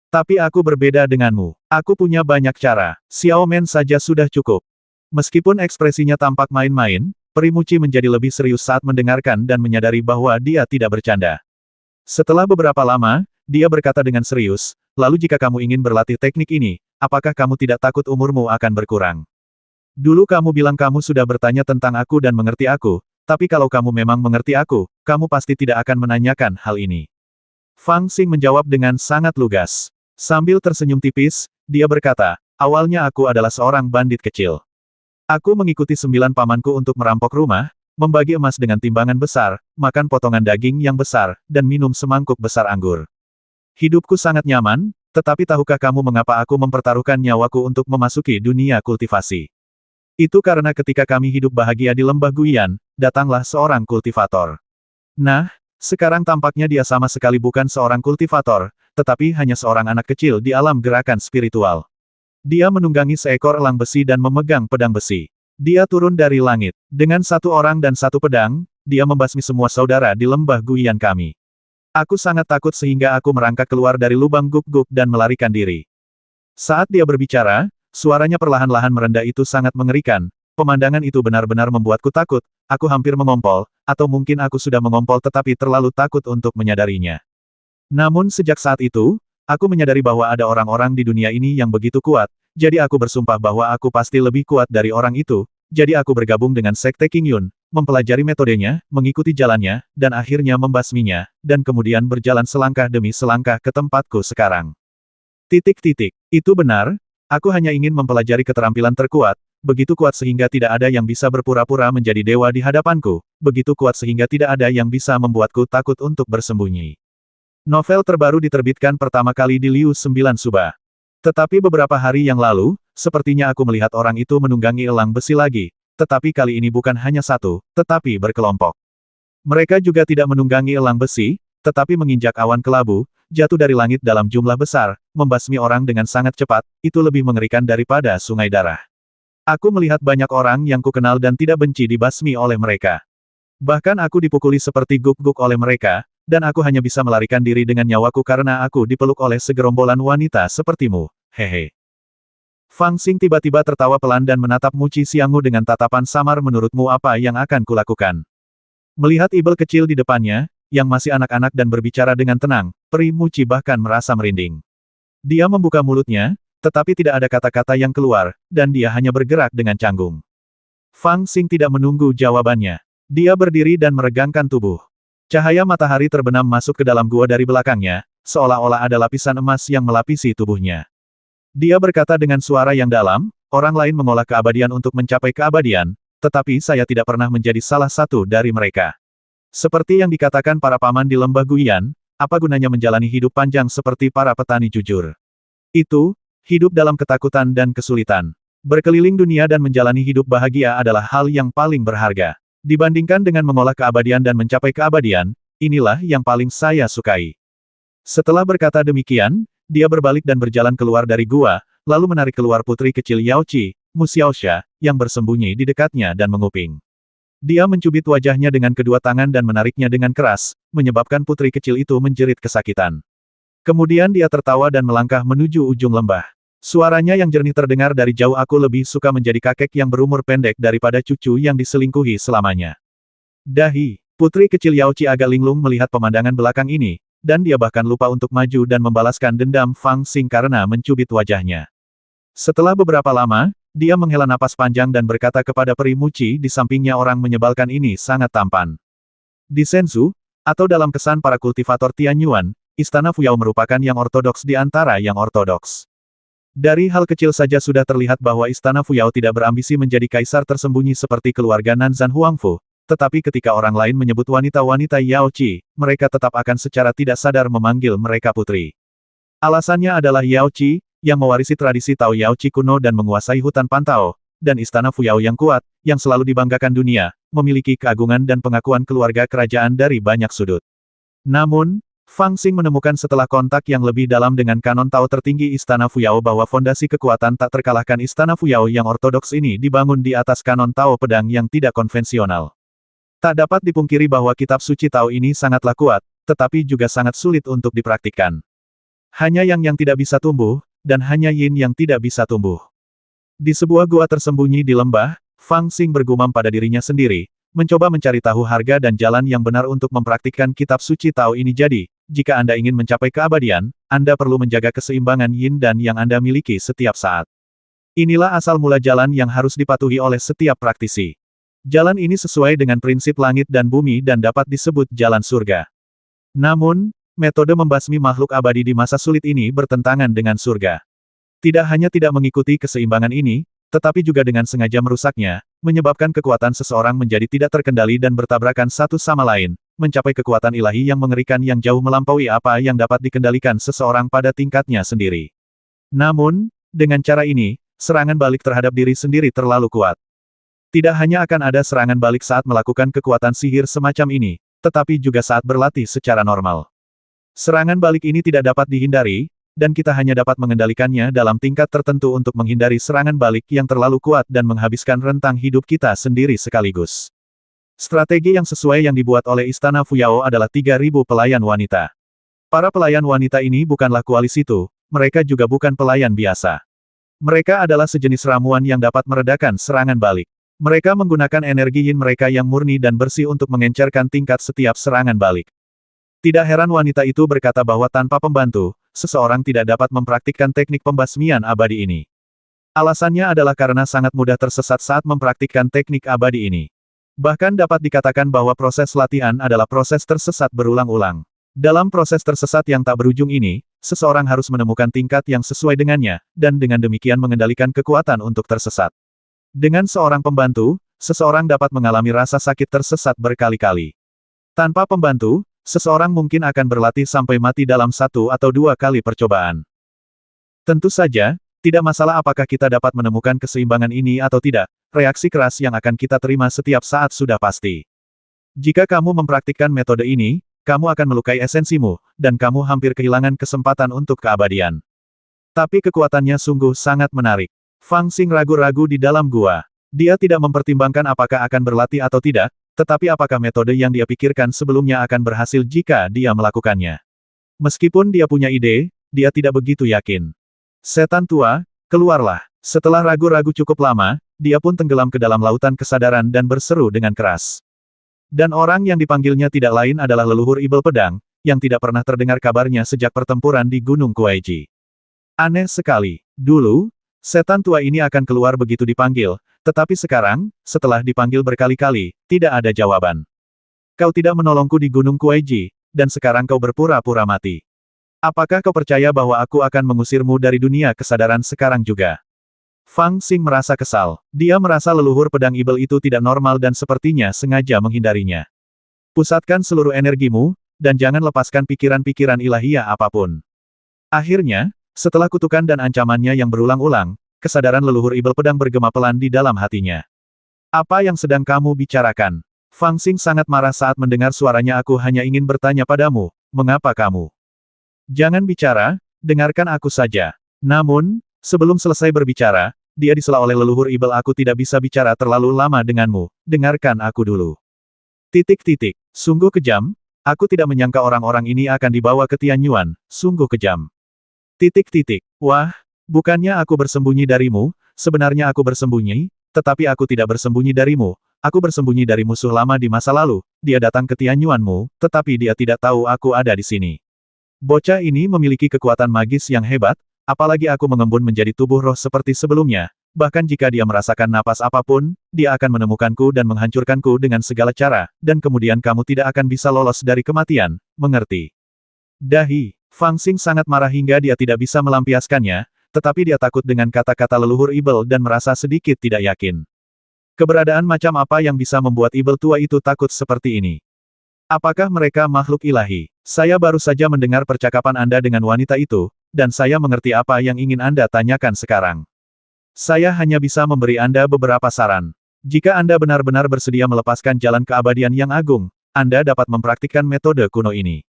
Tapi aku berbeda denganmu. Aku punya banyak cara. Xiao Men saja sudah cukup. Meskipun ekspresinya tampak main-main, Peri Muci menjadi lebih serius saat mendengarkan dan menyadari bahwa dia tidak bercanda. Setelah beberapa lama, dia berkata dengan serius, lalu jika kamu ingin berlatih teknik ini, apakah kamu tidak takut umurmu akan berkurang? Dulu kamu bilang kamu sudah bertanya tentang aku dan mengerti aku, tapi kalau kamu memang mengerti aku, kamu pasti tidak akan menanyakan hal ini. Fang Xing menjawab dengan sangat lugas. Sambil tersenyum tipis, dia berkata, awalnya aku adalah seorang bandit kecil. Aku mengikuti 9 pamanku untuk merampok rumah, membagi emas dengan timbangan besar, makan potongan daging yang besar, dan minum semangkuk besar anggur. Hidupku sangat nyaman, tetapi tahukah kamu mengapa aku mempertaruhkan nyawaku untuk memasuki dunia kultivasi? Itu karena ketika kami hidup bahagia di lembah Guiyan, datanglah seorang kultivator. Nah, sekarang tampaknya dia sama sekali bukan seorang kultivator, tetapi hanya seorang anak kecil di alam gerakan spiritual. Dia menunggangi seekor elang besi dan memegang pedang besi. Dia turun dari langit. Dengan 1 orang dan 1 pedang, dia membasmi semua saudara di lembah Guiyan kami. Aku sangat takut sehingga aku merangkak keluar dari lubang guk-guk dan melarikan diri. Saat dia berbicara, suaranya perlahan-lahan merendah itu sangat mengerikan. Pemandangan itu benar-benar membuatku takut, aku hampir mengompol, atau mungkin aku sudah mengompol tetapi terlalu takut untuk menyadarinya. Namun sejak saat itu, aku menyadari bahwa ada orang-orang di dunia ini yang begitu kuat, jadi aku bersumpah bahwa aku pasti lebih kuat dari orang itu, jadi aku bergabung dengan Sekte King Yun, mempelajari metodenya, mengikuti jalannya, dan akhirnya membasminya, dan kemudian berjalan selangkah demi selangkah ke tempatku sekarang. Itu benar, aku hanya ingin mempelajari keterampilan terkuat, begitu kuat sehingga tidak ada yang bisa berpura-pura menjadi dewa di hadapanku, begitu kuat sehingga tidak ada yang bisa membuatku takut untuk bersembunyi. Novel terbaru diterbitkan pertama kali di Liu 9 Suba. Tetapi beberapa hari yang lalu, sepertinya aku melihat orang itu menunggangi elang besi lagi, tetapi kali ini bukan hanya 1, tetapi berkelompok. Mereka juga tidak menunggangi elang besi, tetapi menginjak awan kelabu, jatuh dari langit dalam jumlah besar, membasmi orang dengan sangat cepat, itu lebih mengerikan daripada sungai darah. Aku melihat banyak orang yang kukenal dan tidak benci dibasmi oleh mereka. Bahkan aku dipukuli seperti guk-guk oleh mereka, dan aku hanya bisa melarikan diri dengan nyawaku karena aku dipeluk oleh segerombolan wanita sepertimu, hehe. Fang Xing tiba-tiba tertawa pelan dan menatap Muci Xianggu dengan tatapan samar. Menurutmu apa yang akan kulakukan? Melihat Ibel kecil di depannya, yang masih anak-anak dan berbicara dengan tenang, peri Muci bahkan merasa merinding. Dia membuka mulutnya, tetapi tidak ada kata-kata yang keluar, dan dia hanya bergerak dengan canggung. Fang Xing tidak menunggu jawabannya. Dia berdiri dan meregangkan tubuh. Cahaya matahari terbenam masuk ke dalam gua dari belakangnya, seolah-olah ada lapisan emas yang melapisi tubuhnya. Dia berkata dengan suara yang dalam, orang lain mengolah keabadian untuk mencapai keabadian, tetapi saya tidak pernah menjadi salah satu dari mereka. Seperti yang dikatakan para paman di lembah Guiyan, apa gunanya menjalani hidup panjang seperti para petani jujur? Itu, hidup dalam ketakutan dan kesulitan. Berkeliling dunia dan menjalani hidup bahagia adalah hal yang paling berharga. Dibandingkan dengan mengolah keabadian dan mencapai keabadian, inilah yang paling saya sukai. Setelah berkata demikian, dia berbalik dan berjalan keluar dari gua, lalu menarik keluar putri kecil Yao Qi, Mu Xiaoxia, yang bersembunyi di dekatnya dan menguping. Dia mencubit wajahnya dengan kedua tangan dan menariknya dengan keras, menyebabkan putri kecil itu menjerit kesakitan. Kemudian dia tertawa dan melangkah menuju ujung lembah. Suaranya yang jernih terdengar dari jauh. Aku lebih suka menjadi kakek yang berumur pendek daripada cucu yang diselingkuhi selamanya. Dahi, putri kecil Yao Qi agak linglung melihat pemandangan belakang ini, dan dia bahkan lupa untuk maju dan membalaskan dendam Fang Xing karena mencubit wajahnya. Setelah beberapa lama, dia menghela napas panjang dan berkata kepada peri Muci di sampingnya, orang menyebalkan ini sangat tampan. Di Shenzhou, atau dalam kesan para kultivator Tianyuan, Istana Fuyao merupakan yang ortodoks di antara yang ortodoks. Dari hal kecil saja sudah terlihat bahwa Istana Fuyao tidak berambisi menjadi kaisar tersembunyi seperti keluarga Nanzan Huangfu, tetapi ketika orang lain menyebut wanita-wanita Yao Qi, mereka tetap akan secara tidak sadar memanggil mereka putri. Alasannya adalah Yao Qi, yang mewarisi tradisi Tao Yao Qi kuno dan menguasai hutan Pantao, dan Istana Fuyao yang kuat, yang selalu dibanggakan dunia, memiliki keagungan dan pengakuan keluarga kerajaan dari banyak sudut. Namun, Fang Xing menemukan setelah kontak yang lebih dalam dengan kanon Tao tertinggi Istana Fuyao bahwa fondasi kekuatan tak terkalahkan Istana Fuyao yang ortodoks ini dibangun di atas kanon Tao pedang yang tidak konvensional. Tak dapat dipungkiri bahwa kitab suci Tao ini sangatlah kuat, tetapi juga sangat sulit untuk dipraktikkan. Hanya yang tidak bisa tumbuh, dan hanya yin yang tidak bisa tumbuh. Di sebuah gua tersembunyi di lembah, Fang Xing bergumam pada dirinya sendiri, mencoba mencari tahu harga dan jalan yang benar untuk mempraktikkan kitab suci Tao ini. Jadi, jika Anda ingin mencapai keabadian, Anda perlu menjaga keseimbangan yin dan yang Anda miliki setiap saat. Inilah asal mula jalan yang harus dipatuhi oleh setiap praktisi. Jalan ini sesuai dengan prinsip langit dan bumi dan dapat disebut jalan surga. Namun, metode membasmi makhluk abadi di masa sulit ini bertentangan dengan surga. Tidak hanya tidak mengikuti keseimbangan ini, tetapi juga dengan sengaja merusaknya, menyebabkan kekuatan seseorang menjadi tidak terkendali dan bertabrakan satu sama lain, mencapai kekuatan ilahi yang mengerikan yang jauh melampaui apa yang dapat dikendalikan seseorang pada tingkatnya sendiri. Namun, dengan cara ini, serangan balik terhadap diri sendiri terlalu kuat. Tidak hanya akan ada serangan balik saat melakukan kekuatan sihir semacam ini, tetapi juga saat berlatih secara normal. Serangan balik ini tidak dapat dihindari, dan kita hanya dapat mengendalikannya dalam tingkat tertentu untuk menghindari serangan balik yang terlalu kuat dan menghabiskan rentang hidup kita sendiri sekaligus. Strategi yang sesuai yang dibuat oleh Istana Fuyao adalah 3.000 pelayan wanita. Para pelayan wanita ini bukanlah koalisi itu, mereka juga bukan pelayan biasa. Mereka adalah sejenis ramuan yang dapat meredakan serangan balik. Mereka menggunakan energi yin mereka yang murni dan bersih untuk mengencerkan tingkat setiap serangan balik. Tidak heran wanita itu berkata bahwa tanpa pembantu, seseorang tidak dapat mempraktikkan teknik pembasmian abadi ini. Alasannya adalah karena sangat mudah tersesat saat mempraktikkan teknik abadi ini. Bahkan dapat dikatakan bahwa proses latihan adalah proses tersesat berulang-ulang. Dalam proses tersesat yang tak berujung ini, seseorang harus menemukan tingkat yang sesuai dengannya, dan dengan demikian mengendalikan kekuatan untuk tersesat. Dengan seorang pembantu, seseorang dapat mengalami rasa sakit tersesat berkali-kali. Tanpa pembantu, seseorang mungkin akan berlatih sampai mati dalam 1 atau 2 kali percobaan. Tentu saja, tidak masalah apakah kita dapat menemukan keseimbangan ini atau tidak, reaksi keras yang akan kita terima setiap saat sudah pasti. Jika kamu mempraktikkan metode ini, kamu akan melukai esensimu, dan kamu hampir kehilangan kesempatan untuk keabadian. Tapi kekuatannya sungguh sangat menarik. Fang Xing ragu-ragu di dalam gua. Dia tidak mempertimbangkan apakah akan berlatih atau tidak, tetapi apakah metode yang dia pikirkan sebelumnya akan berhasil jika dia melakukannya. Meskipun dia punya ide, dia tidak begitu yakin. Setan tua, keluarlah. Setelah ragu-ragu cukup lama, dia pun tenggelam ke dalam lautan kesadaran dan berseru dengan keras. Dan orang yang dipanggilnya tidak lain adalah leluhur Ibel Pedang, yang tidak pernah terdengar kabarnya sejak pertempuran di Gunung Kuaiji. Aneh sekali. Dulu, setan tua ini akan keluar begitu dipanggil, tetapi sekarang, setelah dipanggil berkali-kali, tidak ada jawaban. Kau tidak menolongku di Gunung Kuaiji, dan sekarang kau berpura-pura mati. Apakah kau percaya bahwa aku akan mengusirmu dari dunia kesadaran sekarang juga? Fang Xing merasa kesal. Dia merasa leluhur pedang Ibel itu tidak normal dan sepertinya sengaja menghindarinya. Pusatkan seluruh energimu, dan jangan lepaskan pikiran-pikiran ilahiyah apapun. Akhirnya, setelah kutukan dan ancamannya yang berulang-ulang, kesadaran leluhur Ibel Pedang bergema pelan di dalam hatinya. Apa yang sedang kamu bicarakan? Fang Xing sangat marah saat mendengar suaranya. Aku hanya ingin bertanya padamu, mengapa kamu? Jangan bicara, dengarkan aku saja. Namun, sebelum selesai berbicara, dia disela oleh leluhur Ibel. Aku tidak bisa bicara terlalu lama denganmu, dengarkan aku dulu. Sungguh kejam, aku tidak menyangka orang-orang ini akan dibawa ke Tianyuan, sungguh kejam. Wah, bukannya aku bersembunyi darimu, sebenarnya aku bersembunyi, tetapi aku tidak bersembunyi darimu, aku bersembunyi dari musuh lama di masa lalu, dia datang ke Tianyuanmu, tetapi dia tidak tahu aku ada di sini. Bocah ini memiliki kekuatan magis yang hebat, apalagi aku mengembun menjadi tubuh roh seperti sebelumnya, bahkan jika dia merasakan napas apapun, dia akan menemukanku dan menghancurkanku dengan segala cara, dan kemudian kamu tidak akan bisa lolos dari kematian, mengerti? Dahi, Fang Xing sangat marah hingga dia tidak bisa melampiaskannya, tetapi dia takut dengan kata-kata leluhur Ibel dan merasa sedikit tidak yakin. Keberadaan macam apa yang bisa membuat Ibel tua itu takut seperti ini? Apakah mereka makhluk ilahi? Saya baru saja mendengar percakapan Anda dengan wanita itu, dan saya mengerti apa yang ingin Anda tanyakan sekarang. Saya hanya bisa memberi Anda beberapa saran. Jika Anda benar-benar bersedia melepaskan jalan keabadian yang agung, Anda dapat mempraktikkan metode kuno ini.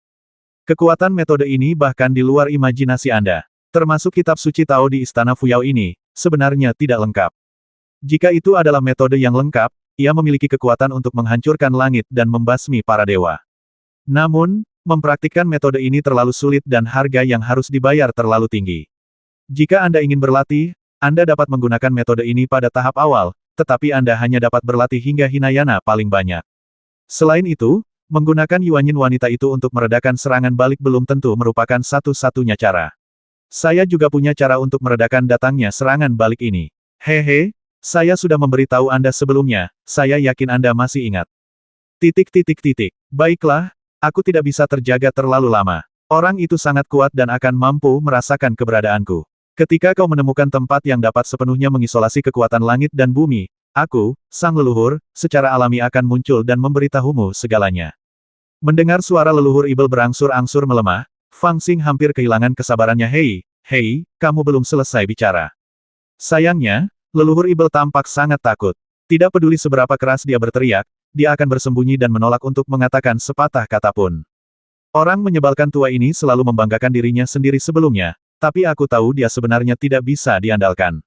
Kekuatan metode ini bahkan di luar imajinasi Anda. Termasuk kitab suci Tao di Istana Fuyao ini, sebenarnya tidak lengkap. Jika itu adalah metode yang lengkap, ia memiliki kekuatan untuk menghancurkan langit dan membasmi para dewa. Namun, mempraktikkan metode ini terlalu sulit dan harga yang harus dibayar terlalu tinggi. Jika Anda ingin berlatih, Anda dapat menggunakan metode ini pada tahap awal, tetapi Anda hanya dapat berlatih hingga Hinayana paling banyak. Selain itu, menggunakan Yuanyin wanita itu untuk meredakan serangan balik belum tentu merupakan satu-satunya cara. Saya juga punya cara untuk meredakan datangnya serangan balik ini. Hehe, saya sudah memberitahu Anda sebelumnya, saya yakin Anda masih ingat. Baiklah, aku tidak bisa terjaga terlalu lama. Orang itu sangat kuat dan akan mampu merasakan keberadaanku. Ketika kau menemukan tempat yang dapat sepenuhnya mengisolasi kekuatan langit dan bumi, aku, sang leluhur, secara alami akan muncul dan memberitahumu segalanya. Mendengar suara leluhur Ibel berangsur-angsur melemah, Fang Xing hampir kehilangan kesabarannya. Hei, kamu belum selesai bicara. Sayangnya, leluhur Ibel tampak sangat takut. Tidak peduli seberapa keras dia berteriak, dia akan bersembunyi dan menolak untuk mengatakan sepatah kata pun. Orang menyebalkan tua ini selalu membanggakan dirinya sendiri sebelumnya, tapi aku tahu dia sebenarnya tidak bisa diandalkan.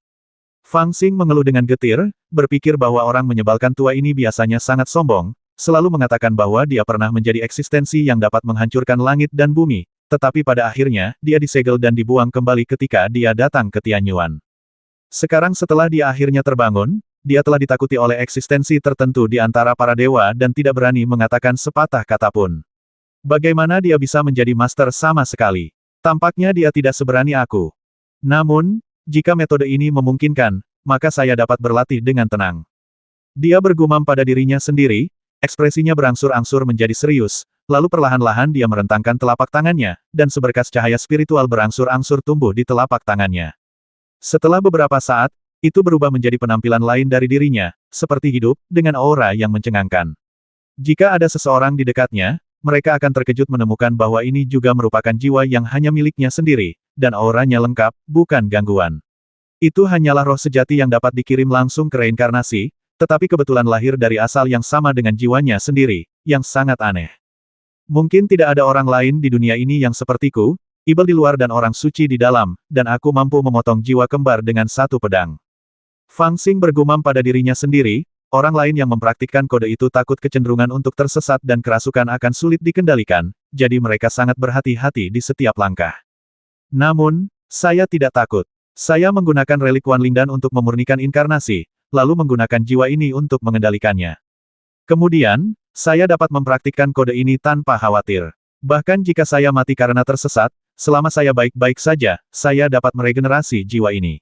Fang Xing mengeluh dengan getir, berpikir bahwa orang menyebalkan tua ini biasanya sangat sombong, selalu mengatakan bahwa dia pernah menjadi eksistensi yang dapat menghancurkan langit dan bumi, tetapi pada akhirnya, dia disegel dan dibuang kembali ketika dia datang ke Tianyuan. Sekarang setelah dia akhirnya terbangun, dia telah ditakuti oleh eksistensi tertentu di antara para dewa dan tidak berani mengatakan sepatah kata pun. Bagaimana dia bisa menjadi master sama sekali? Tampaknya dia tidak seberani aku. Namun, jika metode ini memungkinkan, maka saya dapat berlatih dengan tenang. Dia bergumam pada dirinya sendiri, ekspresinya berangsur-angsur menjadi serius, lalu perlahan-lahan dia merentangkan telapak tangannya, dan seberkas cahaya spiritual berangsur-angsur tumbuh di telapak tangannya. Setelah beberapa saat, itu berubah menjadi penampilan lain dari dirinya, seperti hidup, dengan aura yang mencengangkan. Jika ada seseorang di dekatnya, mereka akan terkejut menemukan bahwa ini juga merupakan jiwa yang hanya miliknya sendiri, dan auranya lengkap, bukan gangguan. Itu hanyalah roh sejati yang dapat dikirim langsung ke reinkarnasi, tetapi kebetulan lahir dari asal yang sama dengan jiwanya sendiri, yang sangat aneh. Mungkin tidak ada orang lain di dunia ini yang sepertiku, Ibel di luar dan orang suci di dalam, dan aku mampu memotong jiwa kembar dengan satu pedang. Fang Xing bergumam pada dirinya sendiri, orang lain yang mempraktikkan kode itu takut kecenderungan untuk tersesat dan kerasukan akan sulit dikendalikan, jadi mereka sangat berhati-hati di setiap langkah. Namun, saya tidak takut. Saya menggunakan relik Wan Lingdan untuk memurnikan inkarnasi, lalu menggunakan jiwa ini untuk mengendalikannya. Kemudian, saya dapat mempraktikkan kode ini tanpa khawatir. Bahkan jika saya mati karena tersesat, selama saya baik-baik saja, saya dapat meregenerasi jiwa ini.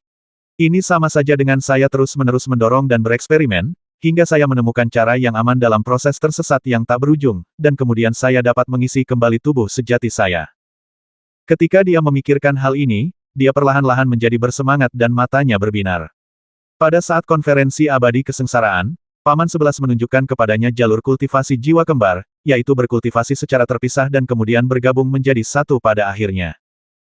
Ini sama saja dengan saya terus-menerus mendorong dan bereksperimen, hingga saya menemukan cara yang aman dalam proses tersesat yang tak berujung, dan kemudian saya dapat mengisi kembali tubuh sejati saya. Ketika dia memikirkan hal ini, dia perlahan-lahan menjadi bersemangat dan matanya berbinar. Pada saat konferensi abadi kesengsaraan, Paman 11 menunjukkan kepadanya jalur kultivasi jiwa kembar, yaitu berkultivasi secara terpisah dan kemudian bergabung menjadi satu pada akhirnya.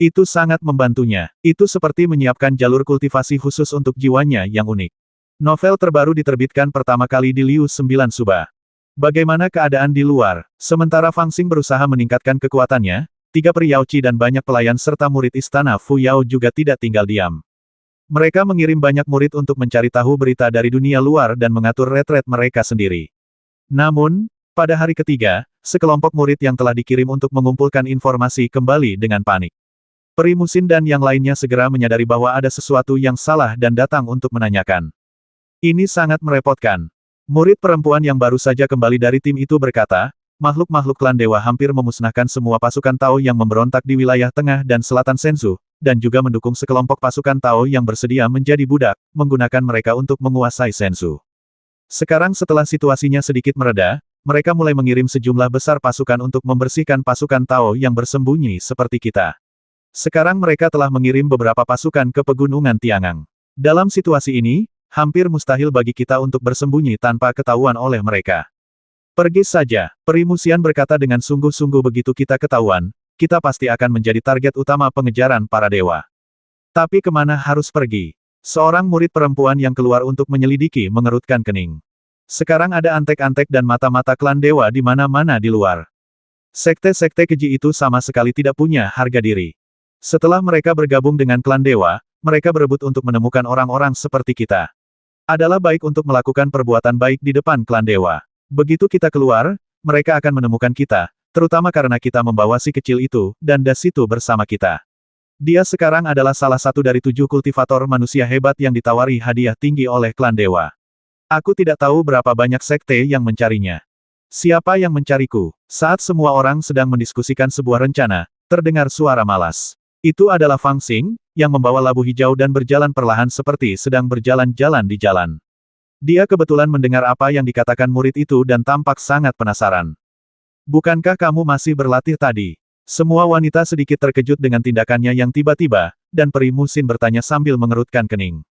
Itu sangat membantunya. Itu seperti menyiapkan jalur kultivasi khusus untuk jiwanya yang unik. Novel terbaru diterbitkan pertama kali di Liu 9 Suba. Bagaimana keadaan di luar? Sementara Fang Xing berusaha meningkatkan kekuatannya, 3 peri Yaoci dan banyak pelayan serta murid istana Fu Yao juga tidak tinggal diam. Mereka mengirim banyak murid untuk mencari tahu berita dari dunia luar dan mengatur retret mereka sendiri. Namun, pada hari ketiga, sekelompok murid yang telah dikirim untuk mengumpulkan informasi kembali dengan panik. Peri Musin dan yang lainnya segera menyadari bahwa ada sesuatu yang salah dan datang untuk menanyakan. Ini sangat merepotkan. Murid perempuan yang baru saja kembali dari tim itu berkata, makhluk-makhluk klan dewa hampir memusnahkan semua pasukan Tao yang memberontak di wilayah tengah dan selatan Senzu, dan juga mendukung sekelompok pasukan Tao yang bersedia menjadi budak, menggunakan mereka untuk menguasai Senzu. Sekarang setelah situasinya sedikit mereda, mereka mulai mengirim sejumlah besar pasukan untuk membersihkan pasukan Tao yang bersembunyi seperti kita. Sekarang mereka telah mengirim beberapa pasukan ke pegunungan Tiangang. Dalam situasi ini, hampir mustahil bagi kita untuk bersembunyi tanpa ketahuan oleh mereka. Pergi saja, Peri Musian berkata dengan sungguh-sungguh begitu kita ketahuan, kita pasti akan menjadi target utama pengejaran para dewa. Tapi kemana harus pergi? Seorang murid perempuan yang keluar untuk menyelidiki mengerutkan kening. Sekarang ada antek-antek dan mata-mata klan dewa di mana-mana di luar. Sekte-sekte keji itu sama sekali tidak punya harga diri. Setelah mereka bergabung dengan klan dewa, mereka berebut untuk menemukan orang-orang seperti kita. Adalah baik untuk melakukan perbuatan baik di depan klan dewa. Begitu kita keluar, mereka akan menemukan kita, terutama karena kita membawa si kecil itu, dan das itu bersama kita. Dia sekarang adalah salah satu dari 7 kultivator manusia hebat yang ditawari hadiah tinggi oleh klan dewa. Aku tidak tahu berapa banyak sekte yang mencarinya. Siapa yang mencariku? Saat semua orang sedang mendiskusikan sebuah rencana, terdengar suara malas. Itu adalah Fang Xing, yang membawa labu hijau dan berjalan perlahan seperti sedang berjalan-jalan di jalan. Dia kebetulan mendengar apa yang dikatakan murid itu dan tampak sangat penasaran. Bukankah kamu masih berlatih tadi? Semua wanita sedikit terkejut dengan tindakannya yang tiba-tiba, dan Peri Musin bertanya sambil mengerutkan kening.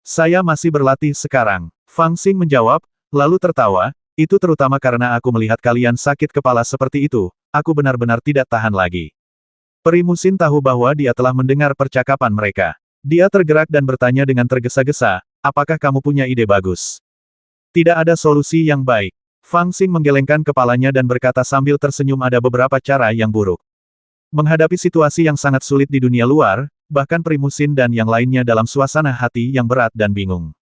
Saya masih berlatih sekarang. Fang Xing menjawab, lalu tertawa, itu terutama karena aku melihat kalian sakit kepala seperti itu, aku benar-benar tidak tahan lagi. Peri Musin tahu bahwa dia telah mendengar percakapan mereka. Dia tergerak dan bertanya dengan tergesa-gesa, apakah kamu punya ide bagus? Tidak ada solusi yang baik. Fang Xing menggelengkan kepalanya dan berkata sambil tersenyum ada beberapa cara yang buruk. Menghadapi situasi yang sangat sulit di dunia luar, bahkan Peri Musin dan yang lainnya dalam suasana hati yang berat dan bingung.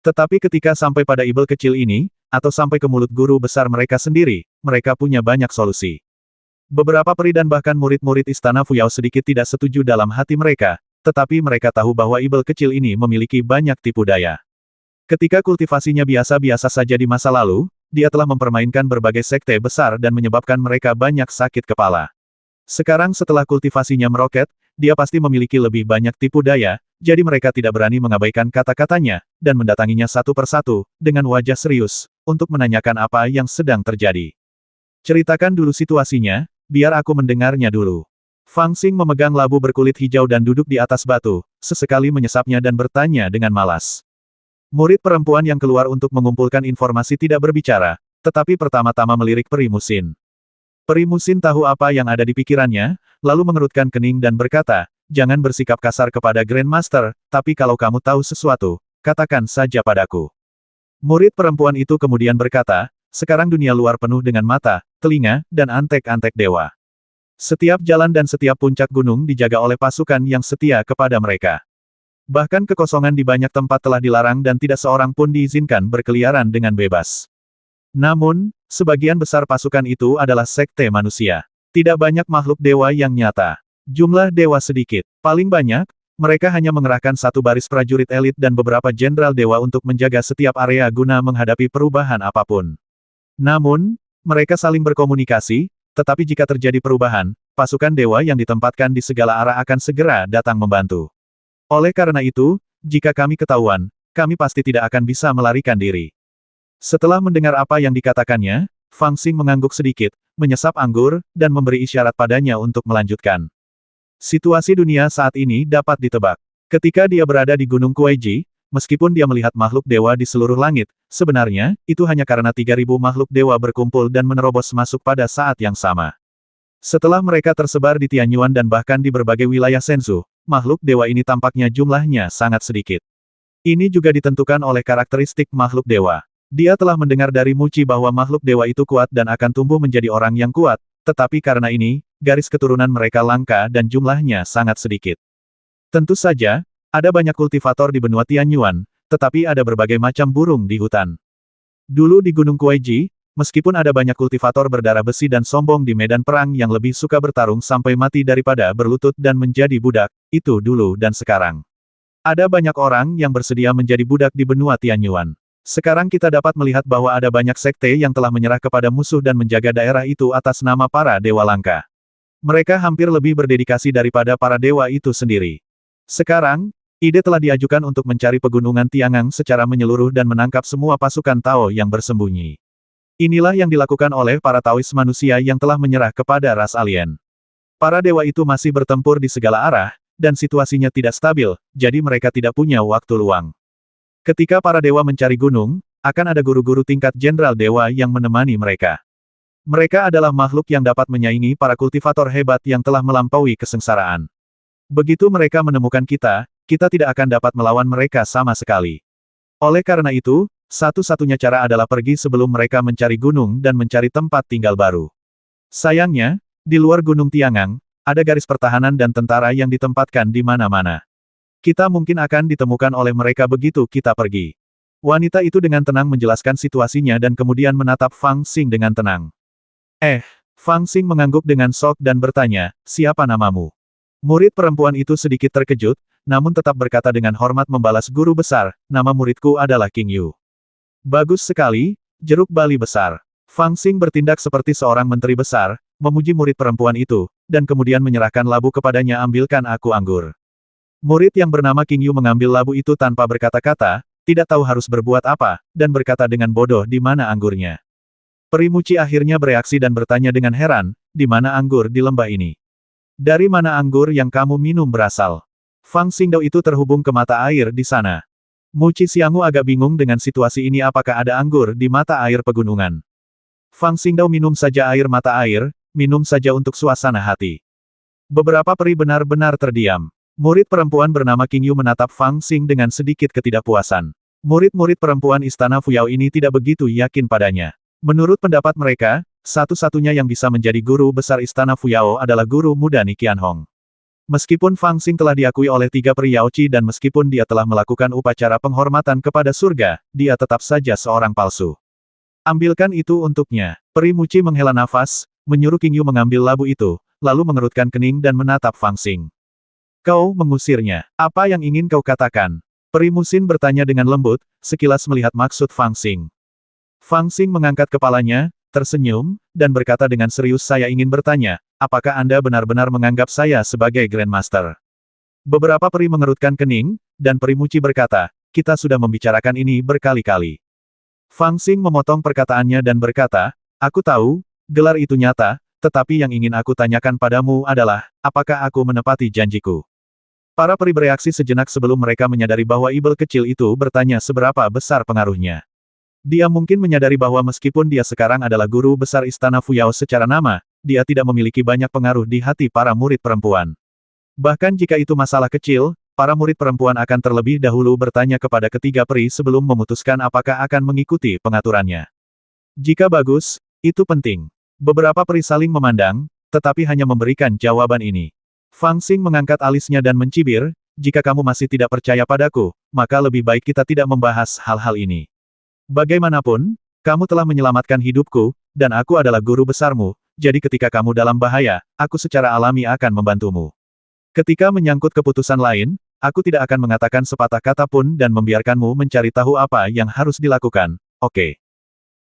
Tetapi ketika sampai pada ibel kecil ini, atau sampai ke mulut guru besar mereka sendiri, mereka punya banyak solusi. Beberapa peri dan bahkan murid-murid istana Fuyao sedikit tidak setuju dalam hati mereka, tetapi mereka tahu bahwa ibel kecil ini memiliki banyak tipu daya. Ketika kultivasinya biasa-biasa saja di masa lalu, dia telah mempermainkan berbagai sekte besar dan menyebabkan mereka banyak sakit kepala. Sekarang setelah kultivasinya meroket, dia pasti memiliki lebih banyak tipu daya, jadi mereka tidak berani mengabaikan kata-katanya, dan mendatanginya satu persatu, dengan wajah serius, untuk menanyakan apa yang sedang terjadi. Ceritakan dulu situasinya, biar aku mendengarnya dulu. Fang Xing memegang labu berkulit hijau dan duduk di atas batu, sesekali menyesapnya dan bertanya dengan malas. Murid perempuan yang keluar untuk mengumpulkan informasi tidak berbicara, tetapi pertama-tama melirik Peri Musin. Peri Musin tahu apa yang ada di pikirannya, lalu mengerutkan kening dan berkata, jangan bersikap kasar kepada Grandmaster, tapi kalau kamu tahu sesuatu, katakan saja padaku. Murid perempuan itu kemudian berkata, sekarang dunia luar penuh dengan mata, telinga, dan antek-antek dewa. Setiap jalan dan setiap puncak gunung dijaga oleh pasukan yang setia kepada mereka. Bahkan kekosongan di banyak tempat telah dilarang dan tidak seorang pun diizinkan berkeliaran dengan bebas. Namun, sebagian besar pasukan itu adalah sekte manusia. Tidak banyak makhluk dewa yang nyata. Jumlah dewa sedikit. Paling banyak, mereka hanya mengerahkan satu baris prajurit elit dan beberapa jenderal dewa untuk menjaga setiap area guna menghadapi perubahan apapun. Namun, mereka saling berkomunikasi, tetapi jika terjadi perubahan, pasukan dewa yang ditempatkan di segala arah akan segera datang membantu. Oleh karena itu, jika kami ketahuan, kami pasti tidak akan bisa melarikan diri. Setelah mendengar apa yang dikatakannya, Fang Xing mengangguk sedikit, menyesap anggur, dan memberi isyarat padanya untuk melanjutkan. Situasi dunia saat ini dapat ditebak. Ketika dia berada di Gunung Kueji, meskipun dia melihat makhluk dewa di seluruh langit, sebenarnya, itu hanya karena 3.000 makhluk dewa berkumpul dan menerobos masuk pada saat yang sama. Setelah mereka tersebar di Tianyuan dan bahkan di berbagai wilayah Senzu, makhluk dewa ini tampaknya jumlahnya sangat sedikit. Ini juga ditentukan oleh karakteristik makhluk dewa. Dia telah mendengar dari Muci bahwa makhluk dewa itu kuat dan akan tumbuh menjadi orang yang kuat, tetapi karena ini, garis keturunan mereka langka dan jumlahnya sangat sedikit. Tentu saja, ada banyak kultivator di benua Tianyuan, tetapi ada berbagai macam burung di hutan. Dulu di Gunung Kueji, meskipun ada banyak kultivator berdarah besi dan sombong di medan perang yang lebih suka bertarung sampai mati daripada berlutut dan menjadi budak, itu dulu dan sekarang. Ada banyak orang yang bersedia menjadi budak di benua Tianyuan. Sekarang kita dapat melihat bahwa ada banyak sekte yang telah menyerah kepada musuh dan menjaga daerah itu atas nama para dewa langka. Mereka hampir lebih berdedikasi daripada para dewa itu sendiri. Sekarang, ide telah diajukan untuk mencari pegunungan Tiangang secara menyeluruh dan menangkap semua pasukan Tao yang bersembunyi. Inilah yang dilakukan oleh para Taois manusia yang telah menyerah kepada ras alien. Para dewa itu masih bertempur di segala arah, dan situasinya tidak stabil, jadi mereka tidak punya waktu luang. Ketika para dewa mencari gunung, akan ada guru-guru tingkat jenderal dewa yang menemani mereka. Mereka adalah makhluk yang dapat menyaingi para kultivator hebat yang telah melampaui kesengsaraan. Begitu mereka menemukan kita, kita tidak akan dapat melawan mereka sama sekali. Oleh karena itu, satu-satunya cara adalah pergi sebelum mereka mencari gunung dan mencari tempat tinggal baru. Sayangnya, di luar Gunung Tiangang, ada garis pertahanan dan tentara yang ditempatkan di mana-mana. Kita mungkin akan ditemukan oleh mereka begitu kita pergi. Wanita itu dengan tenang menjelaskan situasinya dan kemudian menatap Fang Xing dengan tenang. Fang Xing mengangguk dengan sok dan bertanya, siapa namamu? Murid perempuan itu sedikit terkejut, namun tetap berkata dengan hormat membalas guru besar, nama muridku adalah King Yu. Bagus sekali, jeruk bali besar. Fang Xing bertindak seperti seorang menteri besar, memuji murid perempuan itu, dan kemudian menyerahkan labu kepadanya ambilkan aku anggur. Murid yang bernama King Yu mengambil labu itu tanpa berkata-kata, tidak tahu harus berbuat apa, dan berkata dengan bodoh di mana anggurnya. Peri Muci akhirnya bereaksi dan bertanya dengan heran, di mana anggur di lembah ini? Dari mana anggur yang kamu minum berasal? Fang Xingdao itu terhubung ke mata air di sana. Muci Xianggu agak bingung dengan situasi ini apakah ada anggur di mata air pegunungan. Fang Xingdao minum saja air mata air, minum saja untuk suasana hati. Beberapa peri benar-benar terdiam. Murid perempuan bernama King Yu menatap Fang Xing dengan sedikit ketidakpuasan. Murid-murid perempuan Istana Fuyao ini tidak begitu yakin padanya. Menurut pendapat mereka, satu-satunya yang bisa menjadi guru besar Istana Fuyao adalah guru muda Ni Qianhong. Meskipun Fang Xing telah diakui oleh 3 peri Yaoci dan meskipun dia telah melakukan upacara penghormatan kepada surga, dia tetap saja seorang palsu. Ambilkan itu untuknya. Peri Muci menghela nafas, menyuruh King Yu mengambil labu itu, lalu mengerutkan kening dan menatap Fang Xing. Kau mengusirnya. Apa yang ingin kau katakan? Peri Musin bertanya dengan lembut, sekilas melihat maksud Fang Xing. Fang Xing mengangkat kepalanya, tersenyum, dan berkata dengan serius saya ingin bertanya, apakah Anda benar-benar menganggap saya sebagai Grandmaster? Beberapa peri mengerutkan kening, dan Peri Muci berkata, kita sudah membicarakan ini berkali-kali. Fang Xing memotong perkataannya dan berkata, aku tahu, gelar itu nyata, tetapi yang ingin aku tanyakan padamu adalah, apakah aku menepati janjiku? Para peri bereaksi sejenak sebelum mereka menyadari bahwa ibel kecil itu bertanya seberapa besar pengaruhnya. Dia mungkin menyadari bahwa meskipun dia sekarang adalah guru besar Istana Fuyao secara nama, dia tidak memiliki banyak pengaruh di hati para murid perempuan. Bahkan jika itu masalah kecil, para murid perempuan akan terlebih dahulu bertanya kepada ketiga peri sebelum memutuskan apakah akan mengikuti pengaturannya. Jika bagus, itu penting. Beberapa peri saling memandang, tetapi hanya memberikan jawaban ini. Fang Xing mengangkat alisnya dan mencibir, jika kamu masih tidak percaya padaku, maka lebih baik kita tidak membahas hal-hal ini. Bagaimanapun, kamu telah menyelamatkan hidupku, dan aku adalah guru besarmu, jadi ketika kamu dalam bahaya, aku secara alami akan membantumu. Ketika menyangkut keputusan lain, aku tidak akan mengatakan sepatah kata pun dan membiarkanmu mencari tahu apa yang harus dilakukan, oke?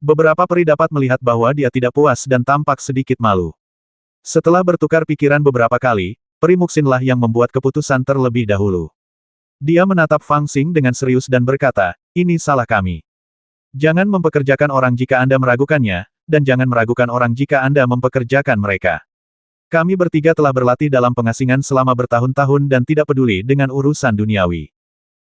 Beberapa peri dapat melihat bahwa dia tidak puas dan tampak sedikit malu. Setelah bertukar pikiran beberapa kali, peri Muxinlah yang membuat keputusan terlebih dahulu. Dia menatap Fang Xing dengan serius dan berkata, ini salah kami. Jangan mempekerjakan orang jika Anda meragukannya, dan jangan meragukan orang jika Anda mempekerjakan mereka. Kami bertiga telah berlatih dalam pengasingan selama bertahun-tahun dan tidak peduli dengan urusan duniawi.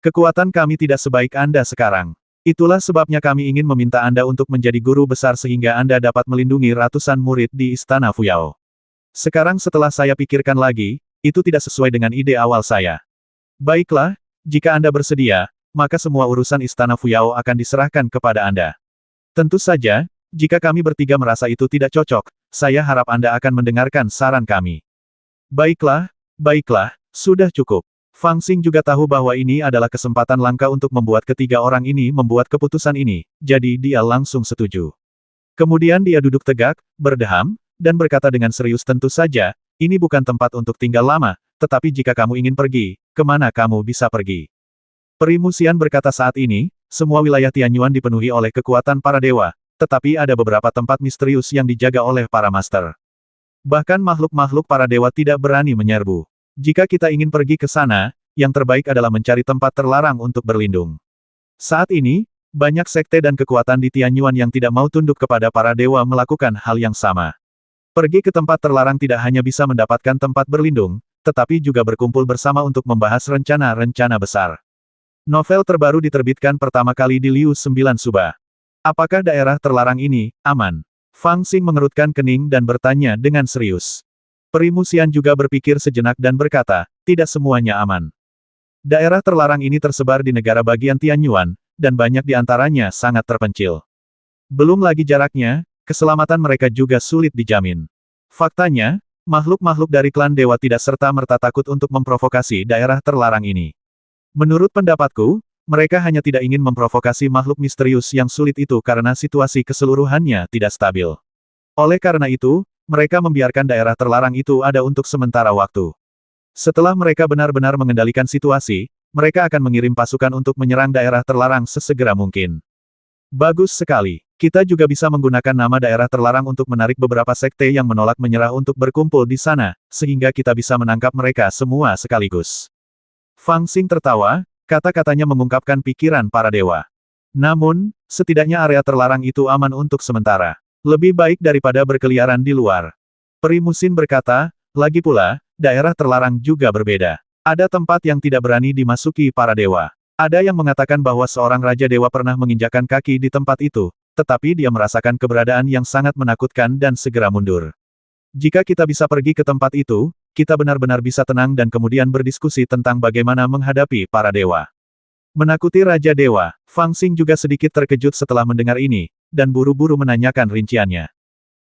Kekuatan kami tidak sebaik Anda sekarang. Itulah sebabnya kami ingin meminta Anda untuk menjadi guru besar sehingga Anda dapat melindungi ratusan murid di Istana Fuyao. Sekarang setelah saya pikirkan lagi, itu tidak sesuai dengan ide awal saya. Baiklah, jika Anda bersedia, maka semua urusan Istana Fuyao akan diserahkan kepada Anda. Tentu saja, jika kami bertiga merasa itu tidak cocok, saya harap Anda akan mendengarkan saran kami. Baiklah, sudah cukup. Fang Xing juga tahu bahwa ini adalah kesempatan langka untuk membuat ketiga orang ini membuat keputusan ini, jadi dia langsung setuju. Kemudian dia duduk tegak, berdeham, dan berkata dengan serius tentu saja, ini bukan tempat untuk tinggal lama, tetapi jika kamu ingin pergi, kemana kamu bisa pergi? Peri Musian berkata saat ini, semua wilayah Tianyuan dipenuhi oleh kekuatan para dewa, tetapi ada beberapa tempat misterius yang dijaga oleh para master. Bahkan makhluk-makhluk para dewa tidak berani menyerbu. Jika kita ingin pergi ke sana, yang terbaik adalah mencari tempat terlarang untuk berlindung. Saat ini, banyak sekte dan kekuatan di Tianyuan yang tidak mau tunduk kepada para dewa melakukan hal yang sama. Pergi ke tempat terlarang tidak hanya bisa mendapatkan tempat berlindung, tetapi juga berkumpul bersama untuk membahas rencana-rencana besar. Novel terbaru diterbitkan pertama kali di Liu 9 Suba. Apakah daerah terlarang ini aman? Fang Xing mengerutkan kening dan bertanya dengan serius. Peri Musian juga berpikir sejenak dan berkata, tidak semuanya aman. Daerah terlarang ini tersebar di negara bagian Tianyuan, dan banyak di antaranya sangat terpencil. Belum lagi jaraknya, keselamatan mereka juga sulit dijamin. Faktanya, makhluk-makhluk dari klan dewa tidak serta-merta takut untuk memprovokasi daerah terlarang ini. Menurut pendapatku, mereka hanya tidak ingin memprovokasi makhluk misterius yang sulit itu karena situasi keseluruhannya tidak stabil. Oleh karena itu, mereka membiarkan daerah terlarang itu ada untuk sementara waktu. Setelah mereka benar-benar mengendalikan situasi, mereka akan mengirim pasukan untuk menyerang daerah terlarang sesegera mungkin. Bagus sekali. Kita juga bisa menggunakan nama daerah terlarang untuk menarik beberapa sekte yang menolak menyerah untuk berkumpul di sana, sehingga kita bisa menangkap mereka semua sekaligus. Fang Xing tertawa, kata-katanya mengungkapkan pikiran para dewa. Namun, setidaknya area terlarang itu aman untuk sementara. Lebih baik daripada berkeliaran di luar. Peri Musin berkata, lagi pula, daerah terlarang juga berbeda. Ada tempat yang tidak berani dimasuki para dewa. Ada yang mengatakan bahwa seorang raja dewa pernah menginjakan kaki di tempat itu, tetapi dia merasakan keberadaan yang sangat menakutkan dan segera mundur. Jika kita bisa pergi ke tempat itu, kita benar-benar bisa tenang dan kemudian berdiskusi tentang bagaimana menghadapi para dewa. Menakuti Raja Dewa, Fang Xing juga sedikit terkejut setelah mendengar ini, dan buru-buru menanyakan rinciannya.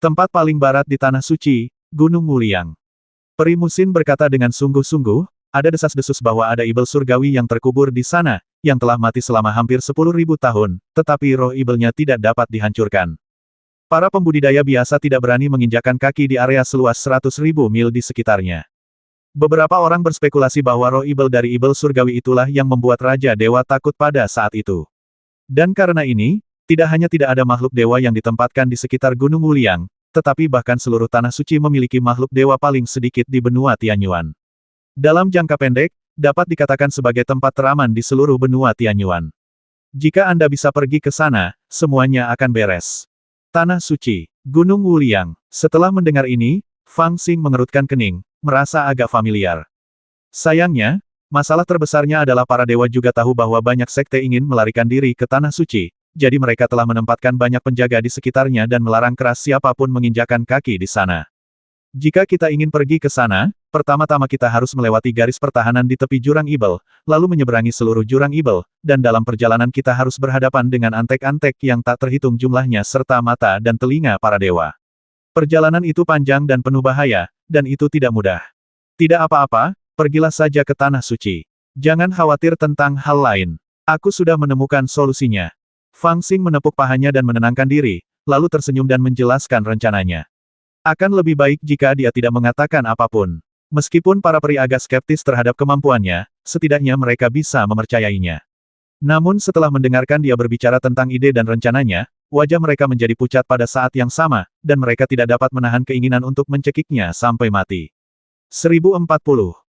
Tempat paling barat di Tanah Suci, Gunung Muliang. Peri Musin berkata dengan sungguh-sungguh, ada desas-desus bahwa ada ibel surgawi yang terkubur di sana, yang telah mati selama hampir 10.000 tahun, tetapi roh ibelnya tidak dapat dihancurkan. Para pembudidaya biasa tidak berani menginjakan kaki di area seluas 100.000 mil di sekitarnya. Beberapa orang berspekulasi bahwa roh ibel dari ibel surgawi itulah yang membuat Raja Dewa takut pada saat itu. Dan karena ini, tidak hanya tidak ada makhluk dewa yang ditempatkan di sekitar Gunung Wuliang, tetapi bahkan seluruh Tanah Suci memiliki makhluk dewa paling sedikit di benua Tianyuan. Dalam jangka pendek, dapat dikatakan sebagai tempat teraman di seluruh benua Tianyuan. Jika Anda bisa pergi ke sana, semuanya akan beres. Tanah Suci, Gunung Wuliang. Setelah mendengar ini, Fang Xing mengerutkan kening, merasa agak familiar. Sayangnya, masalah terbesarnya adalah para dewa juga tahu bahwa banyak sekte ingin melarikan diri ke Tanah Suci, jadi mereka telah menempatkan banyak penjaga di sekitarnya dan melarang keras siapapun menginjakan kaki di sana. Jika kita ingin pergi ke sana, pertama-tama kita harus melewati garis pertahanan di tepi jurang ibel, lalu menyeberangi seluruh jurang ibel, dan dalam perjalanan kita harus berhadapan dengan antek-antek yang tak terhitung jumlahnya serta mata dan telinga para dewa. Perjalanan itu panjang dan penuh bahaya, dan itu tidak mudah. Tidak apa-apa, Pergilah saja ke Tanah Suci. Jangan khawatir tentang hal lain. Aku sudah menemukan solusinya. Fang Xing menepuk pahanya dan menenangkan diri, lalu tersenyum dan menjelaskan rencananya. Akan lebih baik jika dia tidak mengatakan apapun. Meskipun para peri agak skeptis terhadap kemampuannya, setidaknya mereka bisa mempercayainya. Namun setelah mendengarkan dia berbicara tentang ide dan rencananya, wajah mereka menjadi pucat pada saat yang sama, dan mereka tidak dapat menahan keinginan untuk mencekiknya sampai mati. 1040